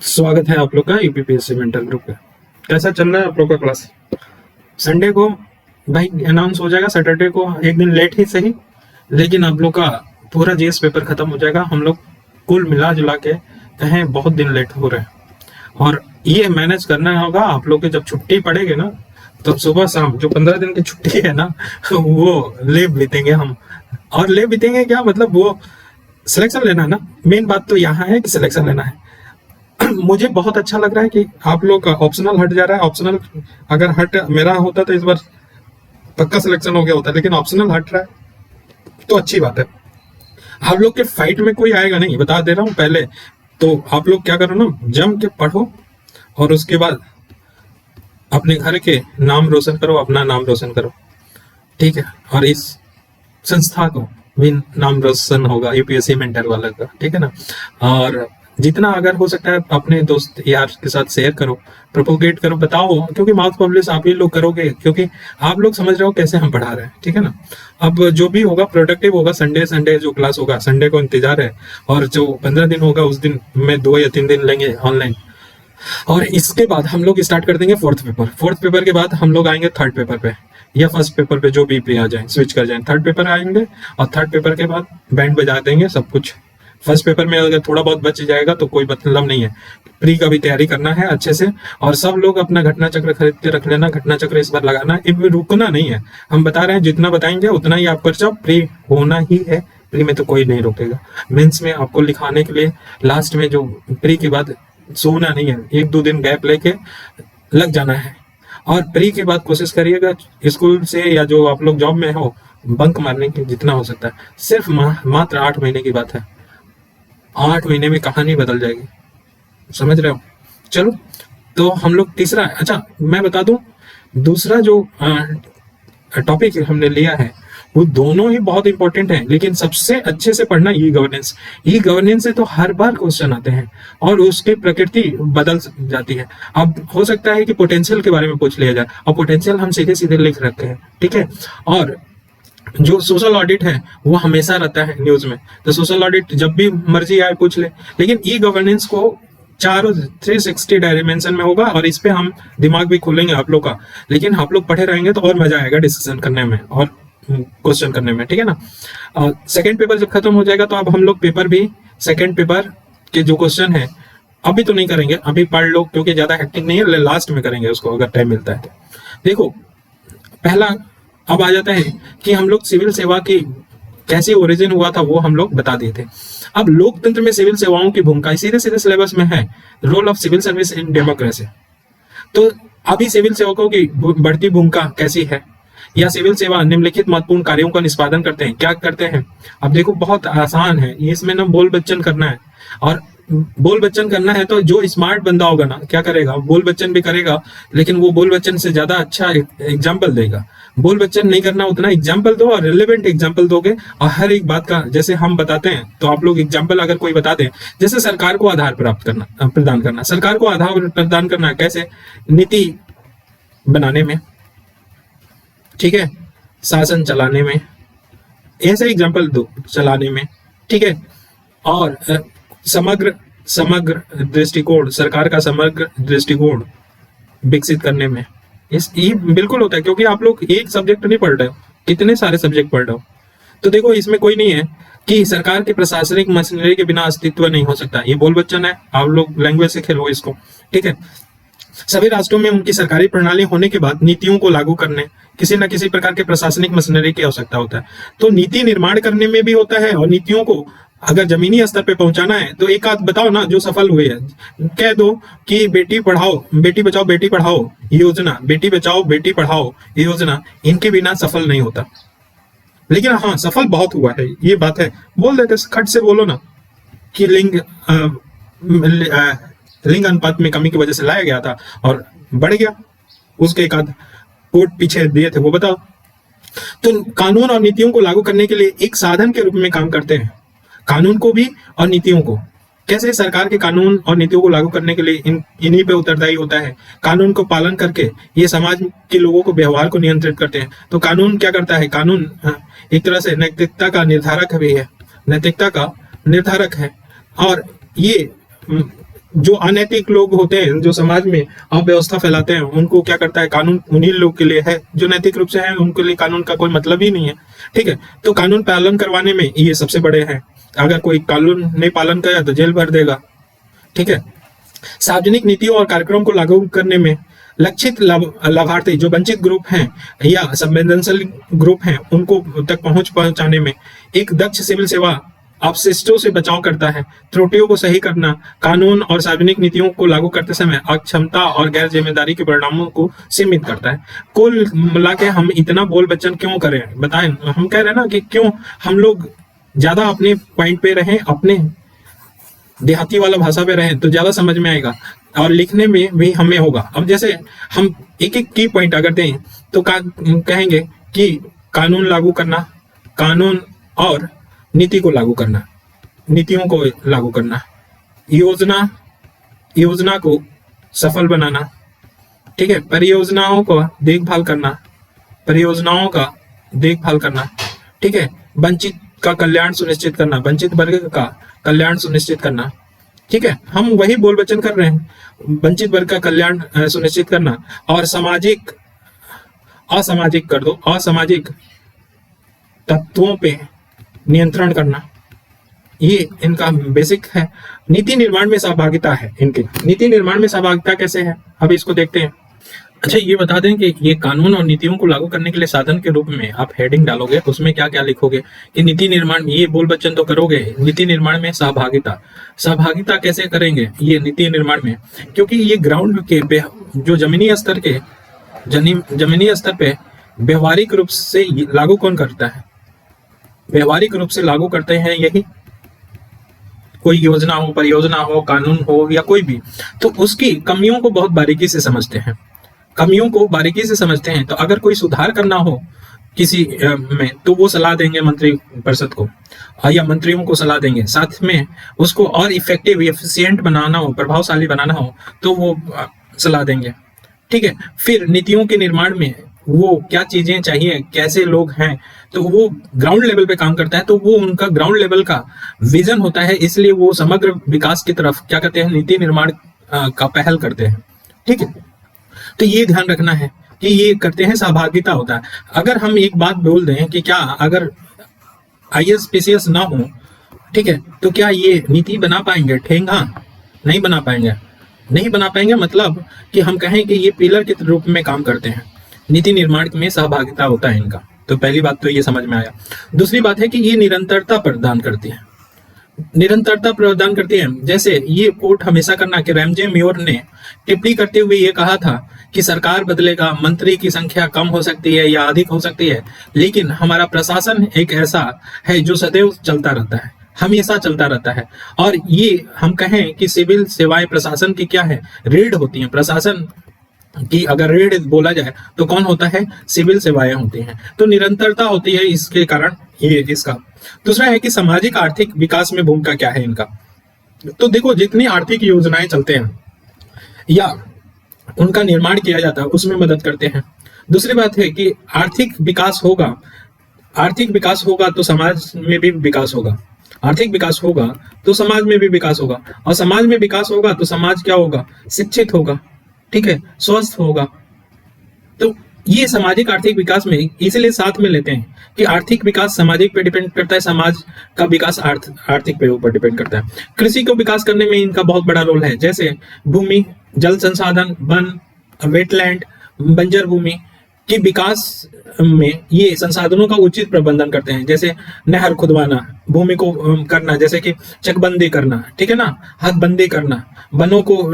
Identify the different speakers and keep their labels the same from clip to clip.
Speaker 1: स्वागत है आप लोग का यूपीपीएससी मेंटर ग्रुप पे। कैसा चल रहा है आप लोग का क्लास? संडे को भाई अनाउंस हो जाएगा, सैटरडे को एक दिन लेट ही सही, लेकिन आप लोग का पूरा जीएस पेपर खत्म हो जाएगा। हम लोग कुल मिला जुला के कहें बहुत दिन लेट हो रहे हैं और ये मैनेज करना होगा आप लोग के। जब छुट्टी पड़ेगी ना तो सुबह शाम जो 15 दिन की छुट्टी है ना वो ले बीतेंगे हम। और ले बीतेंगे क्या मतलब, वो सिलेक्शन लेना है ना। मेन बात तो यहाँ है कि सिलेक्शन लेना है। मुझे बहुत अच्छा लग रहा है कि आप लोग का ऑप्शनल हट जा रहा है। ऑप्शनल अगर हट मेरा होता तो इस बार पक्का सिलेक्शन हो गया होता, लेकिन ऑप्शनल हट रहा है तो अच्छी बात है। आप लोग के फाइट में कोई आएगा नहीं, बता दे रहा हूँ पहले। तो आप लोग क्या करो ना, जम के पढ़ो और उसके बाद अपने घर के नाम रोशन करो, अपना नाम रोशन करो, ठीक है। और इस संस्था को भी नाम रोशन होगा, यूपीएससी मेंटर वाला का, ठीक है ना। और जितना अगर हो सकता है अपने दोस्त यार के साथ शेयर करो, प्रोपोगेट करो, बताओ, क्योंकि माउथ पब्लिश आप ही लोग करोगे, क्योंकि आप लोग समझ रहे हो कैसे हम पढ़ा रहे हैं, ठीक है ना। अब जो भी होगा प्रोडक्टिव होगा। संडे जो क्लास होगा, संडे को इंतजार है। और जो 15 दिन होगा उस दिन में 2 या 3 दिन लेंगे ऑनलाइन। और इसके बाद हम लोग स्टार्ट कर देंगे फोर्थ पेपर के बाद हम लोग आएंगे थर्ड पेपर पे या फर्स्ट पेपर पे, जो भी पे आ जाए, स्विच कर जाए। थर्ड पेपर आएंगे और थर्ड पेपर के बाद बैंड बजा देंगे सब कुछ। फर्स्ट पेपर में अगर थोड़ा बहुत बच जाएगा तो कोई मतलब नहीं है। प्री का भी तैयारी करना है अच्छे से। और सब लोग अपना घटना चक्र खरीद के रख लेना। घटना चक्र इस बार लगाना है, इनमें रुकना नहीं है। हम बता रहे हैं जितना बताएंगे उतना ही आप कर जाओ। प्री होना ही है, प्री में तो कोई नहीं रोकेगा। मेंस में आपको लिखाने के लिए लास्ट में जो प्री के बाद सोना नहीं है, 1-2 दिन गैप लेके लग जाना है। और प्री के बाद कोशिश करिएगा स्कूल से या जो आप लोग जॉब में हो बंक मारने की जितना हो सकता है। सिर्फ मात्र 8 महीने की बात है। 8 महीने में कहानी बदल जाएगी, समझ रहे हो। चलो तो हम लोग तीसरा, अच्छा मैं बता दूं, दूसरा जो टॉपिक हमने लिया है वो दोनों ही बहुत इंपॉर्टेंट है, लेकिन सबसे अच्छे से पढ़ना ई गवर्नेंस। ई गवर्नेंस से तो हर बार क्वेश्चन आते हैं और उसकी प्रकृति बदल जाती है। अब हो सकता है कि पोटेंशियल के बारे में पूछ लिया जाए, और पोटेंशियल हम सीधे सीधे लिख रखे हैं, ठीक है। और जो सोशल ऑडिट है वो हमेशा रहता है न्यूज में, तो सोशल ऑडिट जब भी मर्जी आए पूछ ले। लेकिन ई गवर्नेंस को चारों 360 डायमेंशन में होगा और इस पे हम दिमाग भी खोलेंगे आप लोग का। लेकिन आप लोग पढ़े रहेंगे तो और मजा आएगा डिस्कशन करने में और क्वेश्चन करने में, ठीक है ना। सेकंड पेपर जब खत्म हो जाएगा तो अब हम लोग पेपर भी, सेकंड पेपर के जो क्वेश्चन है अभी तो नहीं करेंगे, अभी पढ़ लो क्योंकि ज्यादा हेक्टिक नहीं है, लास्ट में करेंगे उसको अगर टाइम मिलता है तो। देखो पहला अब आ जाता है कि हम लोग सिविल सेवा की कैसे ओरिजिन हुआ था वो हम लोग बता दिए थे। अब लोकतंत्र में सिविल सेवाओं की भूमिका सीधे सीधे सिलेबस में है, role of civil service in democracy. तो अभी सिविल सेवकों की बढ़ती भूमिका कैसी है, या सिविल सेवा निम्नलिखित महत्वपूर्ण कार्यों का निष्पादन करते हैं, क्या करते हैं। अब देखो बहुत आसान है, इसमें ना बोल बच्चन करना है। और बोल बच्चन करना है तो जो स्मार्ट बंदा होगा ना क्या करेगा, बोल बच्चन भी करेगा, लेकिन वो बोल बच्चन से ज्यादा अच्छा एग्जाम्पल देगा। बोल बच्चन नहीं करना उतना, एग्जाम्पल दो और रिलेवेंट एग्जाम्पल दोगे। और हर एक बात का जैसे हम बताते हैं तो आप लोग एग्जाम्पल अगर कोई बता दें, जैसे सरकार को आधार प्राप्त करना, प्रदान करना। सरकार को आधार प्रदान करना कैसे, नीति बनाने में, ठीक है, शासन चलाने में, ऐसे एग्जाम्पल दो, चलाने में, ठीक है। और समग्र दृष्टिकोण, सरकार का समग्र दृष्टिकोण विकसित करने में। ये बिल्कुल होता है, क्योंकि आप लोग एक सब्जेक्ट नहीं पढ़ रहे हो, कितने सारे सब्जेक्ट पढ़ रहे हो। तो देखो इसमें कोई नहीं है कि सरकार के प्रशासनिक मशीनरी के बिना अस्तित्व नहीं हो सकता। ये बोल बच्चन है, आप लोग लैंग्वेज से खेलो इसको, ठीक है। सभी राष्ट्रों में उनकी सरकारी प्रणाली होने के बाद नीतियों को लागू करने किसी न किसी प्रकार के प्रशासनिक मशीनरी की आवश्यकता होता है। तो नीति निर्माण करने में भी होता है, और नीतियों को अगर जमीनी स्तर पे पहुंचाना है तो एक आध बताओ ना जो सफल हुए हैं। कह दो कि बेटी पढ़ाओ, बेटी बचाओ बेटी पढ़ाओ योजना, बेटी बचाओ बेटी पढ़ाओ योजना, इनके बिना सफल नहीं होता। लेकिन हाँ सफल बहुत हुआ है, ये बात है। बोल देते खट से बोलो ना कि लिंग अनुपात में कमी की वजह से लाया गया था और बढ़ गया, उसके एक आध कोट पीछे दिए थे वो बताओ। तो कानून और नीतियों को लागू करने के लिए एक साधन के रूप में काम करते हैं, कानून को भी और नीतियों को। कैसे, सरकार के कानून और नीतियों को लागू करने के लिए इन्हीं पे उत्तरदायी होता है। कानून को पालन करके ये समाज के लोगों को व्यवहार को नियंत्रित करते हैं। तो कानून क्या करता है, कानून एक तरह से नैतिकता का निर्धारक भी है, नैतिकता का निर्धारक है। और ये जो अनैतिक लोग होते हैं, जो समाज में अव्यवस्था फैलाते हैं, उनको क्या करता है, कानून उन्हीं लोग के लिए है। जो नैतिक रूप से है उनके लिए कानून का कोई मतलब ही नहीं है। ठीक है, तो कानून पालन करवाने में ये सबसे बड़े हैं। अगर कोई कानून नहीं पालन किया तो जेल भर देगा। ठीक है, सार्वजनिक नीतियों और कार्यक्रम को लागू करने में लक्षित लाभार्थी जो वंचित ग्रुप हैं या संवेदनशील ग्रुप हैं, उनको तक पहुंचाने में एक दक्ष सिविल सेवा अपशिष्टों से बचाव करता है। त्रुटियों को सही करना, कानून और सार्वजनिक नीतियों को लागू करते समय अक्षमता और गैर जिम्मेदारी के परिणामों को सीमित करता है। कुल मिला के हम इतना बोल बच्चन क्यों करें, बताएं। हम कह रहे हैं ना कि क्यों हम लोग ज्यादा अपने पॉइंट पे रहें, अपने देहाती वाला भाषा पे रहें तो ज्यादा समझ में आएगा और लिखने में भी हमें होगा। अब जैसे हम एक एक की पॉइंट अगर दें तो कहेंगे कि कानून लागू करना, कानून और नीति को लागू करना, नीतियों को लागू करना, योजना को सफल बनाना। ठीक है, परियोजनाओं का देखभाल करना। ठीक है, वंचित का कल्याण सुनिश्चित करना, वंचित वर्ग का कल्याण सुनिश्चित करना। ठीक है, हम वही बोल वचन कर रहे हैं, वंचित वर्ग का कल्याण सुनिश्चित करना। और असामाजिक तत्वों पे नियंत्रण करना, ये इनका बेसिक है। नीति निर्माण में सहभागिता है इनके। नीति निर्माण में सहभागिता कैसे है, अब इसको देखते हैं। अच्छा, ये बता दें कि ये कानून और नीतियों को लागू करने के लिए साधन के रूप में आप हेडिंग डालोगे, उसमें क्या क्या लिखोगे कि नीति निर्माण, ये बोल बच्चन तो करोगे। नीति निर्माण में सहभागिता कैसे करेंगे ये नीति निर्माण में, क्योंकि ये ग्राउंड के जो जमीनी स्तर पे व्यवहारिक रूप से लागू कौन करता है, व्यवहारिक रूप से लागू करते हैं यही कोई योजना हो, परियोजना हो, कानून हो या कोई भी, तो उसकी कमियों को बहुत बारीकी से समझते हैं। तो अगर कोई सुधार करना हो किसी में तो वो सलाह देंगे मंत्री परिषद को या मंत्रियों को सलाह देंगे। साथ में उसको और इफेक्टिव, एफिशिएंट बनाना हो, प्रभावशाली बनाना हो तो वो सलाह देंगे। ठीक है, फिर नीतियों के निर्माण में वो क्या चीजें चाहिए, कैसे लोग हैं, तो वो ग्राउंड लेवल पे काम करता है। तो वो उनका ग्राउंड लेवल का विजन होता है, इसलिए वो समग्र विकास की तरफ क्या करते हैं, नीति निर्माण का पहल करते हैं। ठीक है, तो ये ध्यान रखना है कि ये करते हैं, सहभागिता होता है। अगर हम एक बात बोल दें कि क्या अगर IAS PCS ना हो, ठीक है, तो क्या ये नीति बना पाएंगे, ठेंगा नहीं बना पाएंगे। मतलब कि हम कहें कि ये पिलर के रूप में काम करते हैं, नीति निर्माण में सहभागिता होता है इनका। तो पहली बात तो ये समझ में आया। दूसरी बात है कि ये निरंतरता प्रदान करती है। जैसे ये कोट हमेशा करना कि रैमजे म्योर ने टिप्पणी करते हुए ये कहा था कि सरकार बदलेगा, मंत्री की संख्या कम हो सकती है या अधिक हो सकती है, लेकिन हमारा प्रशासन एक ऐसा है जो सदैव चलता रहता है, हमेशा चलता रहता है। और ये हम कहें कि सिविल सेवाएं प्रशासन की क्या है, रीढ़ होती हैं। प्रशासन कि अगर रीढ़ बोला जाए तो कौन होता है, सिविल सेवाएं होती हैं। तो निरंतरता होती है इसके कारण ये इसका। दूसरा है कि सामाजिक आर्थिक विकास में भूमिका क्या है इनका। तो देखो, जितनी आर्थिक योजनाएं चलते हैं या उनका निर्माण किया जाता है उसमें मदद करते हैं। दूसरी बात है कि आर्थिक विकास होगा तो समाज में भी विकास होगा, आर्थिक विकास होगा तो समाज में भी विकास होगा, और समाज में विकास होगा तो समाज क्या होगा, शिक्षित होगा, ठीक है, स्वस्थ होगा। तो ये सामाजिक आर्थिक विकास में इसलिए साथ में लेते हैं कि आर्थिक विकास सामाजिक पे डिपेंड करता है, समाज का विकास आर्थिक पे ऊपर डिपेंड करता है। कृषि को विकास करने में इनका बहुत बड़ा रोल है, जैसे भूमि, जल संसाधन, वन, वेटलैंड, बंजर भूमि के विकास में ये संसाधनों का उचित प्रबंधन करते हैं। जैसे नहर खुदवाना, भूमि को करना, जैसे कि चकबंदी करना, ठीक है ना, हदबंदी करना, वनों को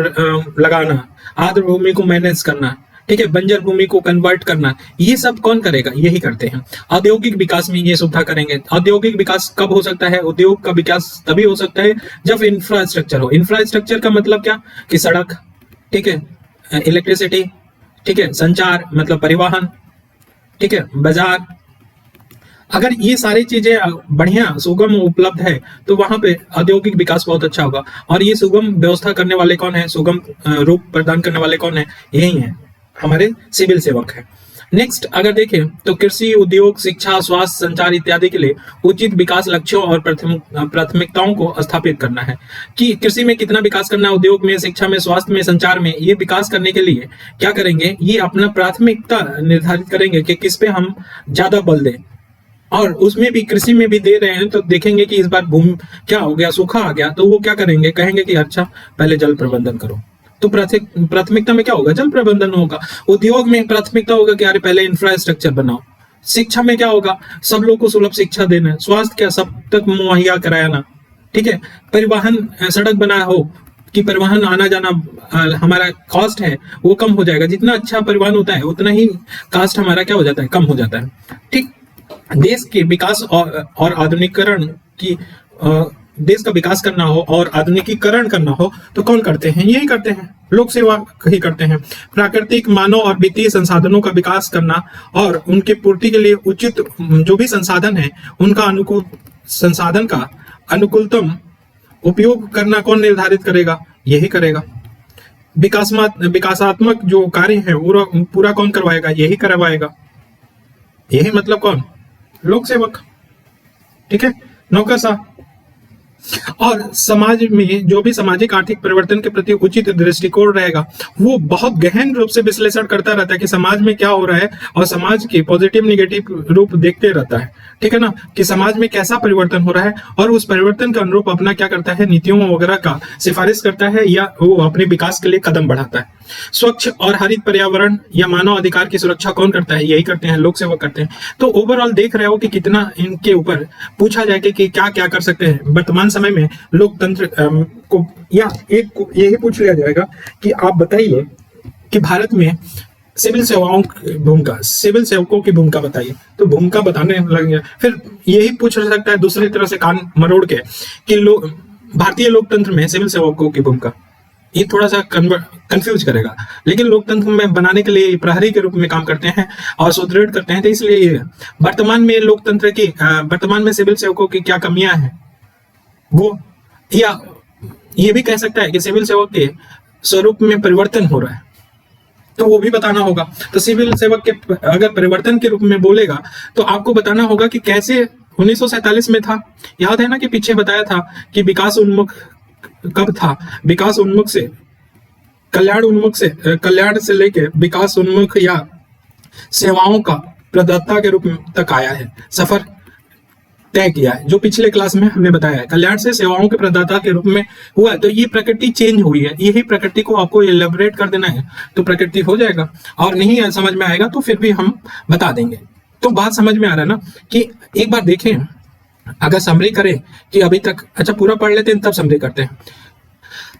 Speaker 1: लगाना, आर्द्र भूमि को मैनेज करना, ठीक है, बंजर भूमि को कन्वर्ट करना, ये सब कौन करेगा, यही करते हैं। औद्योगिक विकास में ये सुविधा करेंगे। औद्योगिक विकास कब हो सकता है, उद्योग का विकास तभी हो सकता है जब इंफ्रास्ट्रक्चर हो। इंफ्रास्ट्रक्चर का मतलब क्या, कि सड़क, ठीक है, इलेक्ट्रिसिटी, ठीक है, संचार मतलब परिवहन, ठीक है, बाजार। अगर ये सारी चीजें बढ़िया सुगम उपलब्ध है तो वहां पे औद्योगिक विकास बहुत अच्छा होगा। और ये सुगम व्यवस्था करने वाले कौन है, सुगम रूप प्रदान करने वाले कौन है, यही है, हमारे सिविल सेवक है। नेक्स्ट अगर देखें तो कृषि, उद्योग, शिक्षा, स्वास्थ्य, संचार इत्यादि के लिए उचित विकास लक्ष्यों और प्राथमिकताओं को स्थापित करना है कि कृषि में कितना विकास करना है, उद्योग में, शिक्षा में, स्वास्थ्य में, संचार में। ये विकास करने के लिए क्या करेंगे, ये अपना प्राथमिकता निर्धारित करेंगे कि किस पे हम ज्यादा बल दें। और उसमें भी कृषि में भी दे रहे हैं तो देखेंगे कि इस बार भूमि क्या हो गया, सूखा आ गया, तो वो क्या करेंगे, कहेंगे कि अच्छा पहले जल प्रबंधन करो। तो प्राथमिकता में क्या होगा, जल प्रबंधन होगा। उद्योग में प्राथमिकता होगा कि अरे पहले इंफ्रास्ट्रक्चर बनाओ। शिक्षा में क्या होगा, सब लोग को सुलभ शिक्षा देना है। स्वास्थ्य क्या, सब तक मुहैया कराना, ठीक है। परिवहन, सड़क बनाया हो कि परिवहन आना जाना हमारा कॉस्ट है वो कम हो जाएगा। जितना अच्छा परिवहन होता है उतना ही कॉस्ट हमारा क्या हो जाता है, कम हो जाता है, ठीक। देश के विकास और आधुनिकीकरण की देश का विकास करना हो और आधुनिकीकरण करना हो तो कौन करते हैं, यही करते हैं, लोक सेवा ही करते हैं। प्राकृतिक, मानव और वित्तीय संसाधनों का विकास करना और उनकी पूर्ति के लिए उचित जो भी संसाधन है उनका संसाधन का अनुकूलतम उपयोग करना कौन निर्धारित करेगा, यही करेगा। विकासात्मक जो कार्य है वो पूरा कौन करवाएगा, यही करवाएगा। यही मतलब कौन, लोक सेवक, ठीक है, नौकरशाह। और समाज में जो भी सामाजिक आर्थिक परिवर्तन के प्रति उचित दृष्टिकोण रहेगा वो बहुत गहन रूप से विश्लेषण करता रहता है कि समाज में क्या हो रहा है और समाज के पॉजिटिव निगेटिव रूप देखते रहता है, ठीक है ना, कि समाज में कैसा परिवर्तन हो रहा है और उस परिवर्तन के अनुरूप अपना क्या करता है, नीतियों वगैरह का सिफारिश करता है या वो अपने विकास के लिए कदम बढ़ाता है। स्वच्छ और हरित पर्यावरण या मानव अधिकार की सुरक्षा कौन करता है, यही करते हैं, लोक सेवक करते हैं। तो ओवरऑल देख रहे हो कि कितना इनके ऊपर पूछा जाए कि क्या क्या कर सकते हैं वर्तमान समय में लोकतंत्र को, या एक यही पूछ लिया जाएगा कि आप बताइए कि भारत में सिविल सेवाओं की भूमिका, सिविल सेवकों की भूमिका बताइए, तो भूमिका बताने लगेंगे। फिर यही पूछ सकता है दूसरी तरह से कान मरोड़ के कि भारतीय लोकतंत्र में सिविल सेवकों की भूमिका, ये थोड़ा सा कंफ्यूज करेगा, लेकिन लोकतंत्र में बनाने के लिए प्रहरी के रूप में काम करते हैं और सुदृढ़ करते हैं। तो इसलिए ये वर्तमान में लोकतंत्र की, वर्तमान में सिविल सेवकों की क्या कमियां हैं वो, या ये भी कह सकता है कि सिविल सेवक के स्वरूप में परिवर्तन हो रहा है तो वो भी बताना होगा। तो सिविल सेवक के अगर परिवर्तन के रूप में बोलेगा तो आपको बताना होगा कि कैसे 1947 में था, याद है ना कि पीछे बताया था कि विकास उन्मुख कब था, विकास उन्मुख से कल्याण से लेके विकास उन्मुख या सेवाओं का प्रदाता के रूप में तक आया है, सफर तय किया है, जो पिछले क्लास में हमने बताया है। कल्याण से सेवाओं के प्रदाता के रूप में हुआ है, तो ये प्रकृति चेंज हुई है, यही प्रकृति को आपको एलेबोरेट कर देना है तो प्रकृति हो जाएगा, और नहीं समझ में आएगा तो फिर भी हम बता देंगे। तो बात समझ में आ रहा है ना कि एक बार देखें, अगर समरी करें कि अभी तक, अच्छा पूरा पढ़ लेते हैं तब समरी करते हैं।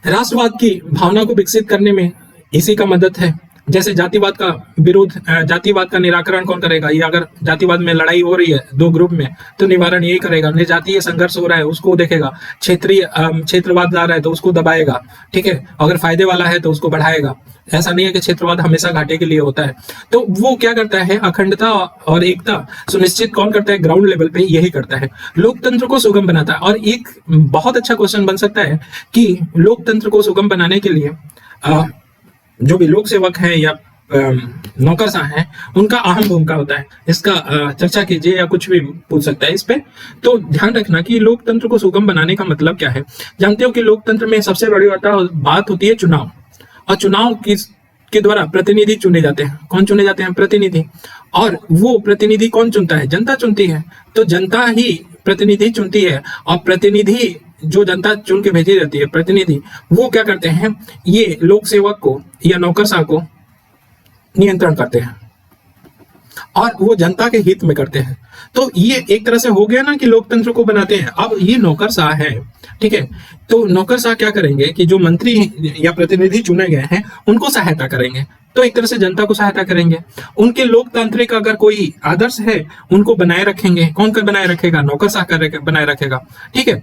Speaker 1: राष्ट्रवाद की भावना को विकसित करने में इसी का मदद है। जैसे जातिवाद का विरोध, जातिवाद का निराकरण कौन करेगा, ये अगर जातिवाद में लड़ाई हो रही है दो ग्रुप में तो निवारण यही करेगा। निर्जातीय संघर्ष हो रहा है उसको देखेगा, क्षेत्रवाद आ रहा है तो उसको दबाएगा, ठीक है, अगर फायदे वाला है तो उसको बढ़ाएगा। ऐसा नहीं है कि क्षेत्रवाद हमेशा घाटे के लिए होता है। तो वो क्या करता है, अखंडता और एकता सुनिश्चित कौन करता है, ग्राउंड लेवल पे यही करता है, लोकतंत्र को सुगम बनाता है। और एक बहुत अच्छा क्वेश्चन बन सकता है कि लोकतंत्र को सुगम बनाने के लिए जो भी लोक सेवक है या नौकरशाह है उनका अहम भूमिका होता है, इसका चर्चा कीजिए या कुछ भी पूछ सकता है इस पे। तो ध्यान रखना कि लोकतंत्र को सुगम बनाने का मतलब क्या है। जानते हो कि लोकतंत्र में सबसे बड़ी बात होती है चुनाव, और चुनाव के द्वारा प्रतिनिधि चुने जाते हैं। कौन चुने जाते हैं, प्रतिनिधि। और वो प्रतिनिधि कौन चुनता है, जनता चुनती है। तो जनता ही प्रतिनिधि चुनती है, और प्रतिनिधि जो जनता चुन के भेजी जाती है, प्रतिनिधि, वो क्या करते हैं, ये लोक सेवक को या नौकरशाह को नियंत्रण करते हैं और वो जनता के हित में करते हैं। तो ये एक तरह से हो गया ना कि लोकतंत्र को बनाते हैं। अब ये नौकरशाह है, ठीक है, तो नौकरशाह क्या करेंगे कि जो मंत्री या प्रतिनिधि चुने गए हैं उनको सहायता करेंगे, तो एक तरह से जनता को सहायता करेंगे। उनके लोकतांत्रिक अगर कोई आदर्श है उनको बनाए रखेंगे। कौन कर बनाए रखेगा, नौकरशाह बनाए रखेगा, ठीक है।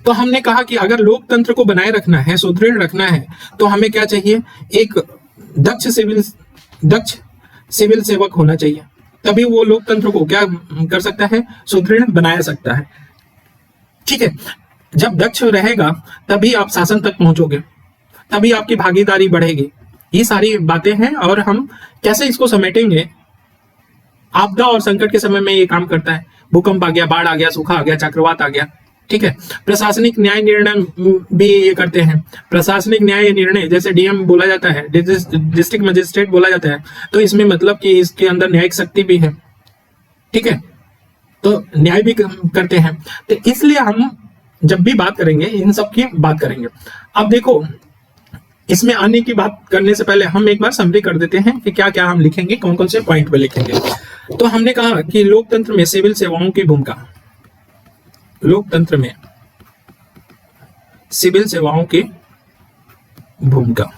Speaker 1: तो हमने कहा कि अगर लोकतंत्र को बनाए रखना है, सुदृढ़ रखना है, तो हमें क्या चाहिए, एक दक्ष सिविल सेवक होना चाहिए। तभी वो लोकतंत्र को क्या कर सकता है, सुदृढ़ बनाया सकता है, ठीक है। जब दक्ष रहेगा तभी आप शासन तक पहुंचोगे, तभी आपकी भागीदारी बढ़ेगी। ये सारी बातें हैं और हम कैसे इसको समेटेंगे आपदा और संकट के समय में ये काम करता है। भूकंप आ गया, बाढ़ आ गया, सूखा आ गया, चक्रवात आ गया, ठीक है। प्रशासनिक न्याय निर्णय भी ये करते हैं। प्रशासनिक न्याय निर्णय जैसे डीएम बोला जाता है, डिस्ट्रिक्ट मजिस्ट्रेट बोला जाता है, तो इसमें मतलब कि इसके अंदर न्यायिक शक्ति भी है, ठीक है, तो न्याय भी करते हैं। तो इसलिए हम जब भी बात करेंगे इन सब की बात करेंगे। अब देखो, इसमें आने की बात करने से पहले हम एक बार समरी कर देते हैं कि क्या क्या हम लिखेंगे, कौन कौन से पॉइंट पे लिखेंगे। तो हमने कहा कि लोकतंत्र में सिविल सेवाओं की भूमिका, लोकतंत्र में सिविल सेवाओं की भूमिका।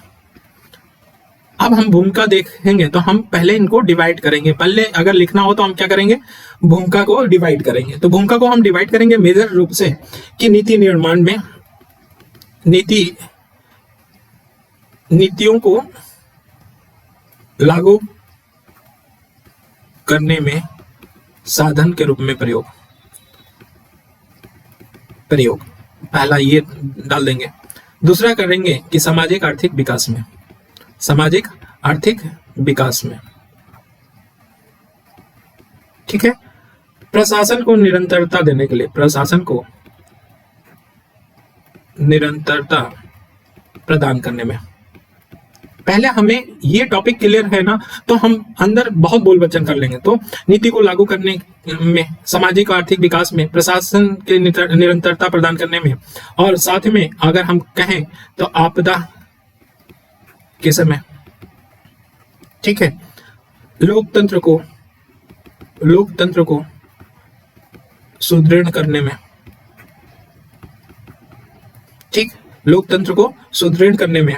Speaker 1: अब हम भूमिका देखेंगे तो हम पहले इनको डिवाइड करेंगे। पहले अगर लिखना हो तो हम क्या करेंगे, भूमिका को डिवाइड करेंगे। तो भूमिका को हम डिवाइड करेंगे मेजर रूप से कि नीति निर्माण में, नीतियों को लागू करने में साधन के रूप में प्रयोग, पहला ये डाल देंगे। दूसरा करेंगे कि सामाजिक आर्थिक विकास में, सामाजिक आर्थिक विकास में, ठीक है। प्रशासन को निरंतरता देने के लिए, प्रशासन को निरंतरता प्रदान करने में। पहले हमें ये टॉपिक क्लियर है ना, तो हम अंदर बहुत बोल वचन कर लेंगे। तो नीति को लागू करने में, सामाजिक आर्थिक विकास में, प्रशासन के निरंतरता प्रदान करने में, और साथ में अगर हम कहें तो आपदा के समय, ठीक है, लोकतंत्र को सुदृढ़ करने में, ठीक, लोकतंत्र को सुदृढ़ करने में।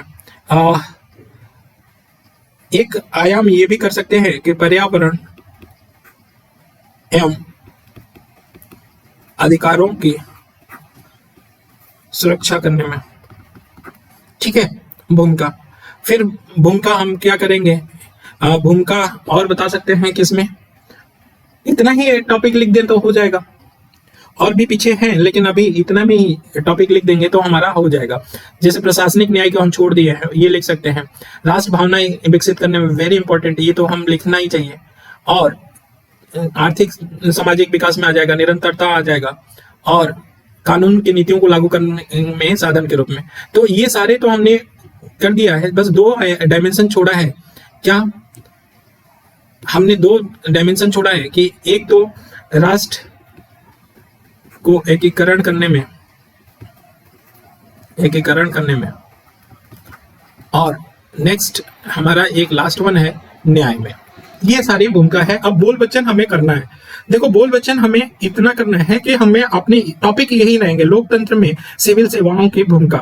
Speaker 1: एक आयाम ये भी कर सकते हैं कि पर्यावरण एवं अधिकारों की सुरक्षा करने में, ठीक है, भूमिका। फिर भूमिका हम क्या करेंगे, भूमिका और बता सकते हैं किसमें, इतना ही टॉपिक लिख दें तो हो जाएगा। और भी पीछे हैं लेकिन अभी इतना भी टॉपिक लिख देंगे तो हमारा हो जाएगा। जैसे प्रशासनिक न्याय को हम छोड़ दिए हैं, ये लिख सकते हैं। राष्ट्र भावनाएं विकसित करने में वेरी इंपॉर्टेंट, ये तो हम लिखना ही चाहिए। और आर्थिक सामाजिक विकास में आ जाएगा, निरंतरता आ जाएगा, और कानून की नीतियों को लागू करने में साधन के रूप में। तो ये सारे तो हमने कर दिया है। बस दो डायमेंशन छोड़ा है। क्या हमने दो डायमेंशन छोड़ा है कि एक तो राष्ट्र को एकीकरण करने में, और नेक्स्ट हमारा एक लास्ट वन है न्याय में। ये सारी भूमिका है। अब बोल वचन हमें करना है। देखो, बोल वचन हमें इतना करना है कि हमें अपने टॉपिक यही रहेंगे, लोकतंत्र में सिविल सेवाओं की भूमिका।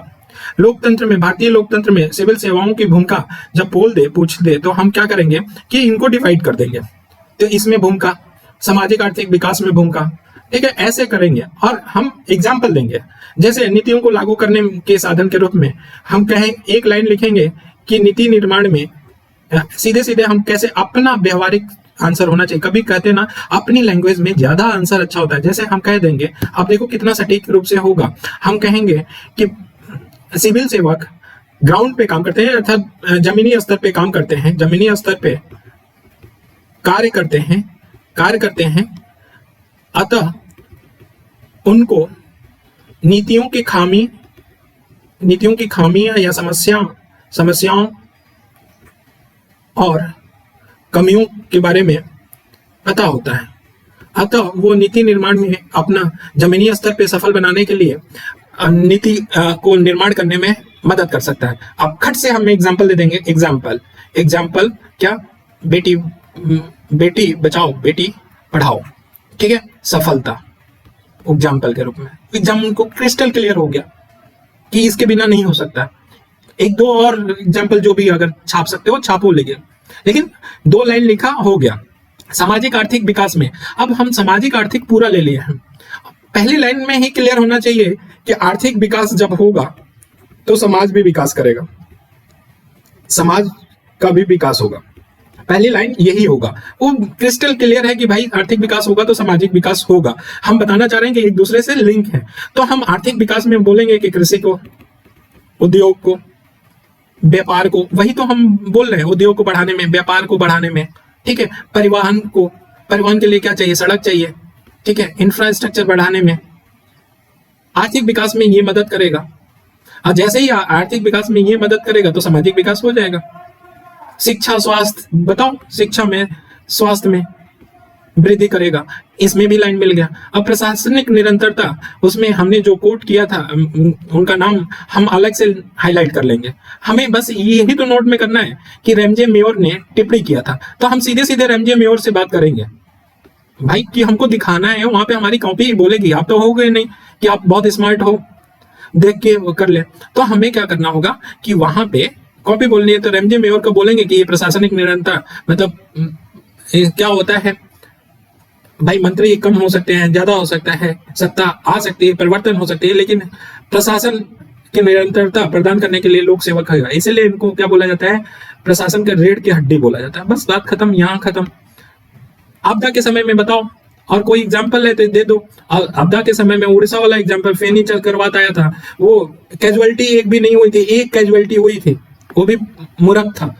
Speaker 1: लोकतंत्र में, भारतीय लोकतंत्र में सिविल सेवाओं की भूमिका जब पूछ दे तो हम क्या करेंगे कि इनको डिवाइड कर देंगे। तो इसमें भूमिका, सामाजिक आर्थिक विकास में भूमिका, ठीक है, ऐसे करेंगे। और हम एग्जाम्पल देंगे, जैसे नीतियों को लागू करने के साधन के रूप में हम कहें, एक लाइन लिखेंगे कि नीति निर्माण में सीधे सीधे हम कैसे, अपना व्यवहारिक आंसर होना चाहिए। कभी कहते हैं ना, अपनी लैंग्वेज में ज्यादा आंसर अच्छा होता है। जैसे हम कह देंगे, आप देखो कितना सटीक रूप से होगा। हम कहेंगे कि सिविल सेवक ग्राउंड पे काम करते हैं, अर्थात जमीनी स्तर पे काम करते हैं, जमीनी स्तर पे कार्य करते हैं। अतः उनको नीतियों की खामियां या समस्याओं और कमियों के बारे में पता होता है। अतः वो नीति निर्माण में अपना जमीनी स्तर पे सफल बनाने के लिए नीति को निर्माण करने में मदद कर सकता है। अब खट से हम एग्जाम्पल दे देंगे। एग्जाम्पल क्या, बेटी बचाओ बेटी पढ़ाओ, ठीक है, सफलता एग्जाम्पल के रूप में। एग्जाम को क्रिस्टल क्लियर हो गया कि इसके बिना नहीं हो सकता। एक दो और एग्जाम्पल जो भी अगर छाप सकते हो छापो, लेकिन 2 लाइन लिखा हो गया। सामाजिक आर्थिक विकास में, अब हम सामाजिक आर्थिक पूरा ले लिए हैं। पहली लाइन में ही क्लियर होना चाहिए कि आर्थिक विकास जब होगा तो समाज भी विकास करेगा, समाज का भी विकास होगा। पहली लाइन यही होगा, वो क्रिस्टल क्लियर है कि भाई आर्थिक विकास होगा तो सामाजिक विकास होगा। हम बताना चाह रहे हैं कि एक दूसरे से लिंक है। तो हम आर्थिक विकास में बोलेंगे कि कृषि को, उद्योग को, व्यापार को, वही तो हम बोल रहे हैं, उद्योग को बढ़ाने में, व्यापार को बढ़ाने में, ठीक है, परिवहन को, परिवहन के लिए क्या चाहिए, सड़क चाहिए, ठीक है, इंफ्रास्ट्रक्चर बढ़ाने में, आर्थिक विकास में ये मदद करेगा। और जैसे ही आर्थिक विकास में ये मदद करेगा तो सामाजिक विकास हो जाएगा। शिक्षा, स्वास्थ्य, बताओ, शिक्षा में, स्वास्थ्य में वृद्धि करेगा, इसमें भी लाइन मिल गया। अब प्रशासनिक निरंतरता, उसमें हमने जो कोट किया था उनका नाम हम अलग से हाईलाइट कर लेंगे, हमें बस यही तो नोट में करना है कि रैमजे मेयर ने टिप्पणी किया था, तो हम सीधे सीधे रैमजे मेयर से बात करेंगे भाई कि हमको दिखाना है, वहां पे हमारी कॉपी बोलेगी, आप तो हो गए नहीं कि आप बहुत स्मार्ट हो, देख के वो कर ले। तो हमें क्या करना होगा कि वहां पे कॉपी बोलनी है तो रैमजे मेयर को बोलेंगे कि ये प्रशासनिक निरंतर मतलब क्या होता है भाई, मंत्री कम हो सकते हैं, ज्यादा हो सकता है, सत्ता आ सकती है, परिवर्तन हो सकती है, लेकिन प्रशासन की निरंतरता प्रदान करने के लिए लोक सेवक है, इसलिए इनको क्या बोला जाता है, प्रशासन का रीढ़ की हड्डी बोला जाता है। बस बात खत्म, यहाँ खत्म। आपदा के समय में बताओ, और कोई एग्जाम्पल है तो दे दो। आपदा के समय में उड़ीसा वाला एग्जाम्पल, फेनी चक्रवात आया था, वो कैजुअलिटी एक भी नहीं हुई थी, एक कैजुअलिटी हुई थी, वो भी मूर्ख था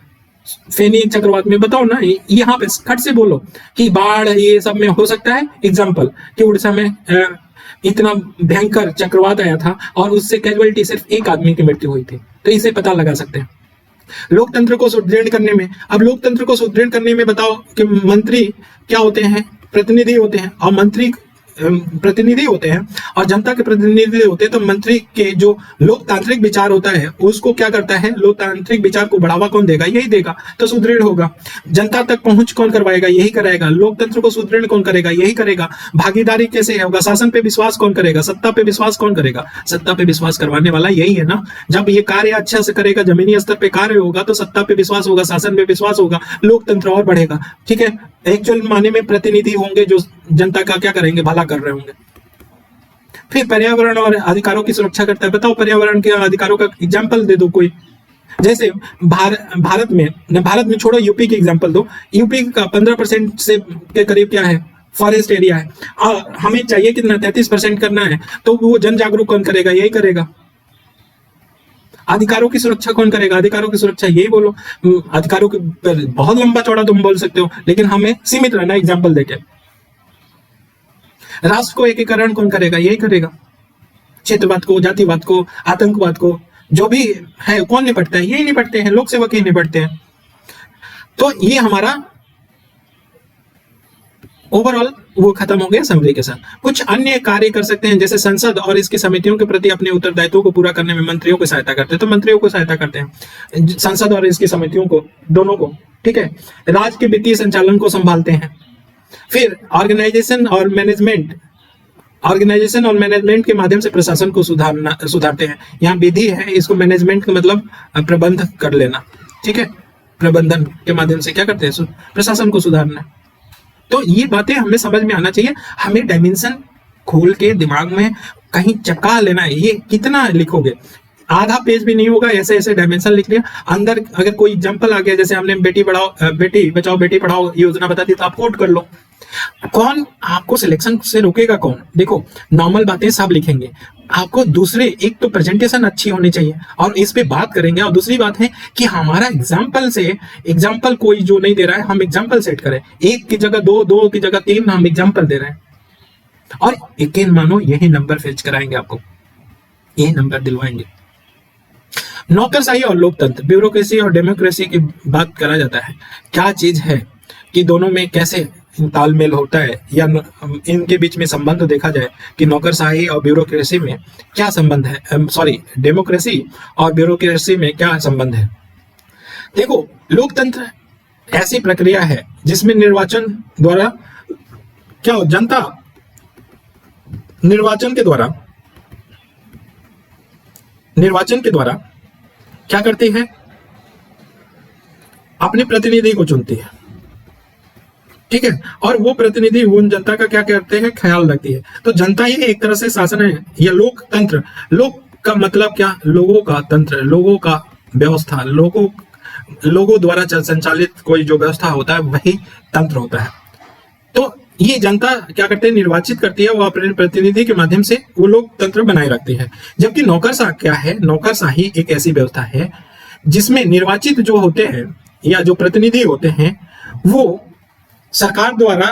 Speaker 1: फेनी चक्रवात में। बताओ ना, यहाँ पे खट से बोलो कि बाढ़ ये सब में हो सकता है एग्जाम्पल कि उड़ीसा में इतना भयंकर चक्रवात आया था और उससे कैजुअलिटी सिर्फ एक आदमी की मृत्यु हुई थी, तो इसे पता लगा सकते हैं। लोकतंत्र को सुदृढ़ करने में, अब लोकतंत्र को सुदृढ़ करने में बताओ कि मंत्री क्या होते हैं, प्रतिनिधि होते हैं, और मंत्री प्रतिनिधि होते हैं और जनता के प्रतिनिधि होते हैं। तो मंत्री के जो लोकतांत्रिक विचार होता है उसको क्या करता है, लोकतांत्रिक विचार को बढ़ावा कौन देगा, यही देगा, तो सुदृढ़ होगा। जनता तक पहुंच कौन करवाएगा, यही कराएगा। लोकतंत्र को सुदृढ़ कौन करेगा, यही करेगा। भागीदारी कैसे होगा, शासन पे विश्वास कौन करेगा, सत्ता पे विश्वास कौन करेगा, सत्ता पे विश्वास करवाने वाला यही है ना। जब ये कार्य अच्छा से करेगा, जमीनी स्तर पे कार्य होगा, तो सत्ता पे विश्वास होगा, शासन पे विश्वास होगा, लोकतंत्र और बढ़ेगा। ठीक है, एक्चुअल माने में प्रतिनिधि होंगे जो जनता का क्या करेंगे, भला कर रहे होंगे। फिर पर्यावरण और अधिकारों की सुरक्षा करता है। बताओ पर्यावरण के अधिकारों का एग्जाम्पल दे दो कोई। जैसे भारत में छोड़ो, यूपी की एग्जाम्पल दो। यूपी का 15% से के करीब क्या है, फॉरेस्ट एरिया है, और हमें चाहिए कितना, 33% करना है, तो वो जन जागरूक कौन करेगा, यही करेगा। अधिकारों की सुरक्षा कौन करेगा, अधिकारों की सुरक्षा यही बोलो। अधिकारों की बहुत लंबा चौड़ा तुम बोल सकते हो, लेकिन हमें सीमित रहना एग्जाम्पल देके। राष्ट्र को एकीकरण कौन करेगा, यही करेगा। क्षेत्रवाद को, जातिवाद को, आतंकवाद को, जो भी है कौन निपटता है, यही निपटते हैं, लोक सेवक ही निपटते हैं। तो ये हमारा ओवरऑल वो खत्म हो गया समरी के साथ। कुछ अन्य कार्य कर सकते हैं, जैसे संसद और इसकी समितियों के प्रति अपने उत्तरदायित्वों को पूरा करने में मंत्रियों को सहायता करते हैं, तो मंत्रियों को सहायता करते हैं संसद और इसकी समितियों को, दोनों को। ठीक है, राज्य के वित्तीय संचालन को संभालते हैं। फिर ऑर्गेनाइजेशन और मैनेजमेंट के माध्यम से प्रशासन को सुधारते हैं। यहाँ विधि है, इसको मैनेजमेंट का मतलब प्रबंध कर लेना। ठीक है, प्रबंधन के माध्यम से क्या करते हैं, प्रशासन को सुधारना। तो ये बातें हमें समझ में आना चाहिए। हमें डायमेंशन खोल के दिमाग में कहीं चपका लेना है। ये कितना लिखोगे, आधा पेज भी नहीं होगा, ऐसे ऐसे डायमेंशन लिख लिया। अंदर अगर कोई एग्जांपल आ गया, जैसे हमने बेटी बचाओ बेटी पढ़ाओ योजना बता दी, तो आप कोट कर लो। कौन आपको सिलेक्शन से रोकेगा, कौन? देखो, नॉर्मल बातें सब लिखेंगे, आपको दूसरे, एक तो प्रेजेंटेशन अच्छी होनी चाहिए और इस पे बात करेंगे, और दूसरी बात है कि हमारा एग्जाम्पल कोई जो नहीं दे रहा है, हम एग्जाम्पल सेट करें। एक की जगह दो की जगह 3 हम एग्जाम्पल दे रहे हैं, और यकीन मानो यही नंबर फेच कराएंगे, आपको यही नंबर दिलवाएंगे। नौकरशाही और लोकतंत्र, ब्यूरोक्रेसी और डेमोक्रेसी की बात करा जाता है। क्या चीज है कि दोनों में कैसे तालमेल होता है, या इनके बीच में संबंध देखा जाए कि नौकरशाही और ब्यूरोक्रेसी में क्या संबंध है, डेमोक्रेसी और ब्यूरोक्रेसी में क्या संबंध है। देखो, लोकतंत्र ऐसी प्रक्रिया है जिसमें निर्वाचन द्वारा क्या हो, जनता निर्वाचन के द्वारा क्या करती है, अपने प्रतिनिधि को चुनती है। ठीक है, और वो प्रतिनिधि उन जनता का क्या करते हैं, ख्याल रखती है। तो जनता ही एक तरह से शासन है, या लोकतंत्र। लोक का मतलब क्या, लोगों का तंत्र, लोगों का व्यवस्था, लोगों द्वारा संचालित कोई जो व्यवस्था होता है वही तंत्र होता है। तो ये जनता क्या करते हैं, निर्वाचित करती है, वो अपने प्रतिनिधि के माध्यम से वो लोकतंत्र बनाए रखती है। जबकि नौकरशाही क्या है, नौकरशाही एक ऐसी व्यवस्था है जिसमें निर्वाचित जो होते हैं या जो प्रतिनिधि होते हैं वो सरकार द्वारा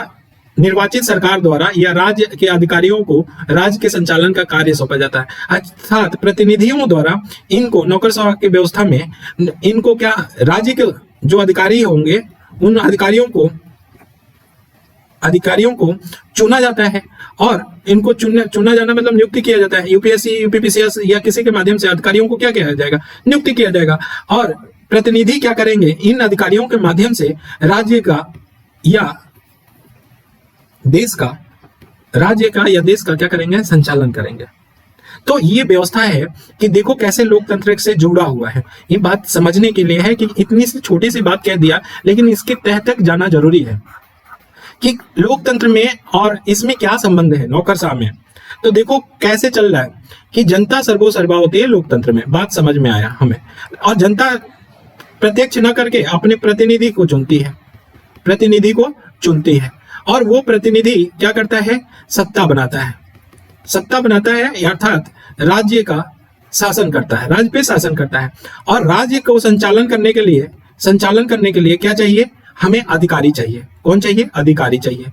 Speaker 1: निर्वाचित सरकार द्वारा या राज्य के अधिकारियों को राज्य के संचालन का कार्य सौंपा जाता है। अर्थात प्रतिनिधियों द्वारा इनको नौकरशाह की व्यवस्था में इनको क्या राज्य के जो अधिकारी होंगे उन अधिकारियों को चुना जाता है और इनको चुना जाना मतलब नियुक्ति किया जाता है। यूपीएससी, यूपीपीसीएस या किसी के माध्यम से अधिकारियों को क्या किया जाएगा, नियुक्ति किया जाएगा। और प्रतिनिधि क्या करेंगे, इन अधिकारियों के माध्यम से राज्य का या देश का क्या करेंगे, संचालन करेंगे। तो ये व्यवस्था है कि देखो कैसे लोकतंत्र से जुड़ा हुआ है। ये बात समझने के लिए है कि इतनी सी छोटी सी बात कह दिया, लेकिन इसके तह तक जाना जरूरी है कि लोकतंत्र में और इसमें क्या संबंध है नौकरशाह में। तो देखो कैसे चल रहा है कि जनता सर्वोसर्वा होती है लोकतंत्र में, बात समझ में आया हमें। और जनता प्रत्यक्ष न करके अपने प्रतिनिधि को चुनती है और वो प्रतिनिधि क्या करता है, सत्ता बनाता है अर्थात राज्य का शासन करता है, राज्य पे शासन करता है। और राज्य को संचालन करने के लिए क्या चाहिए, हमें अधिकारी चाहिए। कौन चाहिए, अधिकारी चाहिए।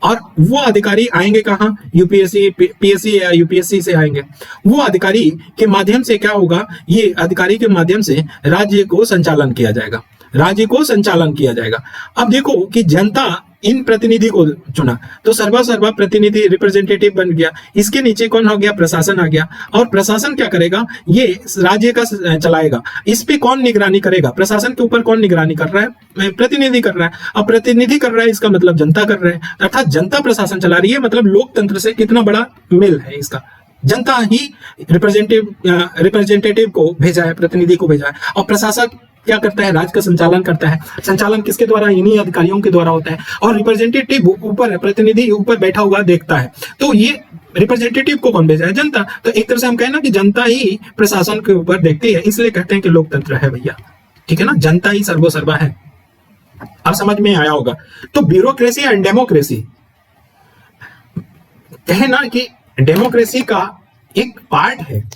Speaker 1: और वो अधिकारी आएंगे कहाँ, यूपीएससी, पीएससी या यूपीएससी से आएंगे। वो अधिकारी के माध्यम से क्या होगा, ये अधिकारी के माध्यम से राज्य को संचालन किया जाएगा। अब देखो कि जनता इन प्रतिनिधि को चुना तो सर्वा प्रतिनिधि रिप्रेजेंटेटिव बन गया। इसके नीचे कौन हो गया, प्रशासन आ गया। और प्रशासन क्या करेगा, ये राज्य का चलाएगा। इस पे कौन निगरानी करेगा, प्रशासन के ऊपर कौन निगरानी कर रहा है, प्रतिनिधि कर रहा है। अब प्रतिनिधि कर रहा है, इसका मतलब जनता कर रहा है, अर्थात जनता प्रशासन चला रही है। मतलब लोकतंत्र से कितना बड़ा मेल है इसका। जनता ही रिप्रेजेंटेटिव को भेजा है, प्रतिनिधि को भेजा है। और प्रशासक क्या करता है, राज्य का संचालन करता है। संचालन किसके द्वारा, इन्हीं अधिकारियों के द्वारा होता है। और रिप्रेजेंटेटिव ऊपर, प्रतिनिधि ऊपर बैठा हुआ देखता है। तो ये रिप्रेजेंटेटिव को कौन भेजा है, जनता। तो एक तरह से हम कहें ना कि जनता ही प्रशासन के ऊपर देखती है, इसलिए कहते हैं कि लोकतंत्र है भैया। ठीक है ना, जनता ही सर्वोसर्वा है। अब समझ में आया होगा। तो ब्यूरोक्रेसी एंड डेमोक्रेसी कहे ना कि डेमोक्रेसी का एक पार्ट है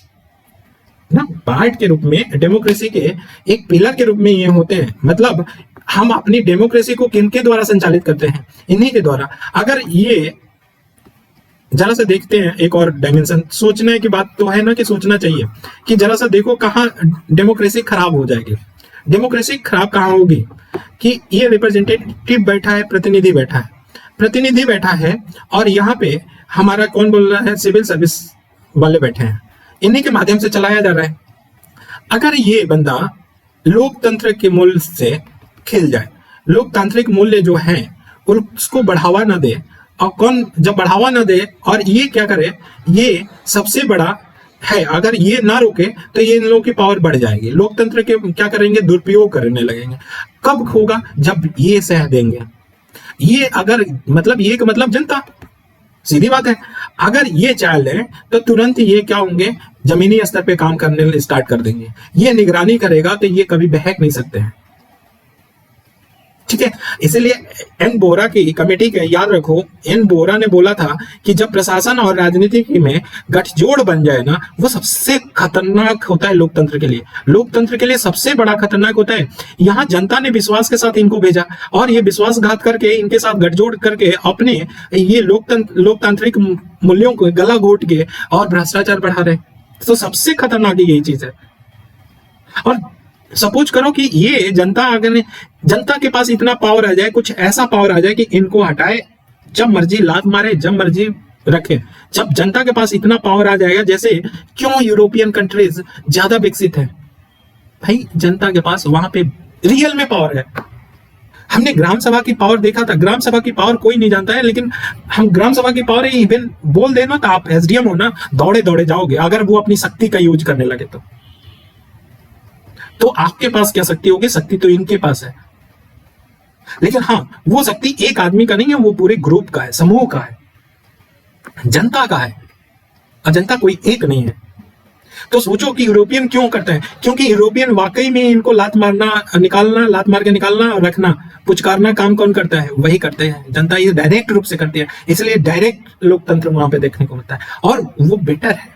Speaker 1: ना, पार्ट के रूप में डेमोक्रेसी के एक पिलर के रूप में ये होते हैं। मतलब हम अपनी डेमोक्रेसी को किनके द्वारा संचालित करते हैं, इन्हीं के द्वारा। अगर ये जरा सा देखते हैं एक और डायमेंशन, सोचने की बात तो है ना कि सोचना चाहिए कि जरा सा देखो कहाँ डेमोक्रेसी खराब हो जाएगी। डेमोक्रेसी खराब कहाँ होगी कि ये रिप्रेजेंटेटिव बैठा है, प्रतिनिधि बैठा है और यहाँ पे हमारा कौन बोल रहा है, सिविल सर्विस वाले बैठे हैं, इन्हीं के माध्यम से चलाया जा रहा है। अगर ये बंदा लोकतंत्र के मूल्य से खिल जाए, लोकतांत्रिक मूल्य जो है उसको बढ़ावा ना दे, और कौन जब बढ़ावा ना दे और ये क्या करे, ये सबसे बड़ा है, अगर ये ना रोके तो ये इन लोगों की पावर बढ़ जाएगी। लोकतंत्र के क्या करेंगे, दुरुपयोग करने लगेंगे। कब होगा, जब ये सह देंगे। ये अगर मतलब ये का मतलब जनता, सीधी बात है। अगर ये चाल है तो तुरंत ये क्या होंगे, जमीनी स्तर पे काम करने स्टार्ट कर देंगे। ये निगरानी करेगा तो ये कभी बहक नहीं सकते हैं। ठीक है, इसलिए एन बोरा की कमेटी के याद रखो, एन बोरा ने बोला था कि जब प्रशासन और राजनीति में गठजोड़ बन जाए ना, वो सबसे खतरनाक होता है लोकतंत्र के लिए। लोकतंत्र के लिए सबसे बड़ा खतरनाक होता है। यहाँ जनता ने विश्वास के साथ इनको भेजा और ये विश्वासघात करके इनके साथ गठजोड़ करके अपने ये लोकतांत्रिक मूल्यों को गला घोट के और भ्रष्टाचार बढ़ा रहे। तो सबसे खतरनाक यही चीज है। और सपोज करो कि ये जनता के पास इतना पावर आ जाए, कुछ ऐसा पावर आ जाए कि इनको हटाए, जब मर्जी लात मारे, जब मर्जी रखे। जब जनता के पास इतना पावर आ जाएगा, जैसे क्यों यूरोपियन कंट्रीज ज्यादा विकसित है, भाई जनता के पास वहां पे रियल में पावर है। हमने ग्राम सभा की पावर देखा था। ग्राम सभा की पावर कोई नहीं जानता है, लेकिन हम ग्राम सभा की पावर इवन बोल देना तो आप एसडीएम हो ना, दौड़े दौड़े जाओगे अगर वो अपनी शक्ति का यूज करने लगे तो आपके पास क्या शक्ति होगी, शक्ति तो इनके पास है। लेकिन हाँ, वो शक्ति एक आदमी का नहीं है, वो पूरे ग्रुप का है, समूह का है, जनता का है। और जनता कोई एक नहीं है। तो सोचो कि यूरोपियन क्यों करते हैं, क्योंकि यूरोपियन वाकई में इनको लात मार के निकालना और रखना, पुचकारना काम कौन करता है, वही करते हैं। जनता ये डायरेक्ट रूप से करती है, इसलिए डायरेक्ट लोकतंत्र वहां पे देखने को मिलता है और वो बेटर है।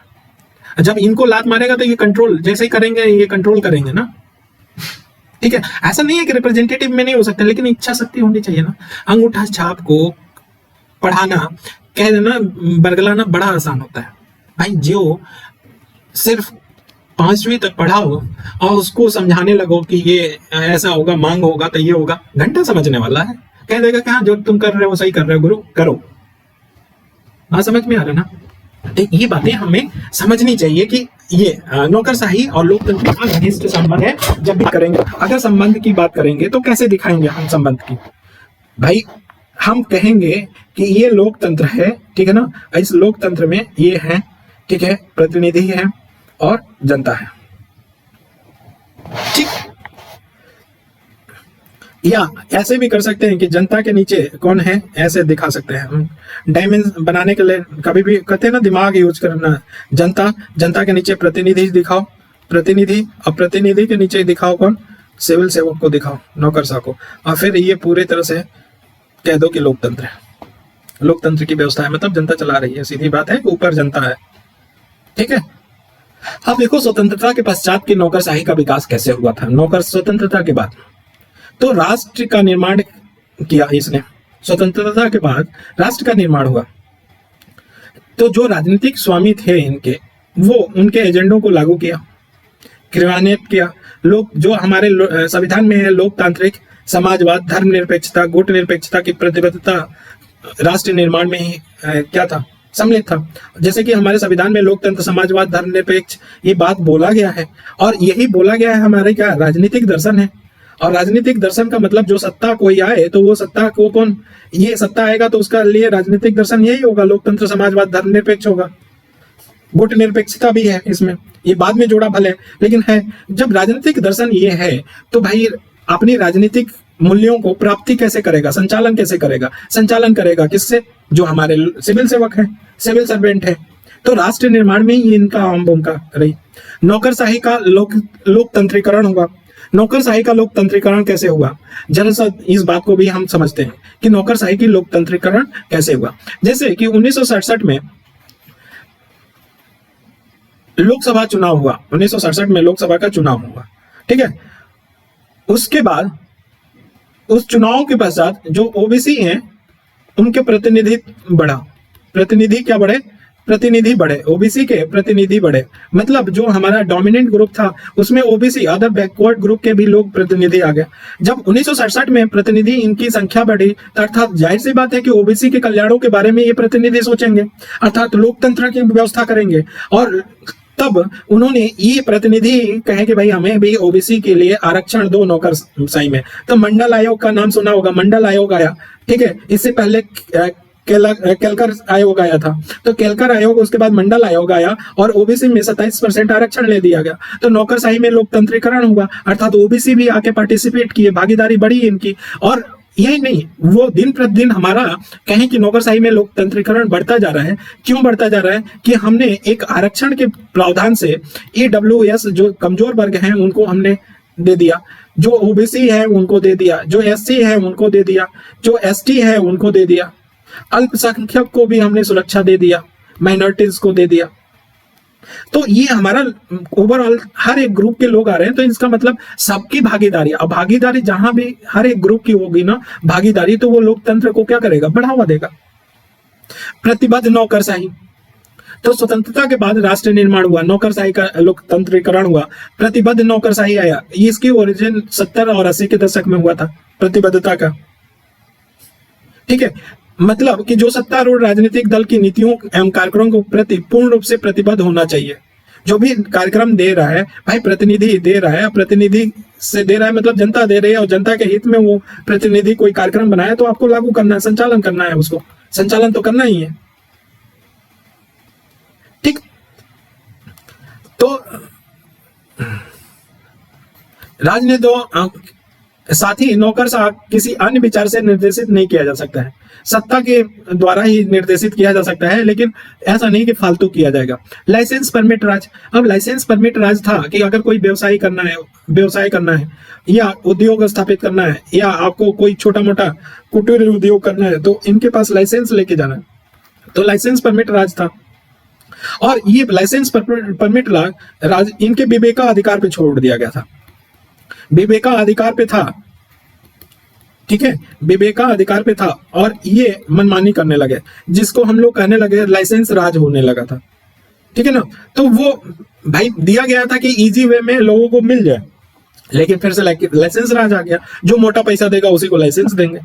Speaker 1: जब इनको लात मारेगा तो ये कंट्रोल जैसे ही करेंगे, ये कंट्रोल करेंगे ना। ठीक है, ऐसा नहीं है कि रिप्रेजेंटेटिव में नहीं हो सकता, लेकिन इच्छा शक्ति होनी चाहिए ना। अंगूठा छाप को पढ़ाना, कह देना, बरगलाना बड़ा आसान होता है भाई। जो सिर्फ 5वीं तक पढ़ाओ और उसको समझाने लगो कि ये ऐसा होगा, मांग होगा तो ये होगा, घंटा समझने वाला है, कह देगा कि हाँ जो तुम कर रहे हो सही कर रहे हो गुरु, करो। हाँ, समझ में आ रहा ना? तो ये बातें हमें समझनी चाहिए कि ये नौकरशाही और लोकतंत्र का घनिष्ठ संबंध है। जब भी करेंगे, अगर संबंध की बात करेंगे तो कैसे दिखाएंगे हम संबंध की? भाई हम कहेंगे कि ये लोकतंत्र है, ठीक है ना, इस लोकतंत्र में ये है, ठीक है, प्रतिनिधि है और जनता है, ठीक। या ऐसे भी कर सकते हैं कि जनता के नीचे कौन है, ऐसे दिखा सकते हैं। डायमेंशन बनाने के लिए कभी भी कहते हैं ना, दिमाग यूज करना। जनता के नीचे प्रतिनिधि दिखाओ, प्रतिनिधि, और प्रतिनिधि के नीचे दिखाओ कौन, सिविल सेवक को दिखाओ, नौकरशाह को, और फिर ये पूरी तरह से कह दो कि लोकतंत्र है, लोकतंत्र की व्यवस्था है, मतलब जनता चला रही है। सीधी बात है, ऊपर जनता है, ठीक है। अब देखो स्वतंत्रता के पश्चात की नौकरशाही का विकास कैसे हुआ था। नौकर स्वतंत्रता के बाद तो राष्ट्र का निर्माण किया इसने, स्वतंत्रता के बाद राष्ट्र का निर्माण हुआ। तो जो राजनीतिक स्वामी थे इनके, वो उनके एजेंडों को लागू किया, क्रियान्वित किया। लोग जो हमारे संविधान में है, लोकतांत्रिक, समाजवाद, धर्मनिरपेक्षता, गुट निरपेक्षता की प्रतिबद्धता राष्ट्र निर्माण में ही क्या था, सम्मिलित था। जैसे कि हमारे संविधान में लोकतंत्र, समाजवाद, धर्मनिरपेक्ष ये बात बोला गया है, और यही बोला गया है हमारे क्या राजनीतिक दर्शन है। और राजनीतिक दर्शन का मतलब जो सत्ता कोई आए तो वो सत्ता को कौन, ये सत्ता आएगा तो उसका लिए राजनीतिक दर्शन यही होगा, लोकतंत्र, समाजवाद, धर्मनिरपेक्ष होगा। गुट निरपेक्षता भी है इसमें, ये बाद में जोड़ा भले, लेकिन है। जब राजनीतिक दर्शन ये है तो भाई अपनी राजनीतिक मूल्यों को प्राप्ति कैसे करेगा, संचालन कैसे करेगा? संचालन करेगा किससे? जो हमारे सिविल सेवक है, सिविल सर्वेंट है। तो राष्ट्र निर्माण में ही इनका अहम भूमिका रही। नौकरशाही का लोकतंत्रीकरण हुआ। नौकरशाही का लोकतंत्रीकरण कैसे हुआ, जरा सा इस बात को भी हम समझते हैं कि नौकरशाही की लोकतंत्रीकरण कैसे हुआ। जैसे कि 1967 में लोकसभा चुनाव हुआ, 1967 में लोकसभा का चुनाव हुआ, ठीक है। उसके बाद उस चुनाव के पश्चात जो ओबीसी हैं उनके प्रतिनिधि बढ़ा, प्रतिनिधि क्या बढ़े, प्रतिनिधि बढ़े, ओबीसी के प्रतिनिधि बढ़े। मतलब जो हमारा डोमिनेंट ग्रुप था उसमें ओबीसी, अदर बैकवर्ड ग्रुप के भी लोग प्रतिनिधि आ गए। जब 1967 में प्रतिनिधि इनकी संख्या बढ़ी, अर्थात जाहिर सी बात है कि ओबीसी के कल्याणों के बारे में ये प्रतिनिधि सोचेंगे, अर्थात लोकतंत्र की व्यवस्था करेंगे। और तब उन्होंने ये प्रतिनिधि कहे कि भाई हमें भी ओबीसी के लिए आरक्षण दो नौकरशाही में। तो मंडल आयोग का नाम सुना होगा, मंडल आयोग आया, ठीक है। इससे पहले केलकर आयोग आया था, तो केलकर आयोग, उसके बाद मंडल आयोग आया और ओबीसी में 27% आरक्षण ले दिया गया। तो नौकरशाही में लोकतंत्रीकरण हुआ, अर्थात ओबीसी भी आके पार्टिसिपेट किए, भागीदारी बढ़ी इनकी। और यही नहीं, वो दिन प्रतिदिन हमारा कहें कि नौकरशाही में लोकतंत्रीकरण बढ़ता जा रहा है। क्यों बढ़ता जा रहा है कि हमने एक आरक्षण के प्रावधान से ईडब्ल्यूएस जो कमजोर वर्ग हैं उनको हमने दे दिया, जो ओबीसी है उनको दे दिया, जो एससी है उनको दे दिया, जो एसटी है उनको दे दिया, अल्पसंख्यक को भी हमने सुरक्षा दे दिया, माइनॉरिटीज को दे दिया। तो ये हमारा ओवरऑल हर एक ग्रुप के लोग आ रहे हैं, तो इसका मतलब सबकी भागीदारी। अब भागीदारी जहां भी हर एक ग्रुप की होगी ना भागीदारी, तो वो लोकतंत्र को क्या करेगा, बढ़ावा देगा। प्रतिबद्ध नौकरशाही, तो स्वतंत्रता के बाद राष्ट्र निर्माण हुआ, नौकरशाही का लोकतंत्रीकरण हुआ, प्रतिबद्ध नौकरशाही आया। इसकी ओरिजिन 70 और 80 के दशक में हुआ था प्रतिबद्धता का, ठीक है। मतलब कि जो सत्तारूढ़ राजनीतिक दल की नीतियों एवं कार्यक्रमों को प्रति पूर्ण रूप से प्रतिबद्ध होना चाहिए। जो भी कार्यक्रम दे रहा है भाई, प्रतिनिधि दे रहा है, प्रतिनिधि से दे रहा है मतलब जनता दे रही है, और जनता के हित में वो प्रतिनिधि कोई कार्यक्रम बनाया तो आपको लागू करना है, संचालन करना है, उसको संचालन तो करना ही है, ठीक। तो राजनीति साथ ही नौकरशाह किसी अन्य विचार से निर्देशित नहीं किया जा सकता है, सत्ता के द्वारा ही निर्देशित किया जा सकता है, लेकिन ऐसा नहीं कि फालतू किया जाएगा। लाइसेंस परमिट राज, अब लाइसेंस परमिट राज था कि अगर कोई व्यवसाय करना है या उद्योग स्थापित करना है, या आपको कोई छोटा मोटा कुटीर उद्योग करना है, तो इनके पास लाइसेंस लेके जाना है, तो लाइसेंस परमिट राज था। और ये लाइसेंस परमिट राज इनके विवेका अधिकार पे छोड़ दिया गया था, विवेका अधिकार पे था ठीक है, विवेका अधिकार पे था और ये मनमानी करने लगे, जिसको हम लोग कहने लगे लाइसेंस राज होने लगा था। ठीक है ना, तो वो भाई दिया गया था कि इजी वे में लोगों को मिल जाए, लेकिन फिर से लाइसेंस राज आ गया, जो मोटा पैसा देगा उसी को लाइसेंस देंगे।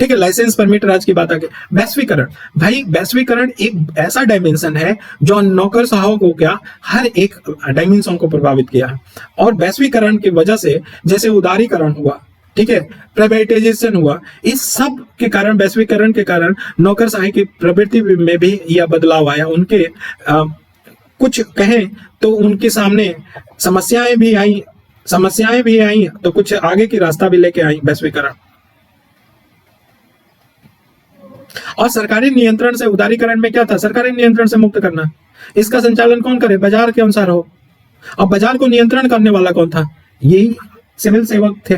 Speaker 1: ठीक है, लाइसेंस परमिट राज की बात आ गई। वैश्वीकरण, भाई वैश्वीकरण एक ऐसा डायमेंशन है जो नौकरशाहों को क्या हर एक डायमेंशन को प्रभावित किया है। और वैश्वीकरण की वजह से जैसे उदारीकरण हुआ, ठीक है, प्राइवेटाइजेशन हुआ, इस सब के कारण, वैश्वीकरण के कारण नौकरशाही की प्रवृत्ति में भी यह बदलाव आया। उनके कुछ कहें तो उनके सामने समस्याएं भी आई तो कुछ आगे की रास्ता भी लेके आई वैश्वीकरण। और सरकारी नियंत्रण से, उदारीकरण में क्या था, सरकारी नियंत्रण से मुक्त करना। इसका संचालन कौन करे, बाजार के अनुसार हो। अब बाजार को नियंत्रण करने वाला कौन था, यही सिविल सेवक थे।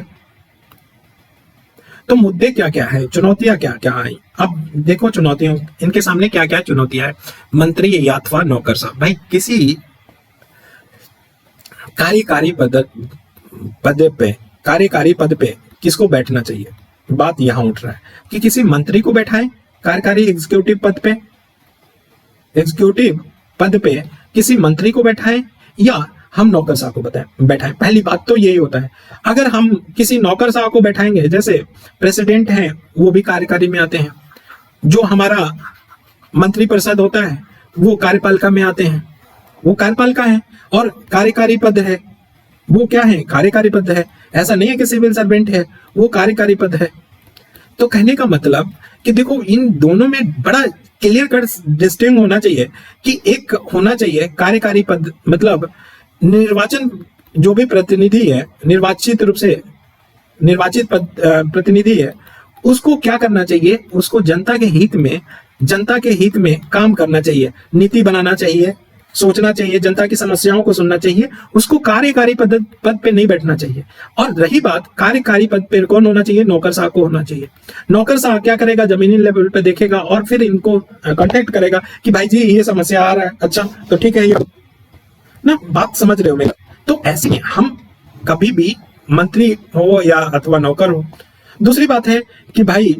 Speaker 1: तो मुद्दे क्या क्या है, चुनौतियां क्या क्या आई, अब देखो चुनौतियों, इनके सामने क्या क्या चुनौतियां है। मंत्री या अथवा नौकरशाह, भाई किसी कार्यकारी पद पे किसको बैठना चाहिए, बात यहां उठ रहा है कि किसी मंत्री को बैठाएं कार्यकारी एग्जीक्यूटिव पद पे किसी मंत्री को बैठाएं या हम नौकरशाह को बैठाएं। पहली बात तो यही होता है, अगर हम किसी नौकरशाह को बैठाएंगे, जैसे प्रेसिडेंट हैं वो भी कार्यकारी में आते हैं, जो हमारा मंत्रिपरिषद होता है वो कार्यपालिका में आते हैं, वो कार्यपालिका है, और कार्यकारी पद है वो क्या है, कार्यकारी पद है। ऐसा नहीं है कि सिविल सर्वेंट है, वो कार्यकारी पद है। तो कहने का मतलब कि देखो इन दोनों में बड़ा क्लियर कट डिस्टिंग होना चाहिए कि एक होना चाहिए कार्यकारी पद, मतलब निर्वाचन जो भी प्रतिनिधि है, निर्वाचित रूप से निर्वाचित प्रतिनिधि है, उसको क्या करना चाहिए, उसको जनता के हित में काम करना चाहिए, नीति बनाना चाहिए, सोचना चाहिए, जनता की समस्याओं को सुनना चाहिए, उसको कार्यकारी पद पे नहीं बैठना चाहिए। और रही बात कार्यकारी पद पे कौन होना चाहिए, नौकरशाह को होना चाहिए। नौकरशाह क्या करेगा, जमीनी लेवल पे देखेगा और फिर इनको कांटेक्ट करेगा कि भाई जी ये समस्या आ रहा है, अच्छा तो ठीक है, ये ना बात समझ रहे हो मेरा। तो ऐसे हम कभी भी मंत्री हो या अथवा नौकर हो। दूसरी बात है कि भाई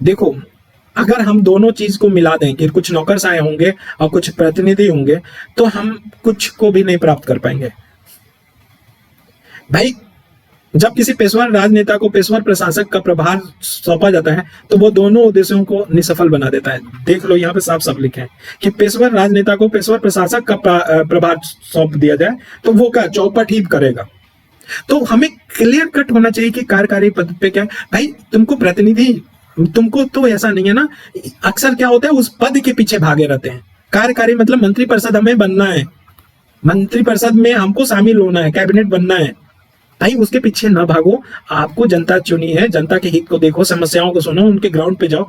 Speaker 1: देखो, अगर हम दोनों चीज को मिला दें कि कुछ नौकरशाह होंगे और कुछ प्रतिनिधि होंगे, तो हम कुछ को भी नहीं प्राप्त कर पाएंगे। भाई जब किसी पेशवर राजनेता को पेशवर प्रशासक का प्रभार सौंपा जाता है तो वो दोनों उद्देश्यों को निसफल बना देता है। देख लो यहाँ पे साफ साफ लिखे हैं कि पेशवर राजनेता को पेशवर प्रशासक का प्रभार सौंप दिया जाए तो वो क्या चौपट ही करेगा। तो हमें क्लियर कट होना चाहिए कि कार्यकारी पद पे क्या है। भाई तुमको तो ऐसा नहीं है ना, अक्सर क्या होता है उस पद के पीछे भागे रहते हैं। कार्यकारी मतलब मंत्रिपरिषद हमें बनना है, मंत्रिपरिषद में हमको शामिल होना है, कैबिनेट बनना है। भाई उसके पीछे ना भागो, आपको जनता चुनी है, जनता के हित को देखो, समस्याओं को सुनो, उनके ग्राउंड पे जाओ,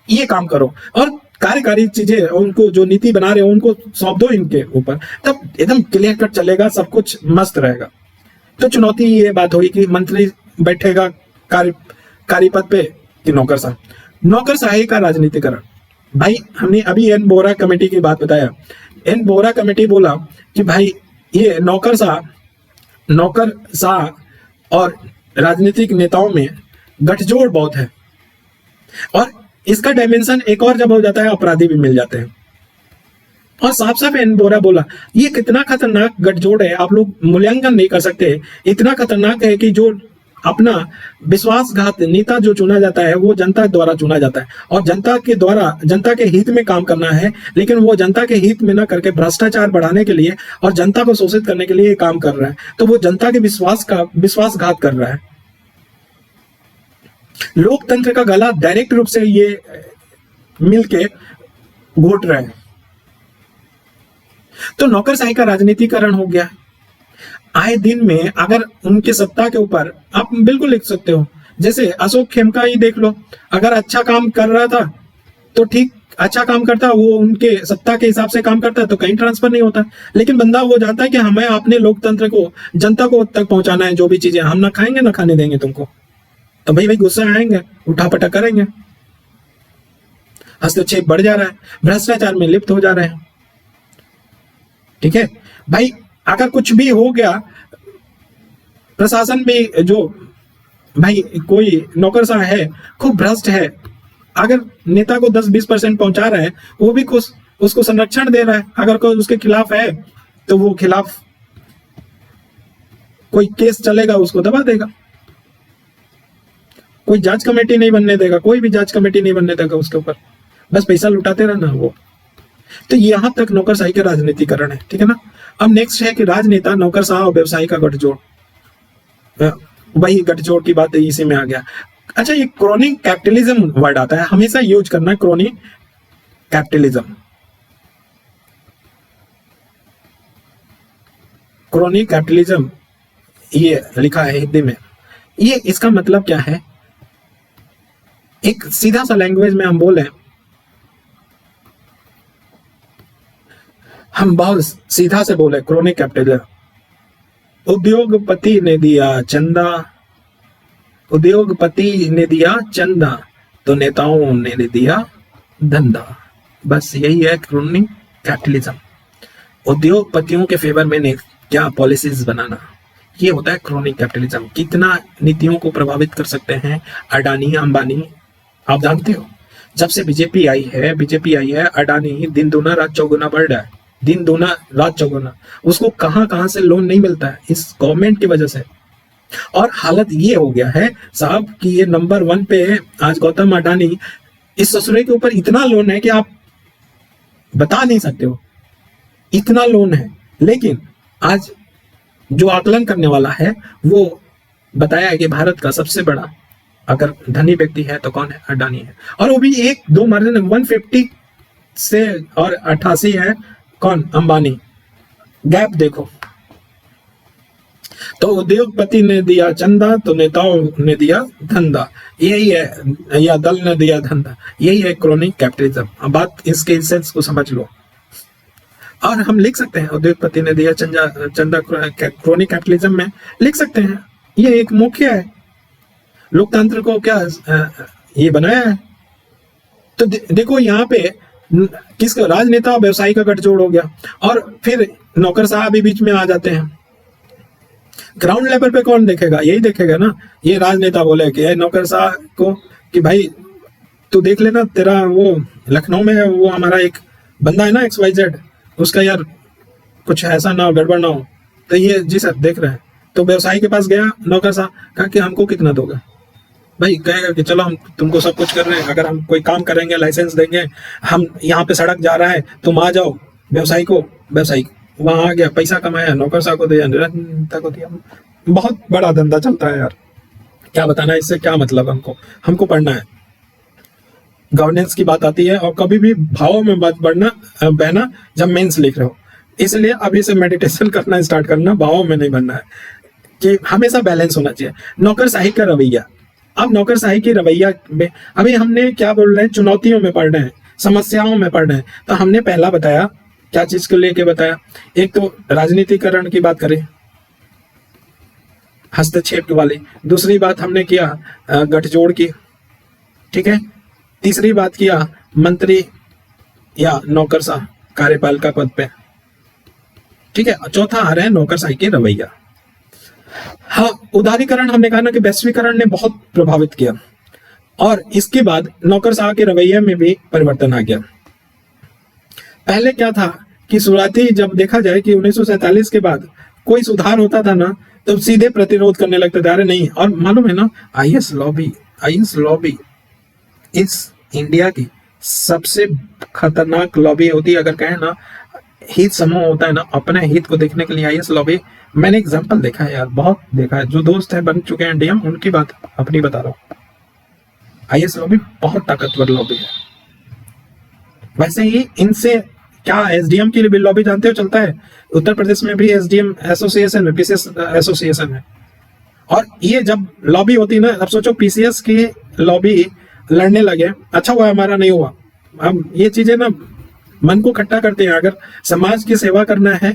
Speaker 1: ये काम करो। और कार्यकारी चीजें उनको जो नीति बना रहे हो उनको सौंप दो इनके ऊपर, तब एकदम क्लियर कट चलेगा, सब कुछ मस्त रहेगा। तो चुनौती ये बात होगी कि मंत्री बैठेगा कार्य पद पे कि नौकरशाही का राजनीतिकरण। भाई हमने अभी एन बोरा कमेटी की बात बताया। एन बोरा कमेटी बोला कि भाई ये नौकरशाह और राजनीतिक नेताओं में गठजोड़ बहुत है, और इसका डायमेंशन एक और जब हो जाता है अपराधी भी मिल जाते हैं। और साफ साफ एन बोरा बोला ये कितना खतरनाक गठजोड़ है, आप लोग मूल्यांकन नहीं कर सकते। इतना खतरनाक है कि जो अपना विश्वासघात नेता जो चुना जाता है वो जनता द्वारा चुना जाता है, और जनता के द्वारा जनता के हित में काम करना है, लेकिन वो जनता के हित में ना करके भ्रष्टाचार बढ़ाने के लिए और जनता को शोषित करने के लिए काम कर रहा है। तो वो जनता के विश्वासघात कर रहा है। लोकतंत्र का गला डायरेक्ट रूप से ये मिलके घोट रहे हैं। तो नौकरशाही का राजनीतिकरण हो गया। आए दिन में अगर उनके सत्ता के ऊपर आप बिल्कुल लिख सकते हो, जैसे अशोक खेमका ही देख लो, अगर अच्छा काम कर रहा था तो ठीक, अच्छा काम करता, वो उनके सत्ता के हिसाब से काम करता तो कहीं ट्रांसफर नहीं होता। लेकिन बंदा वो जानता है कि हमें अपने लोकतंत्र को जनता को तक पहुंचाना है, जो भी चीजें हम ना खाएंगे ना खाने देंगे तुमको, तो भाई गुस्सा आएंगे, उठापटक करेंगे, हस्तक्षेप बढ़ जा रहा है, भ्रष्टाचार में लिप्त हो जा रहे हैं। ठीक है भाई, अगर कुछ भी हो गया, प्रशासन भी जो भाई कोई नौकरशाह है, खूब भ्रष्ट है, अगर नेता को 10-20% पहुंचा रहा है, वो भी कुछ उसको संरक्षण दे रहा है, अगर कोई उसके खिलाफ है तो वो खिलाफ कोई केस चलेगा उसको दबा देगा, कोई जांच कमेटी नहीं बनने देगा, कोई भी जांच कमेटी नहीं बनने देगा उसके ऊपर, बस पैसा लुटाते रहना वो। तो यहां तक नौकरशाही का राजनीतिकरण है, ठीक है ना। अब नेक्स्ट है कि राजनेता, नौकरशाह और व्यवसायी का गठजोड़, वही गठजोड़ की बात इसी में आ गया। अच्छा, ये क्रोनी कैपिटलिज्म वर्ड आता है, हमेशा यूज करना है क्रोनी कैपिटलिज्म। क्रोनी कैपिटलिज्म ये लिखा है हिंदी में, ये इसका मतलब क्या है, एक सीधा सा लैंग्वेज में हम बोले, हम बहुत सीधा से बोले, क्रोनी कैपिटलिज्म, उद्योगपति ने दिया चंदा, उद्योगपति ने दिया चंदा तो नेताओं ने दिया धंधा, बस यही है क्रोनी कैपिटलिज्म। उद्योगपतियों के फेवर में ने क्या पॉलिसीज बनाना, ये होता है क्रोनी कैपिटलिज्म। कितना नीतियों को प्रभावित कर सकते हैं अडानी अंबानी, आप जानते हो। जब से बीजेपी आई है, अडानी दिन दूना रात चौगुना बढ़ रहा है, दिन दूना रात चौगुना, उसको कहां कहां से लोन नहीं मिलता है इस गवर्नमेंट की वजह से। और हालत ये हो गया है साहब कि ये नंबर 1 पे है आज गौतम अडानी, इस ससुरे के ऊपर इतना लोन है कि आप बता नहीं सकते हो, इतना लोन है। लेकिन आज जो आकलन करने वाला है वो बताया है कि भारत का सबसे बड़ा अगर धनी व्यक्ति है तो कौन है, अडानी है। और वो भी 1-2 मार्जिन 150 से, और 88 है कौन, अंबानी। गैप देखो। तो उद्योगपति ने दिया चंदा तो नेताओं ने दिया धंधा, यही है, या दल ने दिया धंधा, यही है क्रोनी कैपिटलिज्म। अब बात इसके सेंस को समझ लो। और हम लिख सकते हैं उद्योगपति ने दिया चंदा क्रोनी कैपिटलिज्म में लिख सकते हैं, ये एक मुख्य है, लोकतंत्र को क्या ये बनाया है। तो देखो यहाँ पे किसका, राजनेता और व्यवसायी का गठजोड़ हो गया, और फिर नौकरशाह भी बीच में आ जाते हैं। ग्राउंड लेवल पे कौन देखेगा, यही देखेगा ना, ये राजनेता बोले कि नौकरशाह को कि भाई तू देख लेना, तेरा वो लखनऊ में है वो हमारा एक बंदा है ना XYZ, उसका यार कुछ ऐसा ना हो, गड़बड़ ना हो, तो ये जी सर देख रहे हैं। तो व्यवसायी के पास गया नौकरशाह, कहा कि हमको कितना दोगे, भाई कहेगा कि चलो हम तुमको सब कुछ कर रहे हैं, अगर हम कोई काम करेंगे लाइसेंस देंगे, हम यहाँ पे सड़क जा रहा है तुम आ जाओ। व्यवसायी वहां आ गया, पैसा कमाया, नौकरशाह को दिया, निरंतर को दिया। बहुत बड़ा धंधा चलता है यार, क्या बताना है इससे, क्या मतलब हमको पढ़ना है। गवर्नेंस की बात आती है, और कभी भी भावों में मत बहना जब मेंस लिख रहे हो, इसलिए अभी से मेडिटेशन करना स्टार्ट करना, भावों में नहीं बनना है, कि हमेशा बैलेंस होना चाहिए। नौकरशाही का रवैया, अब नौकरशाही की रवैया में अभी हमने क्या बोल रहे हैं, चुनौतियों में पढ़ रहे हैं, समस्याओं में पढ़ रहे हैं। तो हमने पहला बताया, क्या चीज को लेके बताया, एक तो राजनीतिकरण की बात करें, हस्तक्षेप वाली। दूसरी बात हमने किया गठजोड़ की, ठीक है। तीसरी बात किया मंत्री या नौकरशाह कार्यपालिका पद पे, ठीक है। चौथा आ रहा है नौकरशाही की रवैया। हाँ, उदारीकरण हमने कहा ना कि वैश्वीकरण ने बहुत प्रभावित किया, और इसके बाद नौकरशाह के रवैये में भी परिवर्तन आ गया। पहले क्या था कि शुरुआती जब देखा जाए कि 1947 के बाद कोई सुधार होता था ना, तो सीधे प्रतिरोध करने लगते थे, अरे नहीं। और मालूम है ना, आईएस लॉबी इस इंडिया की सबसे खतरनाक लॉबी होती है। अगर कहें ना, हित समूह होता है ना, अपने हित को देखने के लिए आईएस लॉबी, मैंने एग्जांपल देखा है यार, बहुत देखा है। जो दोस्त है बन चुके हैं डीएम, उनकी बात अपनी बता रहा हूँ। आईएस लॉबी बहुत ताकतवर लॉबी है। वैसे ही इनसे क्या एसडीएम की भी लॉबी जानते हो चलता है, उत्तर प्रदेश में भी एसडीएम एसोसिएशन है, पीसीएस एसोसिएशन है। और ये जब लॉबी होती है ना, अब सोचो पीसीएस की लॉबी लड़ने लगे, अच्छा हुआ हमारा नहीं हुआ। हम ये चीजें ना मन को खट्टा करते हैं। अगर समाज की सेवा करना है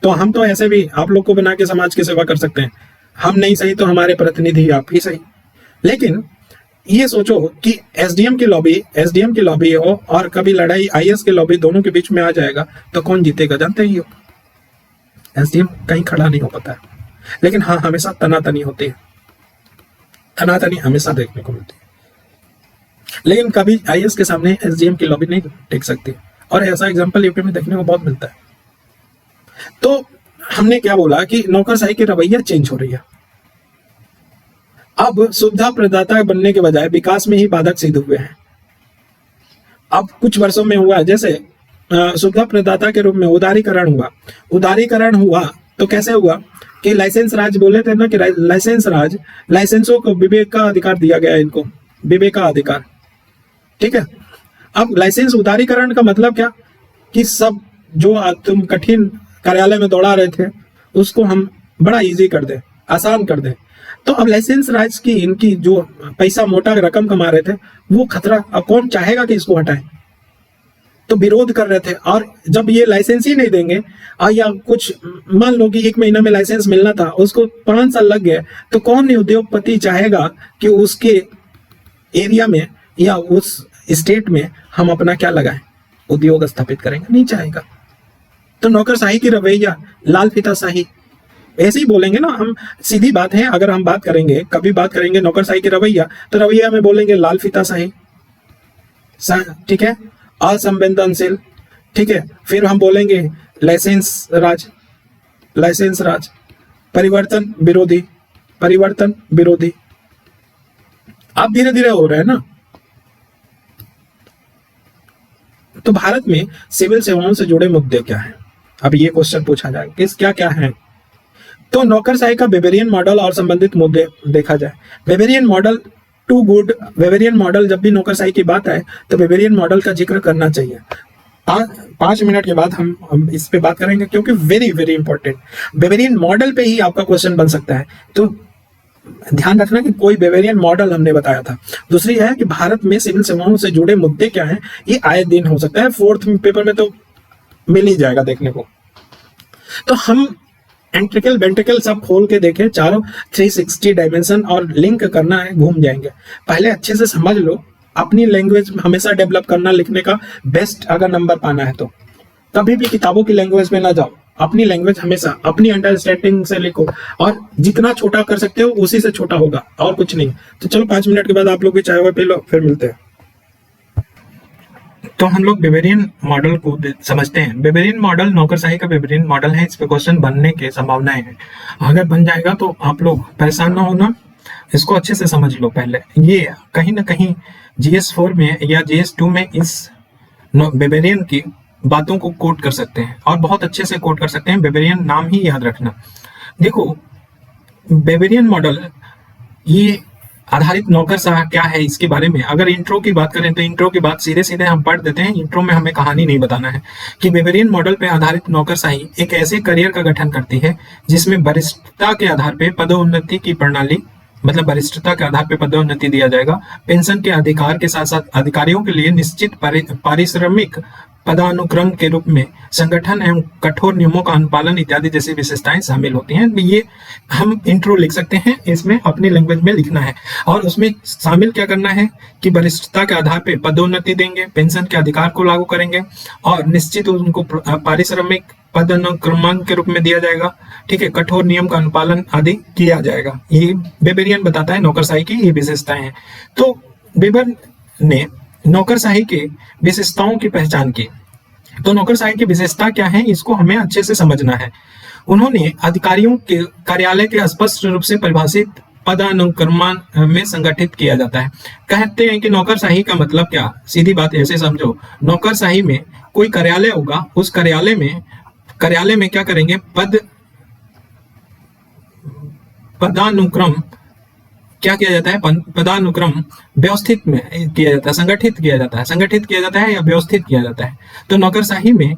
Speaker 1: तो हम तो ऐसे भी आप लोग को बना के समाज की सेवा कर सकते हैं, हम नहीं सही तो हमारे प्रतिनिधि आप ही सही। लेकिन ये सोचो कि एसडीएम की लॉबी हो और कभी लड़ाई आईएएस की लॉबी, दोनों के बीच में आ जाएगा तो कौन जीतेगा, जानते ही हो। एसडीएम कहीं खड़ा नहीं हो पाता है, लेकिन हाँ हमेशा तनातनी होती है। तनातनी हमेशा देखने को मिलती है, लेकिन कभी आईएएस के सामने एसडीएम की लॉबी नहीं टिक सकती, और ऐसा एग्जांपल यूपी में देखने को बहुत मिलता है। तो हमने क्या बोला कि नौकरशाही की रवैया चेंज हो रही है। अब सुविधा प्रदाता बनने के बजाय विकास में ही बाधक सिद्ध हुए हैं। अब कुछ वर्षों में हुआ जैसे सुविधा प्रदाता के रूप में उदारीकरण हुआ तो कैसे हुआ कि लाइसेंस राज बोले थे ना कि लाइसेंस राज, लाइसेंसों को विवेक का अधिकार दिया गया, इनको विवेक का अधिकार, ठीक है। अब लाइसेंस उदारीकरण का मतलब क्या कि सब जो तुम कठिन कार्यालय में दौड़ा रहे थे उसको हम बड़ा इजी कर दे, आसान कर दे। तो अब लाइसेंस राज की इनकी जो पैसा मोटा रकम कमा रहे थे वो खतरा, अब कौन चाहेगा कि इसको हटाएं, तो विरोध कर रहे थे। और जब ये लाइसेंस ही नहीं देंगे या कुछ मान लो कि 1 महीना में लाइसेंस मिलना था उसको 5 साल लग गए, तो कौन उद्योगपति चाहेगा कि उसके एरिया में या उस स्टेट में हम अपना क्या लगाएं, उद्योग स्थापित करेंगे, नहीं चाहेगा। तो नौकरशाही की रवैया लाल फीताशाही, ऐसे ही बोलेंगे ना हम, सीधी बात है। अगर हम बात करेंगे, कभी बात करेंगे नौकरशाही की रवैया, तो रवैया में बोलेंगे लाल फीताशाही, ठीक है, असंवेदनशील, ठीक है। फिर हम बोलेंगे लाइसेंस राज, परिवर्तन विरोधी। अब धीरे धीरे हो रहे हैं ना। तो भारत में सिविल सेवाओं से जुड़े मुद्दे क्या हैं? अब ये क्वेश्चन पूछा जाए कि क्या क्या है। तो नौकरशाही का वेबेरियन मॉडल और संबंधित मुद्दे देखा जाए। Weberian model too good, Weberian model, जब भी नौकरशाही की बात आए तो वेबेरियन मॉडल का जिक्र करना चाहिए। 5 मिनट के बाद हम इस पे बात करेंगे, क्योंकि very very important, Weberian model पे ही आपका क्वेश्चन बन सकता है। तो ध्यान रखना कि कोई वेबेरियन मॉडल हमने बताया था। दूसरी है कि भारत में सिविल सेवाओं से जुड़े मुद्दे क्या हैं, ये आए दिन हो सकता है, 4th पेपर में तो मिल ही जाएगा देखने को। तो हम एंट्रिकल वेंट्रिकल सब खोल के देखें, चारों 360 डायमेंशन, और लिंक करना है, घूम जाएंगे। पहले अच्छे से समझ लो, अपनी लैंग्वेज हमेशा डेवलप करना, लिखने का बेस्ट अगर नंबर पाना है तो कभी भी किताबों की लैंग्वेज में ना जाओ, अपनी लैंग्वेज हमेशा अपनी अंडरस्टैंडिंग से लिखो, और जितना छोटा कर सकते हो उसी से छोटा होगा, और कुछ नहीं। तो चलो 5 मिनट के बाद आप लोग भी चाय पी लो, फिर मिलते हैं। तो हम लोग वेबेरियन मॉडल को समझते हैं। वेबेरियन मॉडल नौकरशाही का वेबेरियन मॉडल है, इस पे क्वेश्चन बनने की संभावनाएं हैं। अगर बन जाएगा तो आप लोग परेशान ना होना, इसको अच्छे से समझ लो। पहले ये कहीं ना कहीं GS4 में या GS2 में इस वेबेरियन की बातों को कोट कर सकते हैं, और बहुत अच्छे से कोट कर सकते हैं। वेबेरियन नाम ही याद रखना। देखो, वेबेरियन मॉडल ये आधारित नौकरशाह क्या है, इसके बारे में अगर इंट्रो की बात करें तो इंट्रो की बात सीधे सीधे हम पढ़ देते हैं। इंट्रो में हमें कहानी नहीं बताना है कि वेबेरियन मॉडल पे आधारित नौकरशाही एक ऐसे करियर का गठन करती है जिसमें वरिष्ठता के आधार पे पदोन्नति की प्रणाली, मतलब वरिष्ठता के आधार पे पदोन्नति दिया जाएगा। पेंशन के अधिकार के साथ साथ अधिकारियों के लिए निश्चित पारिश्रमिक पदानुक्रम के रूप में संगठन एवं कठोर नियमों का अनुपालन इत्यादि जैसी विशेषताएं शामिल होती हैं। ये हम इंट्रो लिख सकते हैं, इसमें अपनी लैंग्वेज में लिखना है, और उसमें शामिल क्या करना है कि वरिष्ठता के आधार पे पदोन्नति देंगे, पेंशन के अधिकार को लागू करेंगे, और निश्चित उनको पारिश्रमिक पदानुक्रम के रूप में दिया जाएगा, ठीक है। कठोर नियम का अनुपालन आदि किया जाएगा। ये वेबेरियन बताता है नौकरशाही की ये विशेषताएं हैं। तो वेबर ने नौकरशाही के विशेषताओं की पहचान की। तो नौकरशाही की विशेषता क्या है, इसको हमें अच्छे से समझना है। उन्होंने अधिकारियों के कार्यालय के स्पष्ट रूप से परिभाषित पदानुक्रम में संगठित किया जाता है। कहते हैं कि नौकरशाही का मतलब क्या, सीधी बात ऐसे समझो, नौकरशाही में कोई कार्यालय होगा, उस कार्यालय में क्या करेंगे, पदानुक्रम क्या किया जाता है, पदानुक्रम व्यवस्थित में किया जाता है, संगठित किया जाता है या व्यवस्थित किया जाता है। तो नौकरशाही में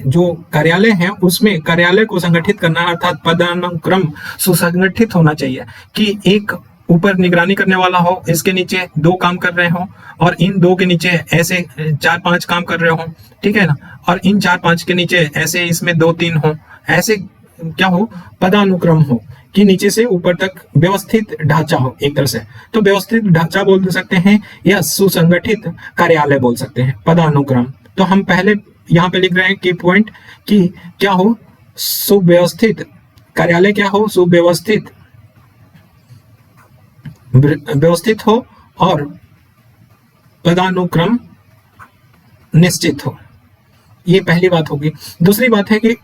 Speaker 1: जो कार्यालय है उसमें कार्यालय को संगठित करना, अर्थात पदानुक्रम सुसंगठित होना चाहिए कि एक ऊपर निगरानी करने वाला हो, इसके नीचे 2 काम कर रहे हो, और इन 2 के नीचे ऐसे 4-5 काम कर रहे हो, ठीक है ना, और इन 4-5 के नीचे ऐसे इसमें 2-3 हो, ऐसे क्या हो, पदानुक्रम हो कि नीचे से ऊपर तक व्यवस्थित ढांचा हो एक तरह से। तो व्यवस्थित ढांचा बोल सकते हैं या सुसंगठित कार्यालय बोल सकते हैं, पदानुक्रम। तो हम पहले यहाँ पे लिख रहे हैं की पॉइंट कि क्या हो, सुव्यवस्थित कार्यालय, क्या हो, सुव्यवस्थित व्यवस्थित हो और पदानुक्रम निश्चित हो। ये पहली बात होगी। दूसरी बात है कि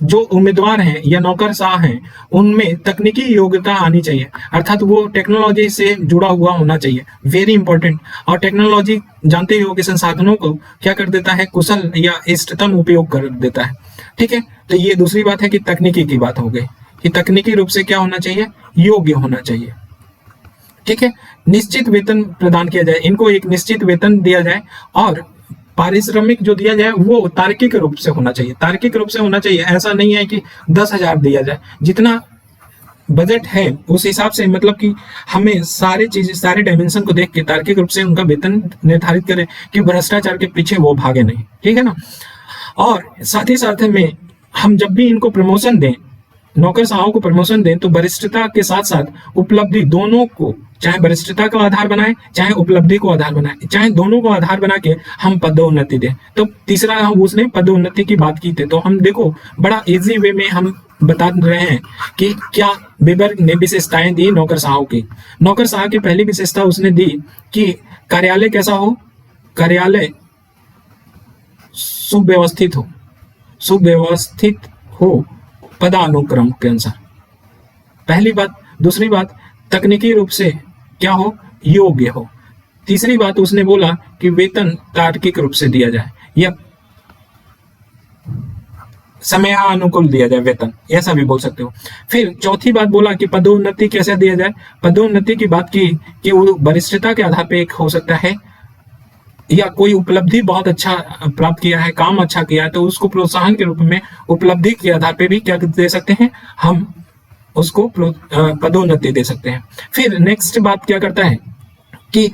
Speaker 1: जो उम्मीदवार हैं या नौकरशाह हैं उनमें तकनीकी योग्यता आनी चाहिए, अर्थात वो टेक्नोलॉजी से जुड़ा हुआ होना चाहिए, वेरी इंपॉर्टेंट। और टेक्नोलॉजी जानते ही हो कि संसाधनों को क्या कर देता है, कुशल या इष्टतम उपयोग कर देता है। ठीक है, तो ये दूसरी बात है कि तकनीकी की बात हो गई कि तकनीकी रूप से क्या होना चाहिए, योग्य होना चाहिए। ठीक है, निश्चित वेतन प्रदान किया जाए, इनको एक निश्चित वेतन दिया जाए और पारिश्रमिक जो दिया जाए वो तार्किक रूप से होना चाहिए, तार्किक रूप से होना चाहिए। ऐसा नहीं है कि 10,000 दिया जाए, जितना बजट है उस हिसाब से, मतलब कि हमें सारे चीज सारे डायमेंशन को देख के तार्किक रूप से उनका वेतन निर्धारित करें कि भ्रष्टाचार के पीछे वो भागे नहीं। ठीक है ना। और साथ ही साथ में हम जब भी इनको प्रमोशन दें, नौकरशाहों को प्रमोशन दें, तो वरिष्ठता के साथ साथ उपलब्धि दोनों को, चाहे वरिष्ठता को आधार बनाए चाहे उपलब्धि को आधार बनाए, चाहे दोनों को आधार बना के हम पदोन्नति दें। तो तीसरा हम उसने पदोन्नति की बात की थी, तो हम देखो बड़ा इजी वे में हम बता रहे हैं कि क्या वेबर ने विशेषताएं दी नौकरशाहों की। नौकरशाह की पहली विशेषता उसने दी कि कार्यालय कैसा हो, कार्यालय सुव्यवस्थित हो, सुव्यवस्थित हो पदानुक्रम के अनुसार, पहली बात। दूसरी बात, तकनीकी रूप से क्या हो, योग्य हो। तीसरी बात उसने बोला कि वेतन तार्किक रूप से दिया जाए या समयानुकूल दिया जाए वेतन, ऐसा भी बोल सकते हो। फिर चौथी बात बोला कि पदोन्नति कैसे दिया जाए। पदोन्नति की बात की कि वो वरिष्ठता के आधार पर एक हो सकता है या कोई उपलब्धि बहुत अच्छा प्राप्त किया है, काम अच्छा किया है, तो उसको प्रोत्साहन के रूप में उपलब्धि के आधार पे भी क्या दे सकते हैं, हम उसको पदोन्नति दे सकते हैं। फिर नेक्स्ट बात क्या करता है कि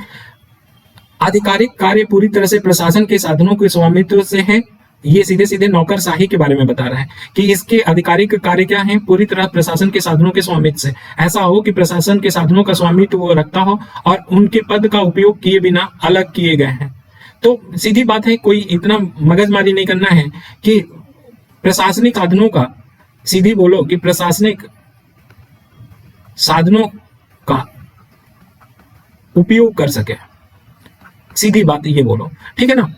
Speaker 1: आधिकारिक कार्य पूरी तरह से प्रशासन के साधनों के स्वामित्व से है। ये सीधे सीधे नौकरशाही के बारे में बता रहा है कि इसके आधिकारिक कार्य क्या है, पूरी तरह प्रशासन के साधनों के स्वामित्व से। ऐसा हो कि प्रशासन के साधनों का स्वामित्व वो रखता हो और उनके पद का उपयोग किए बिना अलग किए गए हैं। तो सीधी बात है, कोई इतना मगजमारी नहीं करना है कि प्रशासनिक साधनों का, सीधी बोलो कि प्रशासनिक साधनों का उपयोग कर सके, सीधी बात ये बोलो। ठीक है ना।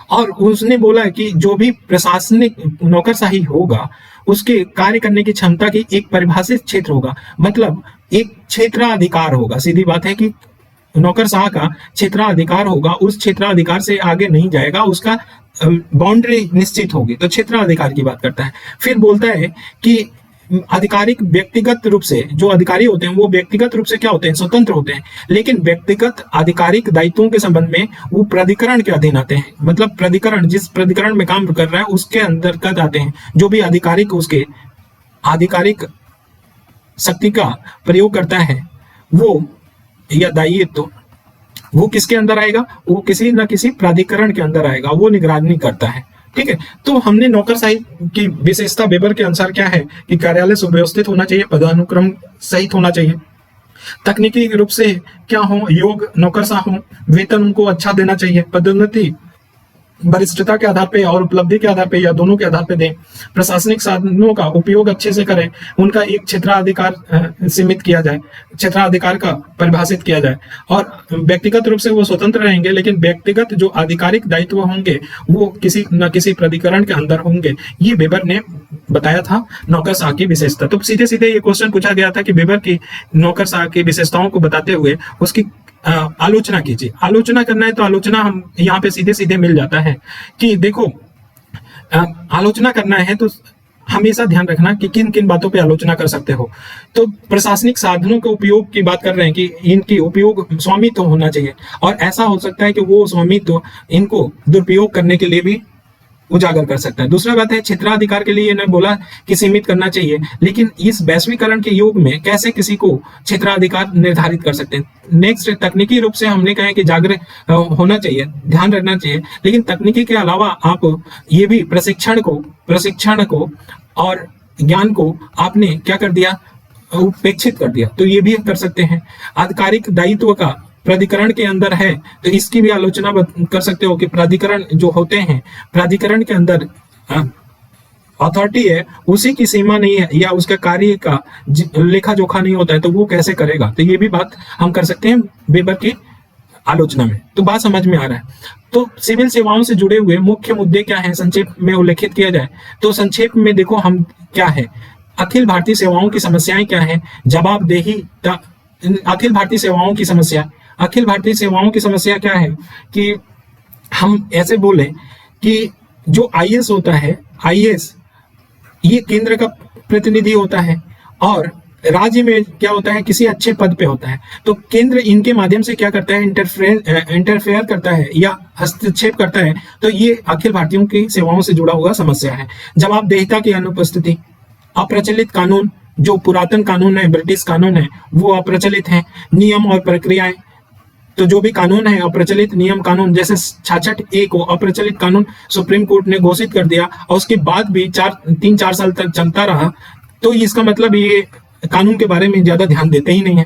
Speaker 1: और उसने बोला कि जो भी प्रशासनिक नौकरशाही होगा उसके कार्य करने की क्षमता की एक परिभाषित क्षेत्र होगा, मतलब एक क्षेत्राधिकार होगा। सीधी बात है कि नौकरशाह का क्षेत्राधिकार होगा, उस क्षेत्राधिकार से आगे नहीं जाएगा, उसका बाउंड्री निश्चित होगी। तो क्षेत्राधिकार की बात करता है। फिर बोलता है कि आधिकारिक व्यक्तिगत रूप से, जो अधिकारी होते हैं वो व्यक्तिगत रूप से क्या होते हैं, स्वतंत्र होते हैं, लेकिन व्यक्तिगत आधिकारिक दायित्वों के संबंध में वो प्राधिकरण के अधीन आते हैं। मतलब प्राधिकरण, जिस प्राधिकरण में काम कर रहा है उसके अंतर्गत आते हैं। जो भी आधिकारिक उसके आधिकारिक शक्ति का प्रयोग करता है वो या दायित्व, वो किसके अंदर आएगा, वो किसी न किसी प्राधिकरण के अंदर आएगा, वो निगरानी करता है। ठीक है। तो हमने नौकरशाही की विशेषता वेबर के अनुसार क्या है कि कार्यालय सुव्यवस्थित होना चाहिए, पदानुक्रम सहित होना चाहिए, तकनीकी रूप से क्या हो, योग नौकरशाह हो, वेतन उनको अच्छा देना चाहिए, पदोन्नति वरिष्ठता के आधार पे और उपलब्धि के आधार पे या दोनों के आधार पे दें, प्रशासनिक साधनों का उपयोग अच्छे से करें, उनका एक क्षेत्राधिकार सीमित किया जाए, क्षेत्राधिकार का परिभाषित किया जाए, और व्यक्तिगत रूप से वो स्वतंत्र रहेंगे, लेकिन व्यक्तिगत जो आधिकारिक दायित्व होंगे वो किसी न किसी प्राधिकरण के अंदर होंगे। ये वेबर ने बताया था नौकरशाह की विशेषता। तो सीधे सीधे ये क्वेश्चन पूछा गया था कि वेबर की नौकरशाह की विशेषताओं को बताते हुए उसकी आलोचना कीजिए। आलोचना करना है तो आलोचना हम यहाँ पे सीधे सीधे मिल जाता है कि देखो, आलोचना करना है तो हमेशा ध्यान रखना कि किन किन बातों पे आलोचना कर सकते हो। तो प्रशासनिक साधनों के उपयोग की बात कर रहे हैं कि इनकी उपयोग स्वामित्व होना चाहिए, और ऐसा हो सकता है कि वो स्वामित्व इनको दुरुपयोग करने के लिए भी उजागर कर सकता है। दूसरा बात है क्षेत्राधिकार के लिए इन्हें बोला कि सीमित करना चाहिए, लेकिन इस वैश्वीकरण के युग में कैसे किसी को क्षेत्राधिकार निर्धारित कर सकते हैं। नेक्स्ट, तकनीकी रूप से हमने कहा कि जागृत होना चाहिए, ध्यान रखना चाहिए, लेकिन तकनीकी के अलावा आप ये भी प्रशिक्षण को और ज्ञान को आपने क्या कर दिया, उपेक्षित कर दिया, तो ये भी कर सकते हैं। आधिकारिक दायित्व का प्राधिकरण के अंदर है तो इसकी भी आलोचना कर सकते हो कि प्राधिकरण जो होते हैं, प्राधिकरण के अंदर अथॉरिटी है उसी की सीमा नहीं है या उसके कार्य का लेखा जोखा नहीं होता है, तो वो कैसे करेगा? तो ये भी बात हम कर सकते हैं वेबर की आलोचना में। तो बात समझ में आ रहा है। तो सिविल सेवाओं से जुड़े हुए मुख्य मुद्दे क्या हैं, संक्षेप में उल्लेखित किया जाए तो संक्षेप में देखो हम क्या है, अखिल भारतीय सेवाओं की समस्याएं क्या है, जवाबदेही, अखिल भारतीय सेवाओं की समस्या, अखिल भारतीय सेवाओं की समस्या क्या है कि हम ऐसे बोले कि जो आईएएस होता है, आईएएस ये केंद्र का प्रतिनिधि होता है और राज्य में क्या होता है, किसी अच्छे पद पे होता है, तो केंद्र इनके माध्यम से क्या करता है, इंटरफेयर करता है या हस्तक्षेप करता है। तो ये अखिल भारतीयों की सेवाओं से जुड़ा हुआ समस्या है। जवाबदेहिता की अनुपस्थिति, अप्रचलित कानून, जो पुरातन कानून है, ब्रिटिश कानून है, वो अप्रचलित है। नियम और प्रक्रियाएं, तो जो भी कानून है अप्रचलित नियम कानून, जैसे 66A को अप्रचलित कानून सुप्रीम कोर्ट ने घोषित कर दिया और उसके बाद भी 3-4 साल तक चलता रहा, तो इसका मतलब ये कानून के बारे में ज्यादा ध्यान देते ही नहीं है।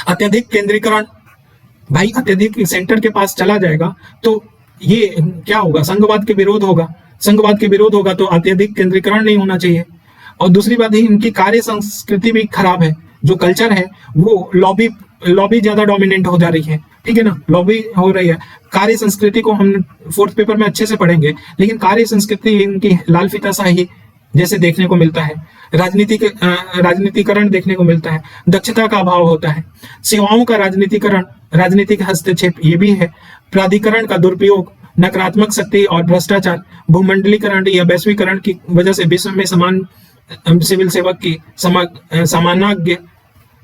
Speaker 1: अत्यधिक केंद्रीकरण, भाई अत्यधिक सेंटर के पास चला जाएगा तो ये क्या होगा, संघवाद के विरोध होगा, संघवाद के विरोध होगा तो अत्यधिक केंद्रीकरण नहीं होना चाहिए। और दूसरी बात है इनकी कार्य संस्कृति भी खराब है, जो कल्चर है वो लॉबी ज्यादा डोमिनेंट हो जा रही है, ठीक है ना, लॉबी हो रही है। कार्य संस्कृति को हम 4th पेपर में अच्छे से पढ़ेंगे, लेकिन कार्य संस्कृति इनकी लाल फीताशाही जैसे देखने को मिलता है, राजनीतिकरण देखने को मिलता है, दक्षता का अभाव होता है, सेवाओं का राजनीतिकरण, राजनीतिक हस्तक्षेप ये भी है, प्राधिकरण का दुरुपयोग, नकारात्मक शक्ति और भ्रष्टाचार, भूमंडलीकरण या वैश्वीकरण की वजह से विश्व में समान सिविल सेवक की समानाज्ञ,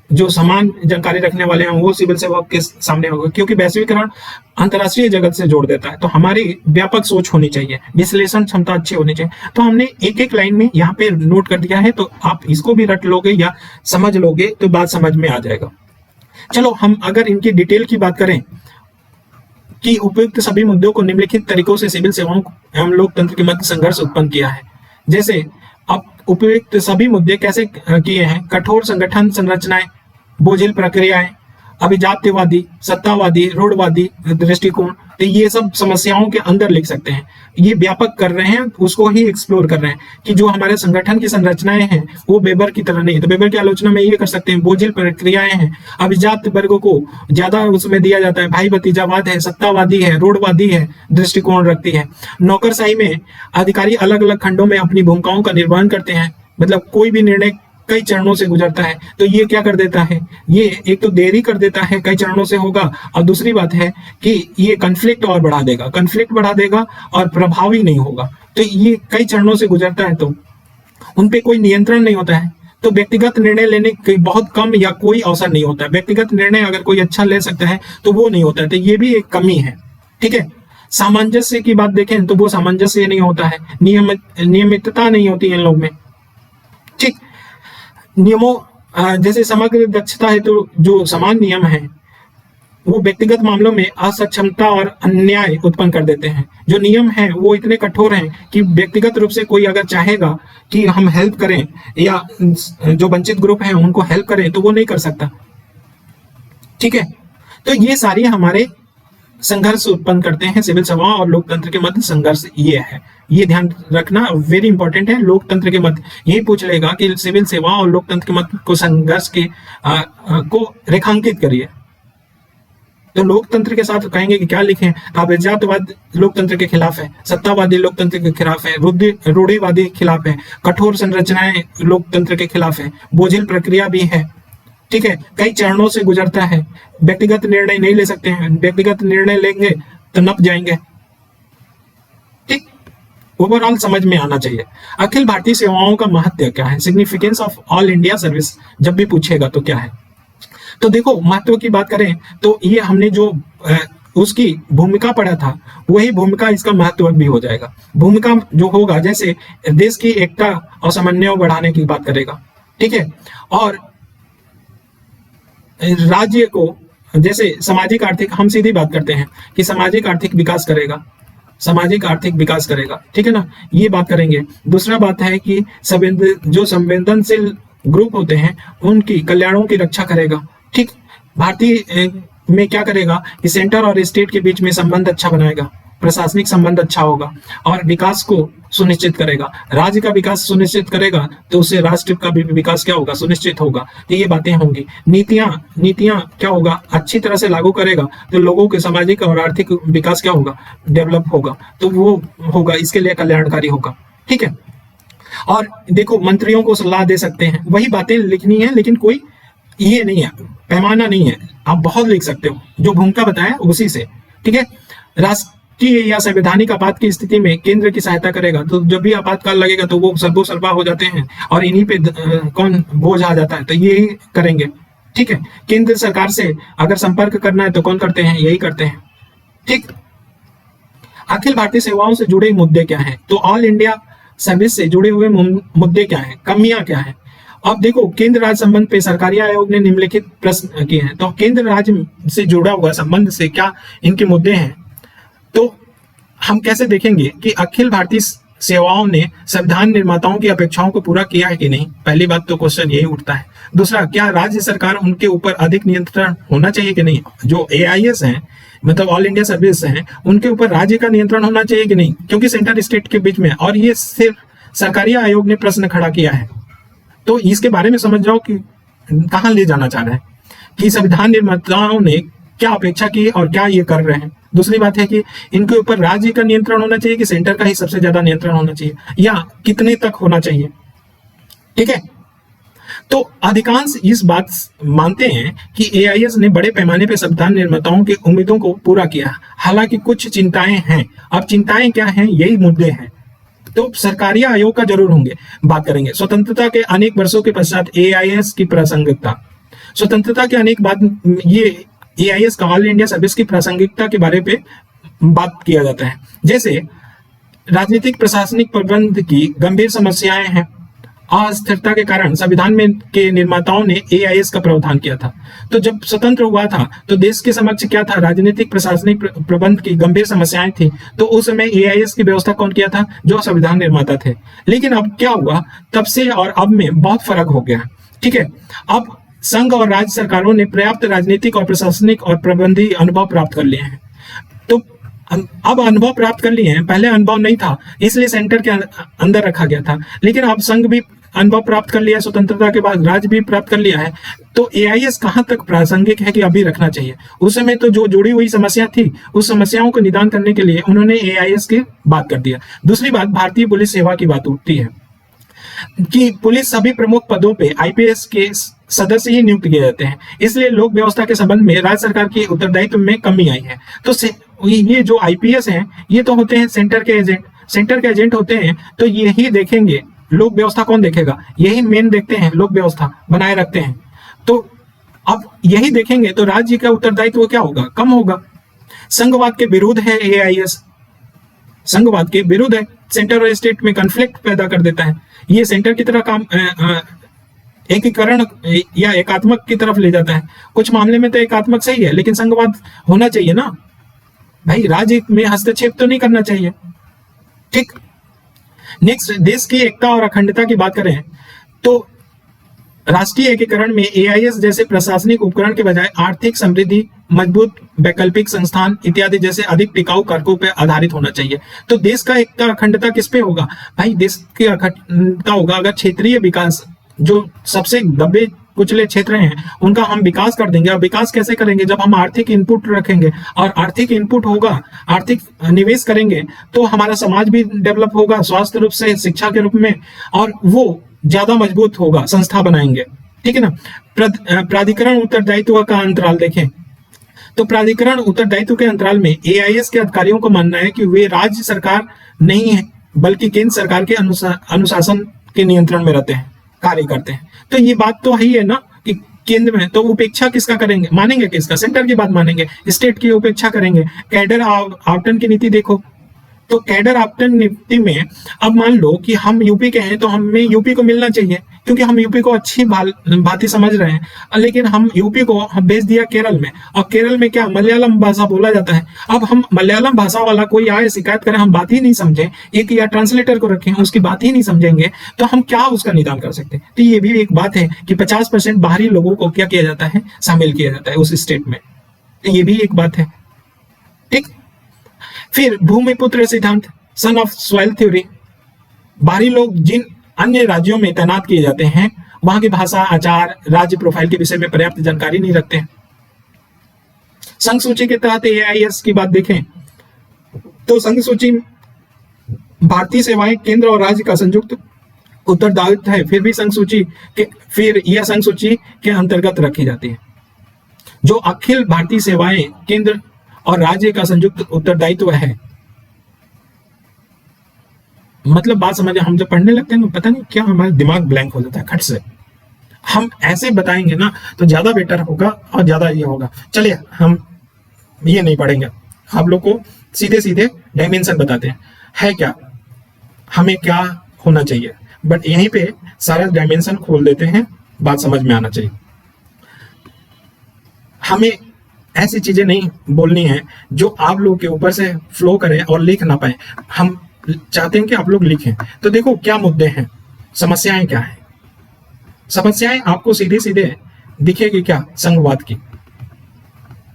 Speaker 1: जो समान जानकारी रखने वाले हैं वो सिविल सेवक के सामने होगा, क्योंकि वैश्वीकरण अंतर्राष्ट्रीय जगत से जोड़ देता है। तो हमारी व्यापक सोच होनी चाहिए, विश्लेषण क्षमता अच्छी होनी चाहिए। तो हमने एक एक लाइन में यहाँ पे नोट कर दिया है, तो आप इसको भी रट लोगे या समझ लोगे तो बात समझ में आ जाएगा। चलो हम अगर इनकी डिटेल की बात करें कि उपयुक्त सभी मुद्दों को निम्नलिखित तरीकों से सिविल सेवाओं एवं लोकतंत्र के मध्य संघर्ष उत्पन्न किया है। जैसे अब उपयुक्त सभी मुद्दे कैसे किए हैं, कठोर संगठन संरचनाएं, बोझिल प्रक्रियाएं, अभिजात्यवादी, सत्तावादी, रूढ़वादी दृष्टिकोण, तो ये सब समस्याओं के अंदर लिख सकते हैं। ये व्यापक कर रहे हैं, उसको ही एक्सप्लोर कर रहे हैं कि जो हमारे संगठन की संरचनाएं हैं वो वेबर की तरह नहीं है। तो वेबर की आलोचना में ये कर सकते हैं, बोझिल प्रक्रियाएं हैं, अभिजात वर्गों को ज्यादा उसमें दिया जाता है, भाई भतीजावाद है, सत्तावादी है, रूढ़वादी है दृष्टिकोण रखती है। नौकरशाही में अधिकारी अलग अलग खंडों में अपनी भूमिकाओं का निर्वहन करते हैं, मतलब कोई भी निर्णय कई चरणों से गुजरता है, तो ये क्या कर देता है, ये एक तो देरी कर देता है, कई चरणों से होगा, और दूसरी बात है कि ये कन्फ्लिक्ट और बढ़ा देगा, कन्फ्लिक्ट बढ़ा देगा और प्रभावी नहीं होगा। तो ये कई चरणों से गुजरता है तो उनपे कोई नियंत्रण नहीं होता है, तो व्यक्तिगत निर्णय लेने के बहुत कम या कोई अवसर नहीं होता है। व्यक्तिगत निर्णय अगर कोई अच्छा ले सकता है तो वो नहीं होता है, तो ये भी एक कमी है, ठीक है। सामंजस्य की बात देखें तो वो सामंजस्य नहीं होता है, नियमितता नहीं होती है इन लोग में, ठीक। नियमों जैसे समग्र दक्षता है तो जो समान नियम है वो व्यक्तिगत मामलों में असक्षमता और अन्याय उत्पन्न कर देते हैं। जो नियम है वो इतने कठोर हैं कि व्यक्तिगत रूप से कोई अगर चाहेगा कि हम हेल्प करें या जो वंचित ग्रुप हैं उनको हेल्प करें तो वो नहीं कर सकता, ठीक है। तो ये सारी हमारे संघर्ष उत्पन्न करते हैं सिविल सेवाओं और लोकतंत्र के मध्य संघर्ष, ये है, ये ध्यान रखना वेरी इंपॉर्टेंट है। लोकतंत्र के मध्य यही पूछ लेगा कि सिविल सेवाओं और लोकतंत्र के मध्य को संघर्ष के को रेखांकित करिए। तो लोकतंत्र के साथ कहेंगे कि क्या लिखें, अभिजातवाद लोकतंत्र के खिलाफ है, सत्तावादी लोकतंत्र के खिलाफ है, रूढ़िवादी खिलाफ है, कठोर संरचनाएं लोकतंत्र के खिलाफ है, बोझिल प्रक्रिया भी है, ठीक है, कई चरणों से गुजरता है, व्यक्तिगत निर्णय नहीं ले सकते हैं, व्यक्तिगत निर्णय लेंगे तो नप जाएंगे, ठीक। ओवरऑल समझ में आना चाहिए। अखिल भारतीय सेवाओं का महत्व क्या है, significance of all India service जब भी पूछेगा तो क्या है। तो देखो महत्व की बात करें तो ये हमने जो उसकी भूमिका पढ़ा था वही भूमिका इसका महत्व भी हो जाएगा। भूमिका जो होगा जैसे देश की एकता और समन्वय बढ़ाने की बात करेगा, ठीक है, और राज्य को जैसे सामाजिक आर्थिक, हम सीधी बात करते हैं कि सामाजिक आर्थिक विकास करेगा, सामाजिक आर्थिक विकास करेगा, ठीक है ना, ये बात करेंगे। दूसरा बात है कि जो संवेदनशील ग्रुप होते हैं उनकी कल्याणों की रक्षा करेगा, ठीक। भारतीय में क्या करेगा कि सेंटर और स्टेट के बीच में संबंध अच्छा बनाएगा, प्रशासनिक संबंध अच्छा होगा और विकास को सुनिश्चित करेगा। राज्य का विकास सुनिश्चित करेगा तो उससे राष्ट्र का भी विकास क्या होगा, सुनिश्चित होगा। तो ये बातें होंगी। नीतियां क्या होगा, अच्छी तरह से लागू करेगा तो लोगों के सामाजिक और आर्थिक विकास क्या होगा, डेवलप होगा, तो वो होगा, इसके लिए कल्याणकारी होगा। ठीक है। और देखो, मंत्रियों को सलाह दे सकते हैं, वही बातें लिखनी है, लेकिन कोई ये नहीं है, पैमाना नहीं है, आप बहुत लिख सकते हो, जो भूमिका बताया उसी से। ठीक है। राष्ट्रीय या संवैधानिक आपात की स्थिति में केंद्र की सहायता करेगा, तो जब भी आपातकाल लगेगा तो वो सर्वोसर्वा हो जाते हैं और इन्हीं पे कौन बोझ आ जाता है, तो यही करेंगे। ठीक है। केंद्र सरकार से अगर संपर्क करना है तो कौन करते हैं, यही करते हैं। ठीक। अखिल भारतीय सेवाओं से जुड़े मुद्दे क्या हैं, तो ऑल इंडिया सर्विस से जुड़े हुए मुद्दे क्या हैं, कमियां क्या हैं। अब देखो, केंद्र राज्य संबंध पे सरकारी आयोग ने निम्नलिखित प्रश्न किए हैं, तो केंद्र राज्य से जुड़ा हुआ संबंध से क्या इनके मुद्दे हैं। तो हम कैसे देखेंगे कि अखिल भारतीय सेवाओं ने संविधान निर्माताओं की अपेक्षाओं को पूरा किया है कि नहीं, पहली बात तो क्वेश्चन यही उठता है। दूसरा, क्या राज्य सरकार उनके ऊपर अधिक नियंत्रण होना चाहिए कि नहीं, जो AIS हैं, मतलब ऑल इंडिया सर्विस हैं, उनके ऊपर राज्य का नियंत्रण होना चाहिए कि नहीं, क्योंकि सेंटर स्टेट के बीच में, और ये सिर्फ सरकारी आयोग ने प्रश्न खड़ा किया है। तो इसके बारे में समझ जाओ कि कहां ले जाना चाह रहे हैं, कि संविधान निर्माताओं ने क्या अपेक्षा की और क्या ये कर रहे हैं। दूसरी बात है कि इनके ऊपर राज्य का नियंत्रण होना चाहिए कि सेंटर का ही सबसे ज्यादा नियंत्रण होना चाहिए, या कितने तक होना चाहिए। ठीक है। तो अधिकांश इस बात मानते हैं कि AIS ने बड़े पैमाने पर संविधान निर्माताओं की उम्मीदों को पूरा किया, हालांकि कुछ चिंताएं हैं। अब चिंताएं क्या हैं, यही मुद्दे हैं। तो सरकारी आयोग का जरूर होंगे, बात करेंगे। स्वतंत्रता के अनेक वर्षों के पश्चात AIS की प्रासंगिकता, स्वतंत्रता के अनेक बाद ये AIS का ऑल इंडिया सर्विस की प्रासंगिकता के बारे में बात किया जाता है। जैसे राजनीतिक प्रशासनिक प्रबंध की गंभीर समस्याएं हैं, अस्थिरता के कारण संविधान में के निर्माताओं ने AIS का प्रावधान किया था। तो जब स्वतंत्र हुआ था तो देश के समक्ष क्या था, राजनीतिक प्रशासनिक प्रबंध की गंभीर समस्याएं थी। तो उस समय AIS की व्यवस्था कौन किया था, जो संविधान निर्माता थे। लेकिन अब क्या हुआ, तब से और अब में बहुत फर्क हो गया। ठीक है। अब संघ और राज्य सरकारों ने पर्याप्त राजनीतिक और प्रशासनिक और प्रबंधीय अनुभव प्राप्त कर लिए हैं। तो अब अनुभव प्राप्त कर लिए हैं, पहले अनुभव नहीं था, इसलिए सेंटर के अंदर रखा गया था। लेकिन अब संघ भी अनुभव प्राप्त कर लिया, स्वतंत्रता के बाद राज्य भी प्राप्त कर लिया है। तो AIS कहां तक प्रासंगिक है कि अभी रखना चाहिए। उस समय तो जो जुड़ी हुई समस्या थी, उस समस्याओं को निदान करने के लिए उन्होंने AIS की बात कर दिया। दूसरी बात, भारतीय पुलिस सेवा की बात उठती है कि पुलिस सभी प्रमुख पदों पे IPS के सदस्य ही नियुक्त किए जाते हैं, इसलिए लोक व्यवस्था के संबंध में राज्य सरकार की उत्तरदायित्व में कमी आई है। तो ये जो IPS हैं, ये तो होते हैं सेंटर के एजेंट, सेंटर के एजेंट होते हैं। तो यही देखेंगे, लोक व्यवस्था कौन देखेगा, यही मेन देखते हैं, लोक व्यवस्था बनाए रखते हैं। तो अब यही देखेंगे तो राज्य का उत्तरदायित्व क्या होगा, कम होगा। संघवाद के विरुद्ध है AIS, संघवाद के विरुद्ध है, सेंटर और स्टेट में कॉन्फ्लिक्ट पैदा कर देता है। ये सेंटर की तरह काम एकीकरण या एकात्मक की तरफ ले जाता है। कुछ मामले में तो एकात्मक सही है, लेकिन संघवाद होना चाहिए ना भाई, राज्य में हस्तक्षेप तो नहीं करना चाहिए। ठीक। नेक्स्ट, देश की एकता और अखंडता की बात करें तो राष्ट्रीय एकीकरण में AIS जैसे प्रशासनिक उपकरण के बजाय आर्थिक समृद्धि, मजबूत वैकल्पिक संस्थान इत्यादि जैसे अधिक टिकाऊ कारकों पर आधारित होना चाहिए। तो देश का एकता अखंडता किस पे होगा भाई, देश की अखंडता होगा अगर क्षेत्रीय विकास, जो सबसे दबे कुचले क्षेत्र हैं उनका हम विकास कर देंगे। और विकास कैसे करेंगे, जब हम आर्थिक इनपुट रखेंगे, और आर्थिक इनपुट होगा, आर्थिक निवेश करेंगे तो हमारा समाज भी डेवलप होगा, स्वास्थ्य रूप से, शिक्षा के रूप में, और वो ज्यादा मजबूत होगा, संस्था बनाएंगे। ठीक है ना। प्राधिकरण उत्तरदायित्व का अंतराल देखें तो प्राधिकरण उत्तरदायित्व के अंतराल में AIS के अधिकारियों को मानना है कि वे राज्य सरकार नहीं है बल्कि केंद्र सरकार के अनुशासन के नियंत्रण में रहते हैं, कार्य करते हैं। तो ये बात तो ही है ना कि केंद्र में तो उपेक्षा किसका करेंगे, मानेंगे किसका, सेंटर की बात मानेंगे, स्टेट की उपेक्षा करेंगे। कैडर आवंटन की नीति देखो, तो कैडर आवंटन नीति में अब मान लो कि हम यूपी के हैं तो हमें यूपी को मिलना चाहिए, क्योंकि हम यूपी को अच्छी भांति समझ रहे हैं। लेकिन हम यूपी को हम भेज दिया केरल में, और केरल में क्या मलयालम भाषा बोला जाता है। अब हम मलयालम भाषा वाला कोई आए शिकायत करें, हम बात ही नहीं समझे, एक या ट्रांसलेटर को रखें, उसकी बात ही नहीं समझेंगे, तो हम क्या उसका निदान कर सकते हैं। तो ये भी एक बात है कि 50% बाहरी लोगों को क्या किया जाता है, शामिल किया जाता है उस स्टेट में। तो ये भी एक बात है। ठीक। फिर भूमिपुत्र सिद्धांत, सन ऑफ सॉइल थ्योरी, बाहरी लोग जिन अन्य राज्यों में तैनात किए जाते हैं वहां की भाषा, आचार, राज्य प्रोफाइल के विषय में पर्याप्त जानकारी नहीं रखते हैं। संघ सूची के तहत एआईएस की बात देखें तो संघ सूची भारतीय सेवाएं केंद्र और राज्य का संयुक्त उत्तरदायित्व है, फिर भी संघ सूची के फिर यह संघ सूची के अंतर्गत रखी जाती है। जो अखिल भारतीय सेवाएं केंद्र और राज्य का संयुक्त उत्तरदायित्व है, मतलब बात समझे, हम जब पढ़ने लगते हैं तो पता नहीं क्या हमारा दिमाग ब्लैंक हो जाता है खट से। हम ऐसे बताएंगे ना तो ज्यादा बेटर होगा और ज्यादा ये होगा। चलिए हम ये नहीं पढ़ेंगे, आप लोग को सीधे सीधे डायमेंशन बताते हैं है क्या, हमें क्या होना चाहिए, बट यहीं पे सारा डायमेंशन खोल देते हैं, बात समझ में आना चाहिए। हमें ऐसी चीजें नहीं बोलनी है जो आप लोग के ऊपर से फ्लो करे और लिख ना पाए। हम चाहते हैं कि आप लोग लिखें। तो देखो क्या मुद्दे हैं, समस्याएं क्या है। समस्याएं आपको सीधे सीधे दिखेगी क्या, संघवाद की।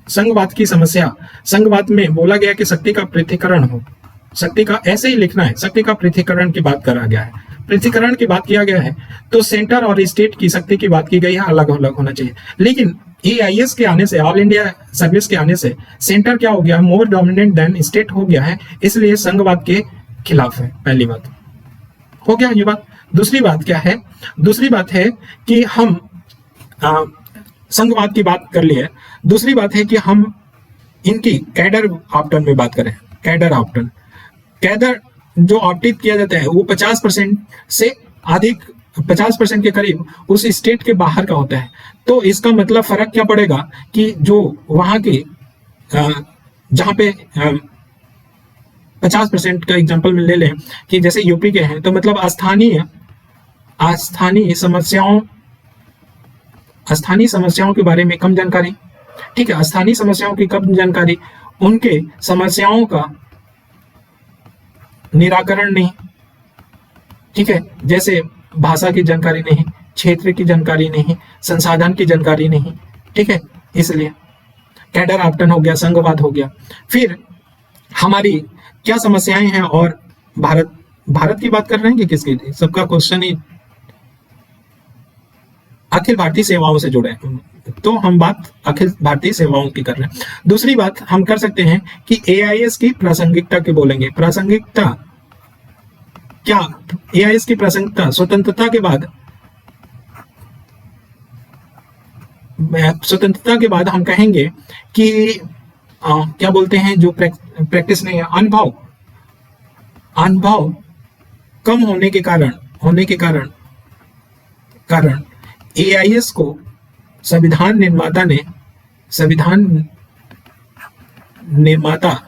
Speaker 1: संघवाद की समस्या, संघवाद में बोला गया कि शक्ति का पृथक्करण हो, शक्ति का ऐसे ही लिखना है, शक्ति का पृथक्करण की बात करा गया है, पृथक्करण की बात किया गया है तो सेंटर और स्टेट की शक्ति की बात की गई है, अलग अलग होना चाहिए। लेकिन एआईएस के आने से, ऑल इंडिया सर्विस के आने से सेंटर क्या हो गया, मोर डोमिनेंट देन स्टेट हो गया है, इसलिए संघवाद के खिलाफ है। पहली बात हो गया ये बात। दूसरी बात क्या है, दूसरी बात है कि हम संघवाद की बात कर लिए। दूसरी बात है कि हम इनकी कैडर आवंटन में बात करें। कैडर आवंटन, कैडर जो आवंटित किया जाता है वो 50% से अधिक, 50% के करीब उस स्टेट के बाहर का होता है। तो इसका मतलब फर्क क्या पड़ेगा कि जो वहां के जहां पे 50% का एग्जांपल में ले लें कि जैसे यूपी के हैं, तो मतलब स्थानीय समस्याओं के बारे में कम जानकारी। ठीक है, स्थानीय समस्याओं की कम जानकारी, उनके समस्याओं का निराकरण नहीं। ठीक है, जैसे भाषा की जानकारी नहीं, क्षेत्र की जानकारी नहीं, संसाधन की जानकारी नहीं। ठीक है, इसलिए कैडर आवंटन हो गया, संघवाद हो गया। फिर हमारी क्या समस्याएं हैं, और भारत की बात कर रहे हैं कि किसकी, सबका क्वेश्चन ही अखिल भारतीय सेवाओं से जुड़े हैं, तो हम बात अखिल भारतीय सेवाओं की कर रहे हैं। दूसरी बात हम कर सकते हैं कि एआईएस की प्रासंगिकता की बोलेंगे। प्रासंगिकता क्या, एआईएस की प्रासंगिकता स्वतंत्रता के बाद हम कहेंगे कि क्या बोलते हैं, जो प्रैक्टिस नहीं है, अनुभव कम होने के कारण एआईएस को संविधान निर्माता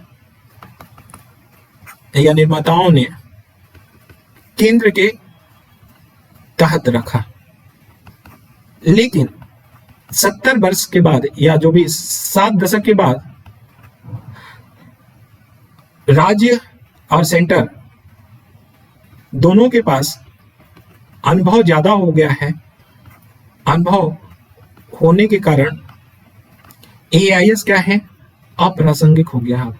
Speaker 1: या निर्माताओं ने केंद्र के तहत रखा। लेकिन 70 वर्ष के बाद, या जो भी 7 दशक के बाद, राज्य और सेंटर दोनों के पास अनुभव ज्यादा हो गया है। अनुभव होने के कारण एआईएस क्या है, अप्रासंगिक हो गया है,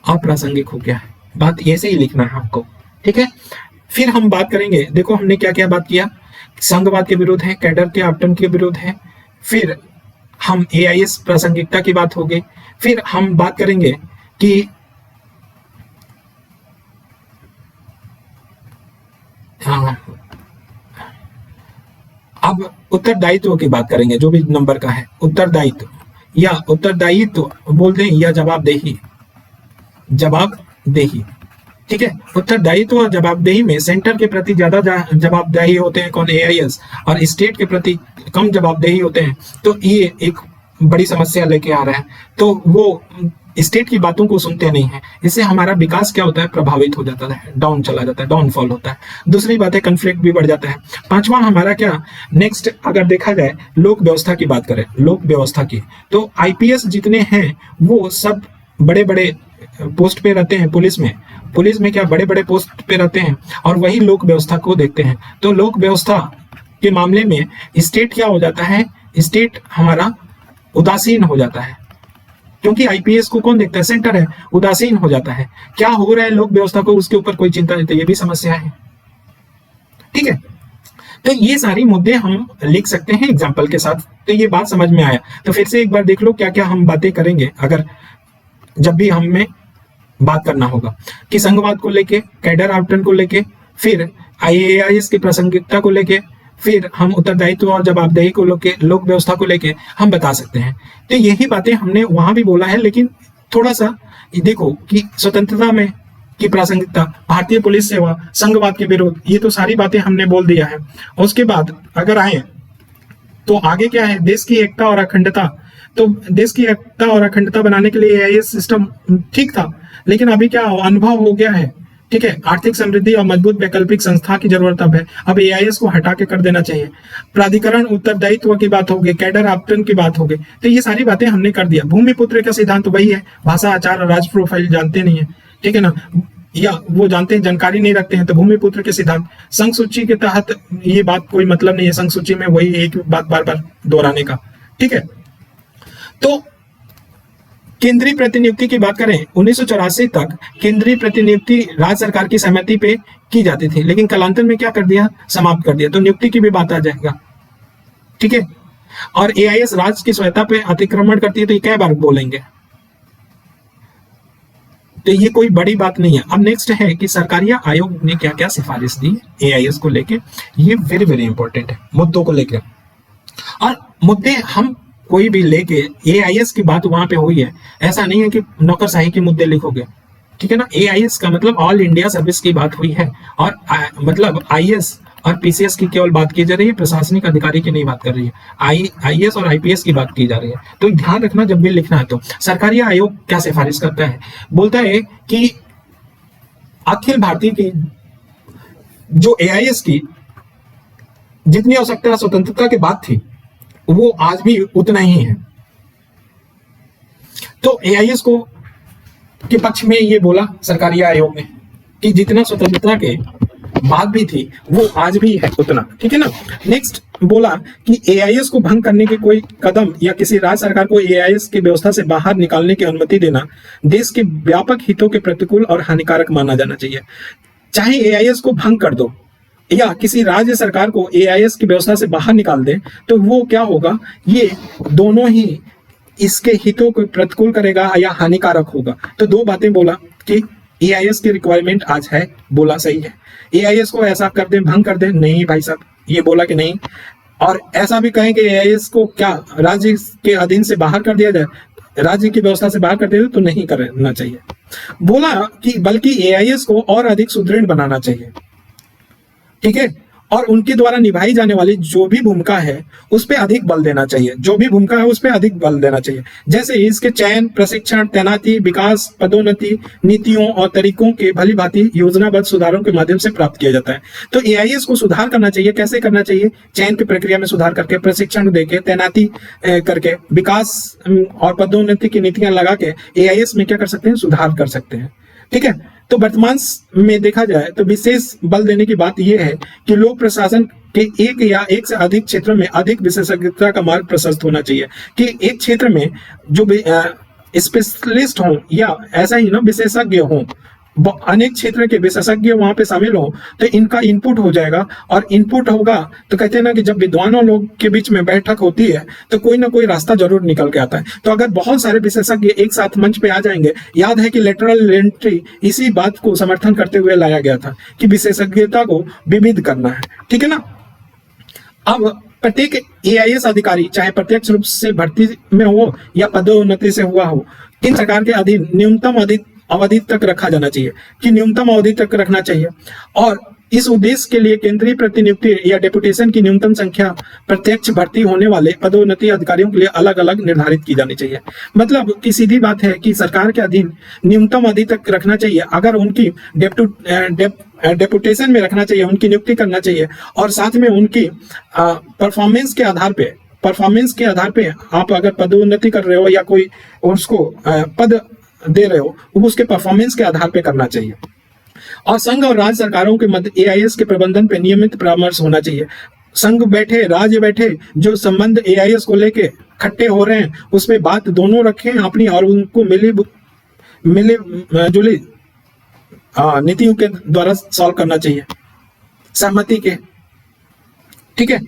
Speaker 1: अप्रासंगिक हो गया है। बात ऐसे ही लिखना है आपको। ठीक है, फिर हम बात करेंगे, देखो हमने क्या क्या बात किया, संघवाद के विरुद्ध है, कैडर के आवंटन के विरुद्ध है, फिर हम एआईएस प्रासंगिकता की बात हो गई, फिर हम बात करेंगे कि अब उत्तरदायित्व की बात करेंगे, जो भी नंबर का है, उत्तरदायित्व या उत्तरदायित्व बोलते हैं, या जवाबदेही। ठीक है, उत्तरदायित्व और जवाबदेही में सेंटर के प्रति ज्यादा जवाबदेही होते हैं कौन, एआईएस, और स्टेट के प्रति कम जवाबदेही होते हैं। तो ये एक बड़ी समस्या लेके आ रहा है। तो वो स्टेट की बातों को सुनते नहीं है, इससे हमारा विकास क्या होता है, प्रभावित हो जाता है, डाउन चला जाता है, डाउनफॉल होता है। दूसरी बात है कन्फ्लिक्ट भी बढ़ जाता है। पांचवा हमारा क्या, नेक्स्ट अगर देखा जाए लोक व्यवस्था की बात करें, लोक व्यवस्था की, तो आईपीएस जितने हैं वो सब बड़े बड़े पोस्ट पे रहते हैं। पुलिस में क्या बड़े बड़े पोस्ट पे रहते हैं, और वही लोक व्यवस्था को देखते हैं। तो लोक व्यवस्था के मामले में स्टेट क्या हो जाता है, स्टेट हमारा उदासीन हो जाता है। क्योंकि आईपीएस को कौन देखता है, सेंटर है, उदासीन हो जाता है, क्या हो रहा है लोक व्यवस्था को उसके ऊपर कोई चिंता नहीं, तो ये भी समस्या है। ठीक है, तो ये सारी मुद्दे हम लिख सकते हैं एग्जाम्पल के साथ। तो ये बात समझ में आया, तो फिर से एक बार देख लो क्या क्या हम बातें करेंगे अगर जब भी हमें बात करना होगा, कि संघवाद को लेके, कैडर आवंटन को लेके, फिर आईएएस की प्रासंगिकता को लेके, फिर हम उत्तरदायित्व और जवाबदेही को लेके, लोक व्यवस्था को लेके हम बता सकते हैं। तो यही बातें हमने वहां भी बोला है, लेकिन थोड़ा सा देखो कि स्वतंत्रता में की प्रासंगिकता, भारतीय पुलिस सेवा, संघवाद के विरोध, ये तो सारी बातें हमने बोल दिया है। उसके बाद अगर आए तो आगे क्या है, देश की एकता और अखंडता। तो देश की एकता और अखंडता बनाने के लिए एआईएस सिस्टम ठीक था, लेकिन अभी क्या अनुभव हो गया है, ठीक है, आर्थिक समृद्धि और मजबूत वैकल्पिक संस्था की जरूरत अब है। अब एआईएस को हटा के कर देना चाहिए। प्राधिकरण उत्तरदायित्व की बात होगी, कैडर आवंटन की बात होगी, तो ये सारी बातें हमने कर दिया। भूमिपुत्र का सिद्धांत वही है, भाषा, आचार और राज प्रोफाइल जानते नहीं है, ठीक है ना, या वो जानते हैं जानकारी नहीं रखते हैं, तो भूमिपुत्र के सिद्धांत। संघ सूची के तहत ये बात कोई मतलब नहीं है, संघ सूची में वही एक बात बार बार दोहराने का, ठीक है। तो केंद्रीय प्रतिनियुक्ति की बात करें, 1984 तक केंद्रीय प्रतिनियुक्ति राज्य सरकार की सहमति पे की जाती थी, लेकिन कालांतर में क्या कर दिया, समाप्त कर दिया। तो नियुक्ति की भी बात आ जाएगा, ठीक है। और एआईएस राज्य की स्वायत्ता पे अतिक्रमण करती है, तो ये क्या बार बोलेंगे, तो ये कोई बड़ी बात नहीं है। अब नेक्स्ट है कि सरकारी आयोग ने क्या क्या सिफारिश दी एआईएस को लेके, ये वेरी वेरी इंपॉर्टेंट है मुद्दों को लेकर। और मुद्दे हम कोई भी लेके, एआईएस की बात वहां पे हुई है, ऐसा नहीं है कि नौकरशाही के मुद्दे लिखोगे, ठीक है ना। एआईएस का मतलब ऑल इंडिया सर्विस की बात हुई है, और मतलब आईएएस और पीसीएस की केवल बात की जा रही है, प्रशासनिक अधिकारी की नहीं बात कर रही है, आईएएस और आईपीएस की बात की जा रही है। तो ध्यान रखना जब भी लिखना है। तो सरकारी आयोग क्या सिफारिश करता है, बोलता है कि अखिल भारतीय की जो एआईएस की जितनी आवश्यकता स्वतंत्रता के बाद थी, वो आज भी उतना ही है। तो एआईएस को के पक्ष में ये बोला सरकारी आयोग ने कि जितना स्वतंत्रता के बाद भी थी, वो आज भी है उतना, ठीक है ना। नेक्स्ट बोला कि एआईएस को भंग करने के कोई कदम या किसी राज्य सरकार को एआईएस की व्यवस्था से बाहर निकालने की अनुमति देना देश के व्यापक हितों के प्रतिकूल और हानिकारक माना जाना चाहिए। चाहे एआईएस को भंग कर दो या किसी राज्य सरकार को एआईएस की व्यवस्था से बाहर निकाल दे, तो वो क्या होगा, ये दोनों ही इसके हितों को प्रतिकूल करेगा या हानिकारक होगा। तो दो बातें बोला कि एआईएस की रिक्वायरमेंट आज है, बोला सही है। एआईएस को ऐसा कर दे, भंग कर दे, नहीं भाई साहब, ये बोला कि नहीं। और ऐसा भी कहें कि एआईएस को क्या राज्य के अधीन से बाहर कर दिया जाए, राज्य की व्यवस्था से बाहर कर दिया जाए, तो नहीं करना चाहिए। बोला कि बल्कि एआईएस को और अधिक सुदृढ़ बनाना चाहिए, ठीक है, और उनके द्वारा निभाई जाने वाली जो भी भूमिका है उस पर अधिक बल देना चाहिए, जो भी भूमिका है उस पर अधिक बल देना चाहिए। जैसे इसके चयन, प्रशिक्षण, तैनाती, विकास, पदोन्नति, नीतियों और तरीकों के भली भांति योजनाबद्ध सुधारों के माध्यम से प्राप्त किया जाता है। तो एआईएस को सुधार करना चाहिए। कैसे करना चाहिए, चयन की प्रक्रिया में सुधार करके, प्रशिक्षण देके, तैनाती करके, विकास और पदोन्नति की नीतियां लगा के एआईएस में क्या कर सकते हैं, सुधार कर सकते हैं, ठीक है। तो वर्तमान में देखा जाए तो विशेष बल देने की बात यह है कि लोक प्रशासन के एक या एक से अधिक क्षेत्रों में अधिक विशेषज्ञता का मार्ग प्रशस्त होना चाहिए, कि एक क्षेत्र में जो स्पेशलिस्ट हों या ऐसा ही ना विशेषज्ञ हों, अनेक क्षेत्र के विशेषज्ञ वहां पे शामिल हो, तो इनका इनपुट हो जाएगा। और इनपुट होगा तो कहते हैं ना कि जब विद्वानों लोग के बीच में बैठक होती है तो कोई ना कोई रास्ता जरूर निकल के आता है। तो अगर बहुत सारे विशेषज्ञ एक साथ मंच पे आ जाएंगे, याद है कि लेटरल एंट्री इसी बात को समर्थन करते हुए लाया गया था कि विशेषज्ञता को विविध करना है, ठीक है ना। अब प्रत्येक एआईएस अधिकारी चाहे प्रत्यक्ष रूप से भर्ती में हो या पदोन्नति से हुआ हो, केंद्र सरकार के अधीन न्यूनतम अवधि तक रखा जाना चाहिए, कि न्यूनतम अवधि तक रखना चाहिए। और इस उद्देश्य के लिए केंद्रीय प्रतिनियुक्ति या डेपुटेशन की न्यूनतम संख्या प्रत्यक्ष भर्ती होने वाले पदोन्नति अधिकारियों के लिए अलग अलग निर्धारित की जानी चाहिए। मतलब कि सीधी बात है कि सरकार के अधीन न्यूनतम अवधि तक रखना चाहिए। अगर उनकी डेपुटेशन में रखना चाहिए, उनकी नियुक्ति करना चाहिए, और साथ में उनकी परफॉर्मेंस के आधार पे आप अगर पदोन्नति कर रहे हो या कोई उसको पद दे रहे हो, वो उसके परफॉर्मेंस के आधार पे करना चाहिए। और संघ और राज्य सरकारों के मध्य एआईएस के प्रबंधन पे नियमित परामर्श होना चाहिए। संघ बैठे, राज्य बैठे, जो संबंध एआईएस को लेके खट्टे हो रहे हैं उसमें बात दोनों रखें अपनी, और उनको मिली जुली नीतियों के द्वारा सॉल्व करना चाहिए, सहमति के। ठीक है।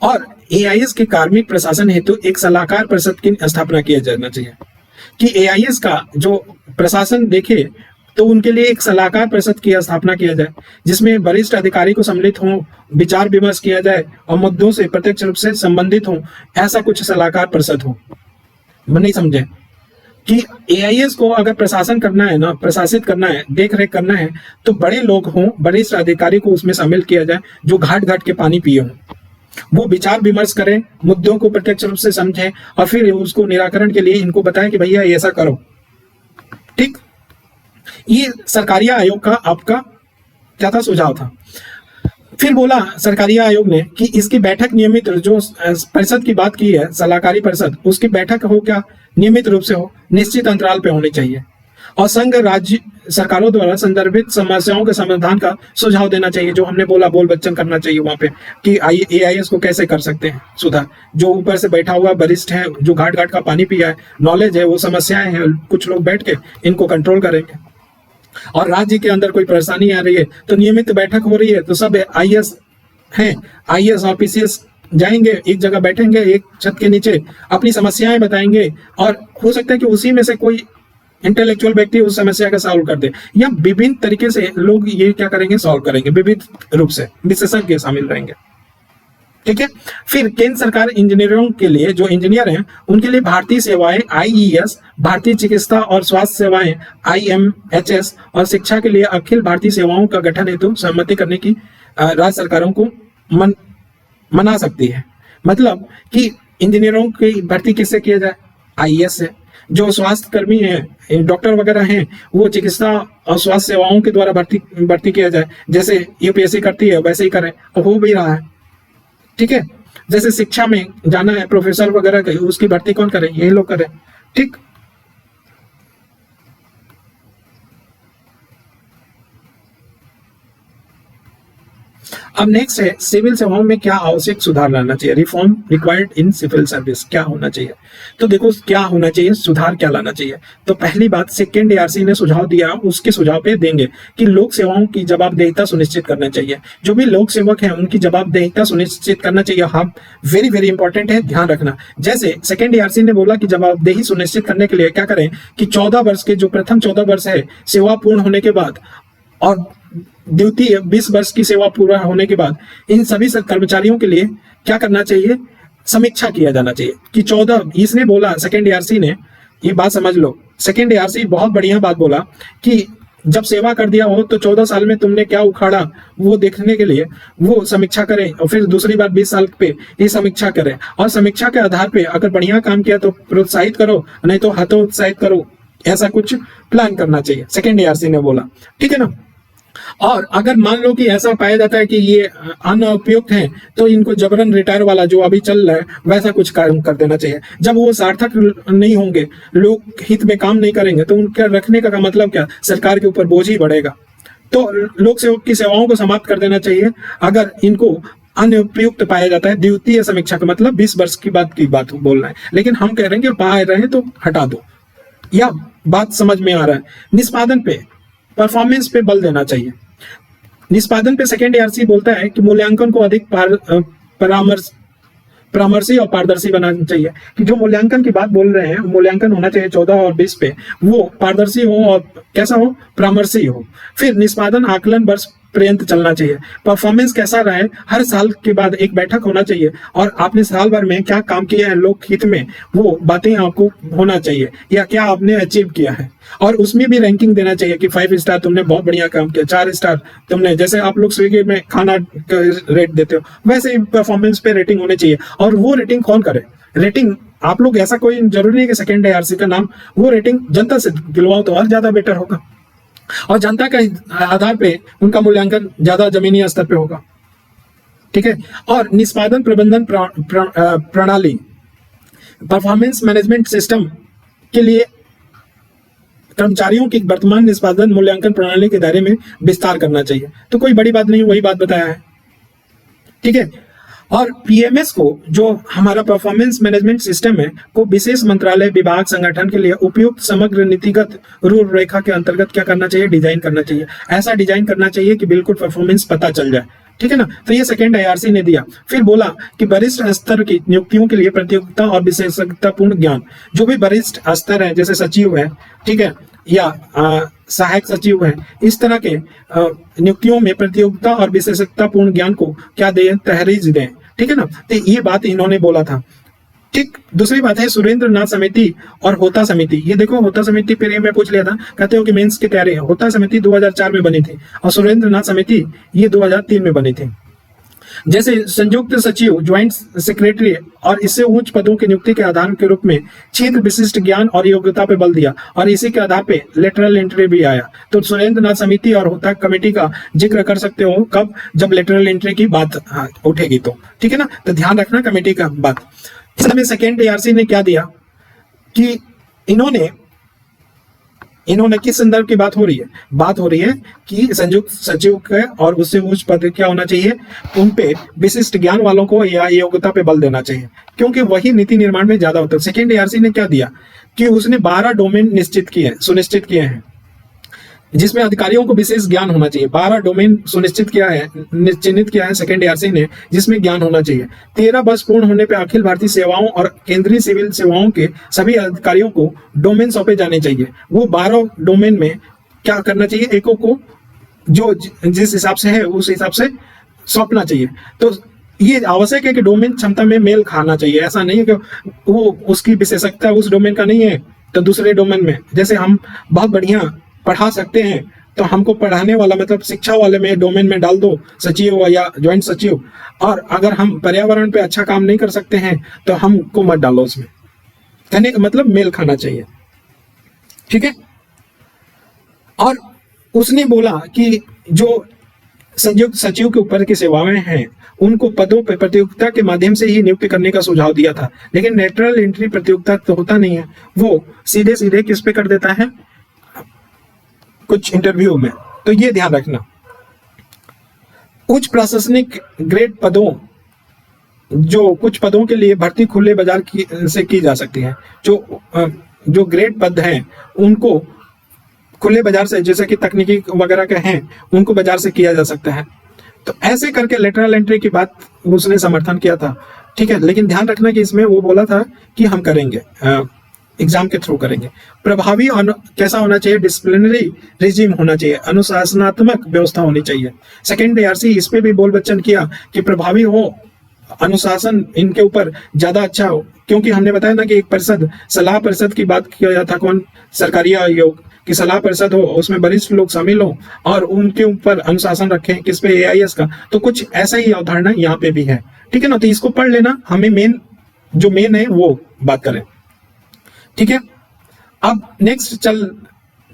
Speaker 1: और एआईएस के कार्मिक प्रशासन हेतु एक सलाहकार परिषद की स्थापना किया जाना चाहिए, कि एआईएस का जो प्रशासन देखे तो उनके लिए एक सलाहकार परिषद की स्थापना किया जाए, जिसमें वरिष्ठ अधिकारी को सम्मिलित हों, विचार विमर्श किया जाए और मुद्दों से प्रत्यक्ष रूप से संबंधित हों, ऐसा कुछ सलाहकार परिषद हो। नहीं समझे कि एआईएस को अगर प्रशासन करना है ना, प्रशासित करना है, देख रेख करना है, तो बड़े लोग हों, वरिष्ठ अधिकारी को उसमें शामिल किया जाए जो घाट घाट के पानी पिए हों, वो विचार विमर्श करें, मुद्दों को प्रत्यक्ष रूप से समझें और फिर उसको निराकरण के लिए इनको बताएं कि भैया ऐसा करो। ठीक, ये सरकारी आयोग का आपका क्या था, सुझाव था। फिर बोला सरकारी आयोग ने कि इसकी बैठक नियमित, जो परिषद की बात की है सलाहकारी परिषद, उसकी बैठक हो क्या, नियमित रूप से हो, निश्चित अंतराल पे होनी चाहिए, और संघ राज्य सरकारों द्वारा संदर्भित समस्याओं के समाधान का सुझाव देना चाहिए। जो हमने बोला बोल बच्चन करना चाहिए वहां पे कि एआईएस को कैसे कर सकते हैं सुधार। जो ऊपर से बैठा हुआ वरिष्ठ है, जो घाट घाट का पानी पिया है, नॉलेज है, वो समस्याएं हैं, कुछ लोग बैठ के इनको कंट्रोल करेंगे। और राज्य के अंदर कोई परेशानी आ रही है तो नियमित बैठक हो रही है तो सब आईएएस हैं, आईएएस और पीसीएस जाएंगे, एक जगह बैठेंगे, एक छत के नीचे अपनी समस्याएं बताएंगे, और हो सकता है कि उसी में से कोई इंटेलेक्चुअल व्यक्ति उस समस्या का सॉल्व कर दे, या विभिन्न तरीके से लोग ये क्या करेंगे, सॉल्व करेंगे, विविध रूप से विशेषज्ञ शामिल रहेंगे। ठीक है। फिर केंद्र सरकार इंजीनियरों के लिए, जो इंजीनियर हैं उनके लिए भारतीय सेवाएं आईईएस, भारतीय चिकित्सा और स्वास्थ्य सेवाएं आईएमएचएस, और शिक्षा के लिए अखिल भारतीय सेवाओं का गठन हेतु सहमति करने की राज्य सरकारों को मना सकती है। मतलब कि इंजीनियरों की भर्ती किससे किया जाए, आईईएस से। जो स्वास्थ्य कर्मी हैं, डॉक्टर वगैरह हैं, वो चिकित्सा और स्वास्थ्य सेवाओं के द्वारा भर्ती किया जाए, जैसे यूपीएससी करती है वैसे ही करें, और हो भी रहा है। ठीक है। जैसे शिक्षा में जाना है, प्रोफेसर वगैरह का, उसकी भर्ती कौन करे, यही लोग करें। ठीक। अब नेक्स्ट है सिविल सेवाओं में क्या आवश्यक सुधार लाना चाहिए, reform required in civil service, क्या होना चाहिए। तो देखो क्या होना चाहिए, सुधार क्या लाना चाहिए। तो पहली बात, सेकेंड एआरसी ने सुझाव दिया, उसके सुझाव पे देंगे कि लोक सेवाओं की जवाबदेहिता सुनिश्चित करना चाहिए। जो भी लोक सेवक है उनकी जवाबदेहिता सुनिश्चित करना चाहिए। हाँ, वेरी वेरी इंपॉर्टेंट है, ध्यान रखना। जैसे सेकेंड एआरसी ने बोला कि जवाबदेही सुनिश्चित करने के लिए क्या करें कि 14 वर्ष के, जो प्रथम 14 वर्ष है सेवा पूर्ण होने के बाद, और द्वितीय 20 वर्ष की सेवा पूरा होने के बाद, इन सभी कर्मचारियों के लिए क्या करना चाहिए, समीक्षा किया जाना चाहिए कि 14, इसने बोला सेकेंड एआरसी ने, ये बात समझ लो, सेकेंड एआरसी बहुत बढ़िया बात बोला कि जब सेवा कर दिया हो तो 14 साल में तुमने क्या उखाड़ा वो देखने के लिए वो समीक्षा करें, और फिर दूसरी बार 20 साल पे ये समीक्षा करें, और समीक्षा के आधार पे अगर बढ़िया काम किया तो प्रोत्साहित करो, नहीं तो हतोत्साहित करो, ऐसा कुछ प्लान करना चाहिए, सेकेंड एआरसी ने बोला। ठीक है ना। और अगर मान लो कि ऐसा पाया जाता है कि ये अनुपयुक्त हैं, तो इनको जबरन रिटायर वाला जो अभी चल रहा है वैसा कुछ काम कर देना चाहिए। जब वो सार्थक नहीं होंगे, लोग हित में काम नहीं करेंगे, तो उनके रखने का मतलब क्या, सरकार के ऊपर बोझ ही बढ़ेगा। तो लोक सेवक की सेवाओं को समाप्त कर देना चाहिए अगर इनको अनुपयुक्त पाया जाता है। द्वितीय समीक्षा का मतलब 20 वर्ष की बात बोलना है, लेकिन हम कह रहे हैं कि पाए रहे तो हटा दो, या बात समझ में आ रहा है। निष्पादन पे, परफॉर्मेंस पे बल देना चाहिए। निष्पादन पे सेकेंड एआरसी बोलता है कि मूल्यांकन को अधिक परामर्शी और पारदर्शी बनाना चाहिए। कि जो मूल्यांकन की बात बोल रहे हैं, मूल्यांकन होना चाहिए 14 और 20 पे, वो पारदर्शी हो और कैसा हो, परामर्शी हो। फिर निष्पादन आकलन वर्ष पर्यंत चलना चाहिए। परफॉर्मेंस कैसा रहा है, हर साल के बाद एक बैठक होना चाहिए, और आपने साल भर में क्या काम किया है लोक हित में, वो बातें आपको होना चाहिए, या क्या आपने अचीव किया है। और उसमें भी रैंकिंग देना चाहिए कि 5 स्टार तुमने बहुत बढ़िया काम किया, 4 स्टार तुमने, जैसे आप लोग स्विगी में खाना रेट देते हो वैसे ही परफॉर्मेंस पे रेटिंग होनी चाहिए। और वो रेटिंग कौन करे, रेटिंग आप लोग, ऐसा कोई जरूरी नहीं कि सेकेंड एआरसी का नाम, वो रेटिंग जनता से दिलवाओ तो और ज्यादा बेटर होगा, और जनता के आधार पे उनका मूल्यांकन ज्यादा जमीनी स्तर पे होगा। ठीक है। और निष्पादन प्रबंधन प्रणाली, परफॉर्मेंस मैनेजमेंट सिस्टम के लिए कर्मचारियों की वर्तमान निष्पादन मूल्यांकन प्रणाली के दायरे में विस्तार करना चाहिए। तो कोई बड़ी बात नहीं, वही बात बताया है। ठीक है। और पीएमएस को, जो हमारा परफॉर्मेंस मैनेजमेंट सिस्टम है, को विशेष मंत्रालय, विभाग, संगठन के लिए उपयुक्त समग्र नीतिगत रूपरेखा के अंतर्गत क्या करना चाहिए, डिजाइन करना चाहिए। ऐसा डिजाइन करना चाहिए कि बिल्कुल परफॉर्मेंस पता चल जाए, ठीक है ना। तो ये सेकंड आईआरसी ने दिया। फिर बोला कि वरिष्ठ स्तर की नियुक्तियों के लिए प्रतियोगिता और विशेषज्ञतापूर्ण ज्ञान, जो भी वरिष्ठ स्तर है, जैसे सचिव है, ठीक है, या सहायक सचिव है, इस तरह के नियुक्तियों में प्रतियोगिता और विशेषज्ञतापूर्ण ज्ञान को क्या दें, तहरीज दें, ठीक है ना। तो ये बात इन्होंने बोला था। ठीक, दूसरी बात है सुरेंद्र नाथ समिति और होता समिति। ये देखो, होता समिति फिर ये मैं पूछ लिया था, कहते हो कि मेंस की तैयारी है। होता समिति 2004 में बनी थी और सुरेंद्र नाथ समिति ये 2003 में बनी थी। जैसे संयुक्त सचिव, ज्वाइंट सेक्रेटरी और इससे उच्च पदों की नियुक्ति के आधार के रूप में क्षेत्र विशिष्ट ज्ञान और योग्यता पे बल दिया और इसी के आधार पे लेटरल एंट्री भी आया। तो सुरेंद्र नाथ समिति और होता कमेटी का जिक्र कर सकते हो कब, जब लेटरल एंट्री की बात उठेगी तो, ठीक है ना। तो ध्यान रखना कमेटी का बात। इसमें सेकेंड एआरसी ने क्या दिया कि इन्होंने किस संदर्भ की बात हो रही है, बात हो रही है कि संयुक्त सचिव के और उससे उच्च पद क्या होना चाहिए, उन पे विशिष्ट ज्ञान वालों को या योग्यता पे बल देना चाहिए, क्योंकि वही नीति निर्माण में ज्यादा होता है। सेकेंड एआरसी ने क्या दिया कि उसने 12 डोमेन सुनिश्चित किए हैं जिसमें अधिकारियों को विशेष ज्ञान होना चाहिए। 12 डोमेन चिन्हित किया है सेकेंड एआरसी ने, जिसमें ज्ञान होना चाहिए। 13 वर्ष पूर्ण होने पर अखिल भारतीय सेवाओं और केंद्रीय सिविल सेवाओं के सभी अधिकारियों को डोमेन सौंपे जाने चाहिए। वो 12 डोमेन में क्या करना चाहिए, एको को जो जिस हिसाब से है उस हिसाब से सौंपना चाहिए। तो ये आवश्यक है कि डोमेन क्षमता में मेल खाना चाहिए। ऐसा नहीं है कि वो उसकी विशेषज्ञता उस डोमेन का नहीं है तो दूसरे डोमेन में, जैसे हम बहुत बढ़िया पढ़ा सकते हैं तो हमको पढ़ाने वाला मतलब शिक्षा वाले में डोमेन में डाल दो सचिव या ज्वाइंट सचिव, और अगर हम पर्यावरण पे अच्छा काम नहीं कर सकते हैं तो हमको मत डालो उसमें। कहने का मतलब मेल खाना चाहिए, ठीक है। और उसने बोला कि जो संयुक्त सचिव के ऊपर की सेवाएं हैं उनको पदों पर प्रतियोगिता के माध्यम से ही नियुक्त करने का सुझाव दिया था, लेकिन लेटरल एंट्री प्रतियोगिता तो होता नहीं है, वो सीधे सीधे किस पे कर देता है, कुछ इंटरव्यू में। तो ये ध्यान रखना। उच्च प्रशासनिक ग्रेड पदों, जो कुछ पदों के लिए भर्ती खुले बाजार से की जा सकती है। जो ग्रेड पद हैं उनको खुले बाजार से, जैसे कि तकनीकी वगैरह के हैं, उनको बाजार से किया जा सकता है। तो ऐसे करके लेटरल एंट्री की बात उसने समर्थन किया था, ठीक है। लेकिन ध्यान रखना कि इसमें वो बोला था कि हम करेंगे, एग्जाम के थ्रू करेंगे। प्रभावी और कैसा होना चाहिए, डिसिप्लिनरी रिजीम होना चाहिए, अनुशासनात्मक व्यवस्था होनी चाहिए। सेकेंड एआरसी इस पे भी बोल बच्चन किया कि प्रभावी हो, अनुशासन इनके ऊपर ज्यादा अच्छा हो, क्योंकि हमने बताया ना कि एक परिषद, सलाह परिषद की बात किया जाता, कौन, सरकारी आयोग की सलाह परिषद हो, उसमें वरिष्ठ लोग शामिल हो और उनके ऊपर अनुशासन रखें, किस पे, एआईएस का। तो कुछ ऐसा ही अवधारणा यहाँ पे भी है, ठीक है ना। तो इसको पढ़ लेना, हमें मेन है वो बात करें, ठीक है। अब नेक्स्ट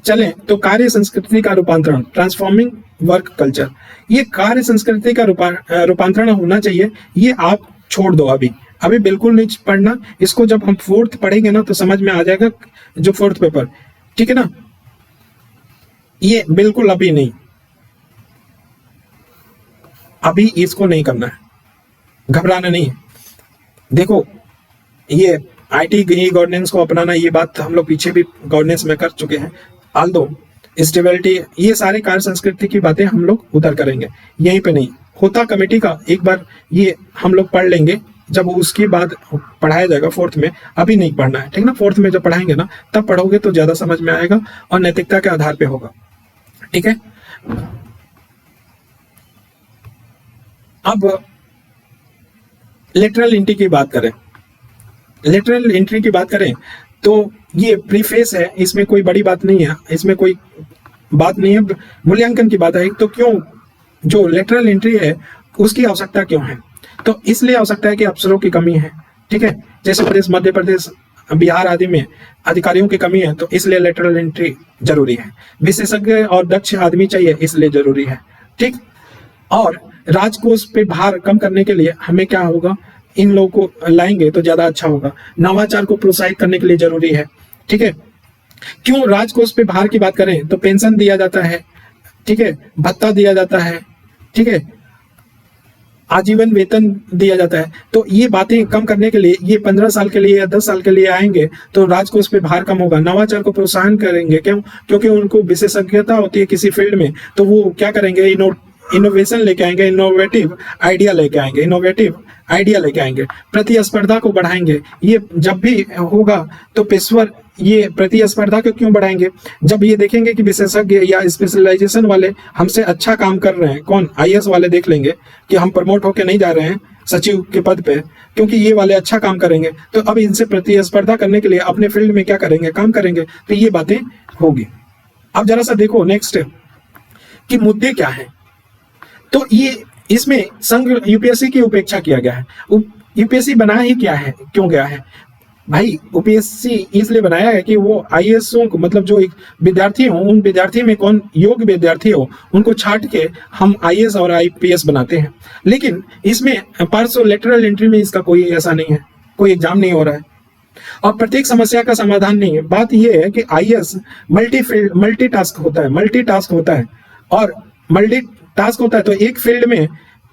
Speaker 1: चलें तो कार्य संस्कृति का रूपांतरण, ट्रांसफॉर्मिंग वर्क कल्चर। ये कार्य संस्कृति का रूपांतरण होना चाहिए, ये आप छोड़ दो, अभी बिल्कुल नहीं पढ़ना इसको। जब हम फोर्थ पढ़ेंगे ना तो समझ में आ जाएगा, जो फोर्थ पेपर, ठीक है ना। ये बिल्कुल अभी नहीं, अभी इसको नहीं करना है, घबराना नहीं है। देखो, ये आईटी गवर्नेंस को अपनाना, ये बात हम लोग पीछे भी गवर्नेंस में कर चुके हैं। आल्दो स्टेबिलिटी, ये सारे कार्य संस्कृति की बातें हम लोग उधर करेंगे, यहीं पे नहीं। होता कमेटी का एक बार ये हम लोग पढ़ लेंगे, जब उसके बाद पढ़ाया जाएगा फोर्थ में, अभी नहीं पढ़ना है, ठीक ना। फोर्थ में जब पढ़ाएंगे ना तब पढ़ोगे तो ज्यादा समझ में आएगा और नैतिकता के आधार पे होगा, ठीक है। अब लेटरल एंट्री की बात करें, लेटरल एंट्री की बात करें तो ये प्रीफेस है, इसमें कोई बड़ी बात नहीं है, इसमें कोई बात नहीं है, मूल्यांकन की बात है। तो क्यों जो लेटरल एंट्री है उसकी आवश्यकता क्यों है, तो इसलिए आवश्यकता है कि अफसरों की कमी है, ठीक है। जैसे प्रदेश, मध्य प्रदेश, बिहार आदि में अधिकारियों की कमी है, तो इसलिए लेटरल एंट्री जरूरी है। विशेषज्ञ और दक्ष आदमी चाहिए, इसलिए जरूरी है, ठीक। और राजकोष पे भार कम करने के लिए हमें क्या होगा, इन लोगों को लाएंगे तो ज्यादा अच्छा होगा। नवाचार को प्रोत्साहित करने के लिए जरूरी है, ठीक है। क्यों राजकोष पे भार की बात करें तो पेंशन दिया जाता है, ठीक है, भत्ता दिया जाता है, ठीक है,
Speaker 2: आजीवन वेतन दिया जाता है। तो ये बातें कम करने के लिए ये 15 साल के लिए या 10 साल के लिए आएंगे तो राजकोष पे भार कम होगा। नवाचार को प्रोत्साहन करेंगे, क्यों? क्योंकि उनको विशेषज्ञता होती है किसी फील्ड में, तो वो क्या करेंगे, इनोवेशन लेके आएंगे, इनोवेटिव आइडिया लेके आएंगे, प्रतिस्पर्धा को बढ़ाएंगे। ये जब भी होगा तो पेशेवर ये प्रतिस्पर्धा को क्यों बढ़ाएंगे? जब ये देखेंगे कि विशेषज्ञ या स्पेशलाइजेशन वाले हमसे अच्छा काम कर रहे हैं, कौन, आईएएस वाले देख लेंगे कि हम प्रमोट होके नहीं जा रहे हैं सचिव के पद पे, क्योंकि ये वाले अच्छा काम करेंगे, तो अब इनसे प्रतिस्पर्धा करने के लिए अपने फील्ड में क्या करेंगे, काम करेंगे। तो ये बातें होगी। अब जरा सा देखो नेक्स्ट कि मुद्दे क्या है। तो ये इसमें संघ यूपीएससी की उपेक्षा किया गया है। यूपीएससी बना ही क्या है, क्यों गया है भाई? यूपीएससी इसलिए बनाया है कि वो आईएएसओ को, मतलब जो एक विद्यार्थी हो, उन विद्यार्थी में कौन योग्य विद्यार्थी हो उनको छांट के हम आईएएस और आईपीएस बनाते हैं। लेकिन इसमें पार्श्व लेटरल एंट्री में इसका कोई ऐसा नहीं है, कोई एग्जाम नहीं हो रहा है और प्रत्येक समस्या का समाधान नहीं है। बात यह है कि आईएएस मल्टीटास्क होता है और मल्टीटास्क होता है, तो एक फील्ड में,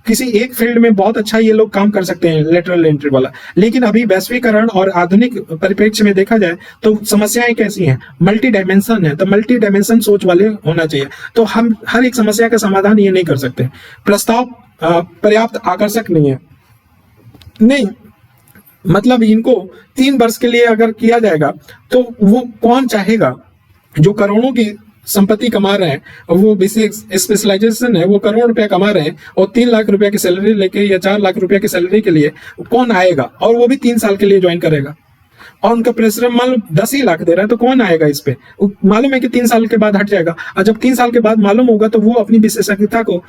Speaker 2: किसी एक फील्ड में बहुत अच्छा ये लोग काम कर सकते हैं लेटरल एंट्री वाला। लेकिन अभी वैश्वीकरण और आधुनिक परिप्रेक्ष्य में देखा जाए तो समस्याएं कैसी हैं, मल्टी डायमेंशन है, तो मल्टी डायमेंशन सोच वाले होना चाहिए। तो हम हर एक समस्या का समाधान ये नहीं कर सकते। प्रस्ताव पर्याप्त आकर्षक नहीं, मतलब इनको 3 वर्ष के लिए अगर किया जाएगा तो वो कौन चाहेगा? जो करोड़ों की संपत्ति कमा रहे हैं, वो बेसिक स्पेशलाइजेशन है, वो करोड़ रुपया कमा रहे हैं और 3 लाख रुपया की सैलरी लेके या 4 लाख रुपया की सैलरी के लिए कौन आएगा? और वो भी 3 साल के लिए ज्वाइन करेगा और उनका परिश्रम मान लो 10 ही लाख दे रहा है, तो कौन आएगा इस पे? मालूम है कि 3 साल के बाद हट जाएगा और जब 3 साल के बाद मालूम होगा तो वो अपनी विशेषज्ञता को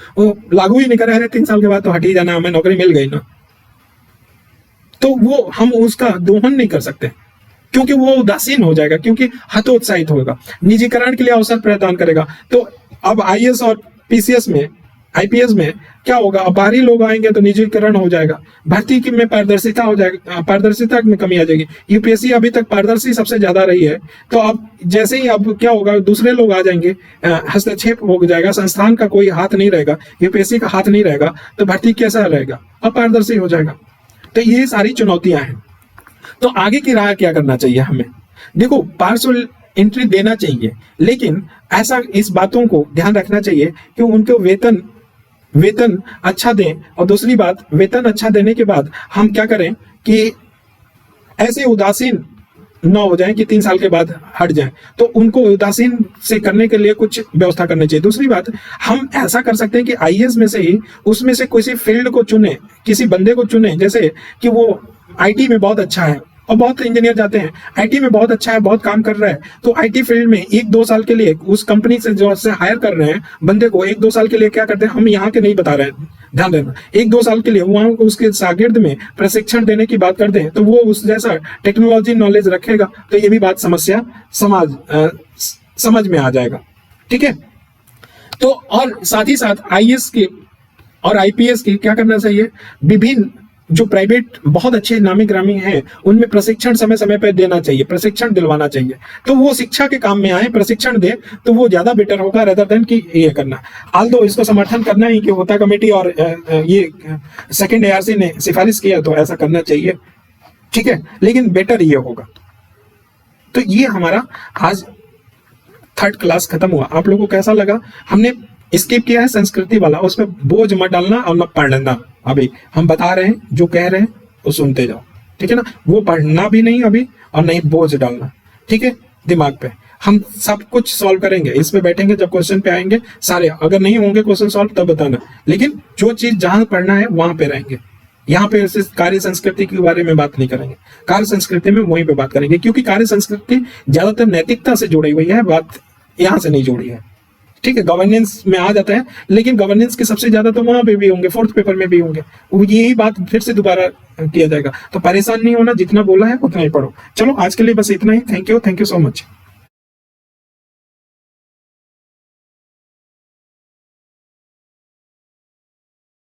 Speaker 2: लागू ही नहीं करे, अरे 3 साल के बाद तो हट ही जाना, हमें नौकरी मिल गई ना। तो वो हम उसका दोहन नहीं कर सकते क्योंकि वो उदासीन हो जाएगा, क्योंकि हतोत्साहित होगा, निजीकरण के लिए अवसर प्रदान करेगा। तो अब आईएएस और पीसीएस में, आईपीएस में क्या होगा? अब बाहरी लोग आएंगे तो निजीकरण हो जाएगा, भर्ती की में पारदर्शिता हो जाएगा, पारदर्शिता में कमी आ जाएगी। यूपीएससी अभी तक पारदर्शी सबसे ज्यादा रही है, तो अब जैसे ही अब क्या होगा, दूसरे लोग आ जाएंगे, हस्तक्षेप हो जाएगा, संस्थान का कोई हाथ नहीं रहेगा, यूपीएससी का हाथ नहीं रहेगा, तो भर्ती कैसा रहेगा? अपारदर्शी हो जाएगा। तो ये सारी चुनौतियां हैं। तो आगे की राह क्या करना चाहिए हमें? देखो, पार्शियल एंट्री देना चाहिए, लेकिन ऐसा इस बातों को ध्यान रखना चाहिए कि उनको वेतन अच्छा दें। और दूसरी बात, वेतन अच्छा देने के बाद हम क्या करें कि ऐसे उदासीन न हो जाए कि 3 साल के बाद हट जाए, तो उनको उदासीन से करने के लिए कुछ व्यवस्था करनी चाहिए। दूसरी बात, हम ऐसा कर सकते हैं कि आईएएस में से ही उसमें से किसी फील्ड को चुने, किसी बंदे को चुने, जैसे कि वो आईटी में बहुत अच्छा है और बहुत इंजीनियर जाते हैं, आईटी में बहुत अच्छा है, बहुत काम कर रहा है, तो आईटी फील्ड में 1-2 साल के लिए उस कंपनी से जो से हायर कर रहे हैं बंदे को 1-2 साल के लिए क्या करते हैं, हम यहाँ के नहीं बता रहे हैं, ध्यान देना, 1-2 साल के लिए वहां उसके शागिर्द में प्रशिक्षण देने की बात करते हैं, तो वो उस जैसा टेक्नोलॉजी नॉलेज रखेगा, तो ये भी बात समझ में आ जाएगा। ठीक है। तो और साथ ही साथ आईएएस की और आईपीएस की क्या करना चाहिए, विभिन्न जो प्राइवेट बहुत अच्छे नामी ग्रामी हैं उनमें प्रशिक्षण समय समय पर देना चाहिए, प्रशिक्षण दिलवाना चाहिए, तो वो शिक्षा के काम में आए, प्रशिक्षण दे, तो वो ज्यादा बेटर होगा रेदर देन कि ये करना। आल्दो इसको समर्थन करना ही कि होता कमेटी और ये सेकंड एआरसी ने सिफारिश किया तो ऐसा करना चाहिए, ठीक है, लेकिन बेटर ये होगा। तो ये हमारा आज 3rd क्लास खत्म हुआ। आप लोगों को कैसा लगा? हमने स्किप किया है संस्कृति वाला, उसमें बोझ मत डालना और न पढ़ना। अभी हम बता रहे हैं, जो कह रहे हैं वो सुनते जाओ, ठीक है ना, वो पढ़ना भी नहीं अभी और नहीं बोझ डालना, ठीक है, दिमाग पे। हम सब कुछ सॉल्व करेंगे, इस पे बैठेंगे, जब क्वेश्चन पे आएंगे सारे, अगर नहीं होंगे क्वेश्चन सॉल्व तब बताना, लेकिन जो चीज जहां पढ़ना है वहां पे रहेंगे। यहाँ पे कार्य संस्कृति के बारे में बात नहीं करेंगे, कार्य संस्कृति में वहीं पे बात करेंगे, क्योंकि कार्य संस्कृति ज्यादातर नैतिकता से जुड़ी हुई है, बात यहाँ से नहीं जुड़ी है, ठीक है। गवर्नेंस में आ जाता है, लेकिन गवर्नेंस के सबसे ज्यादा तो वहां पे भी होंगे, 4th पेपर में भी होंगे, यही बात फिर से दोबारा किया जाएगा। तो परेशान नहीं होना, जितना बोला है उतना ही पढ़ो। चलो आज के लिए बस इतना ही। Thank you so much.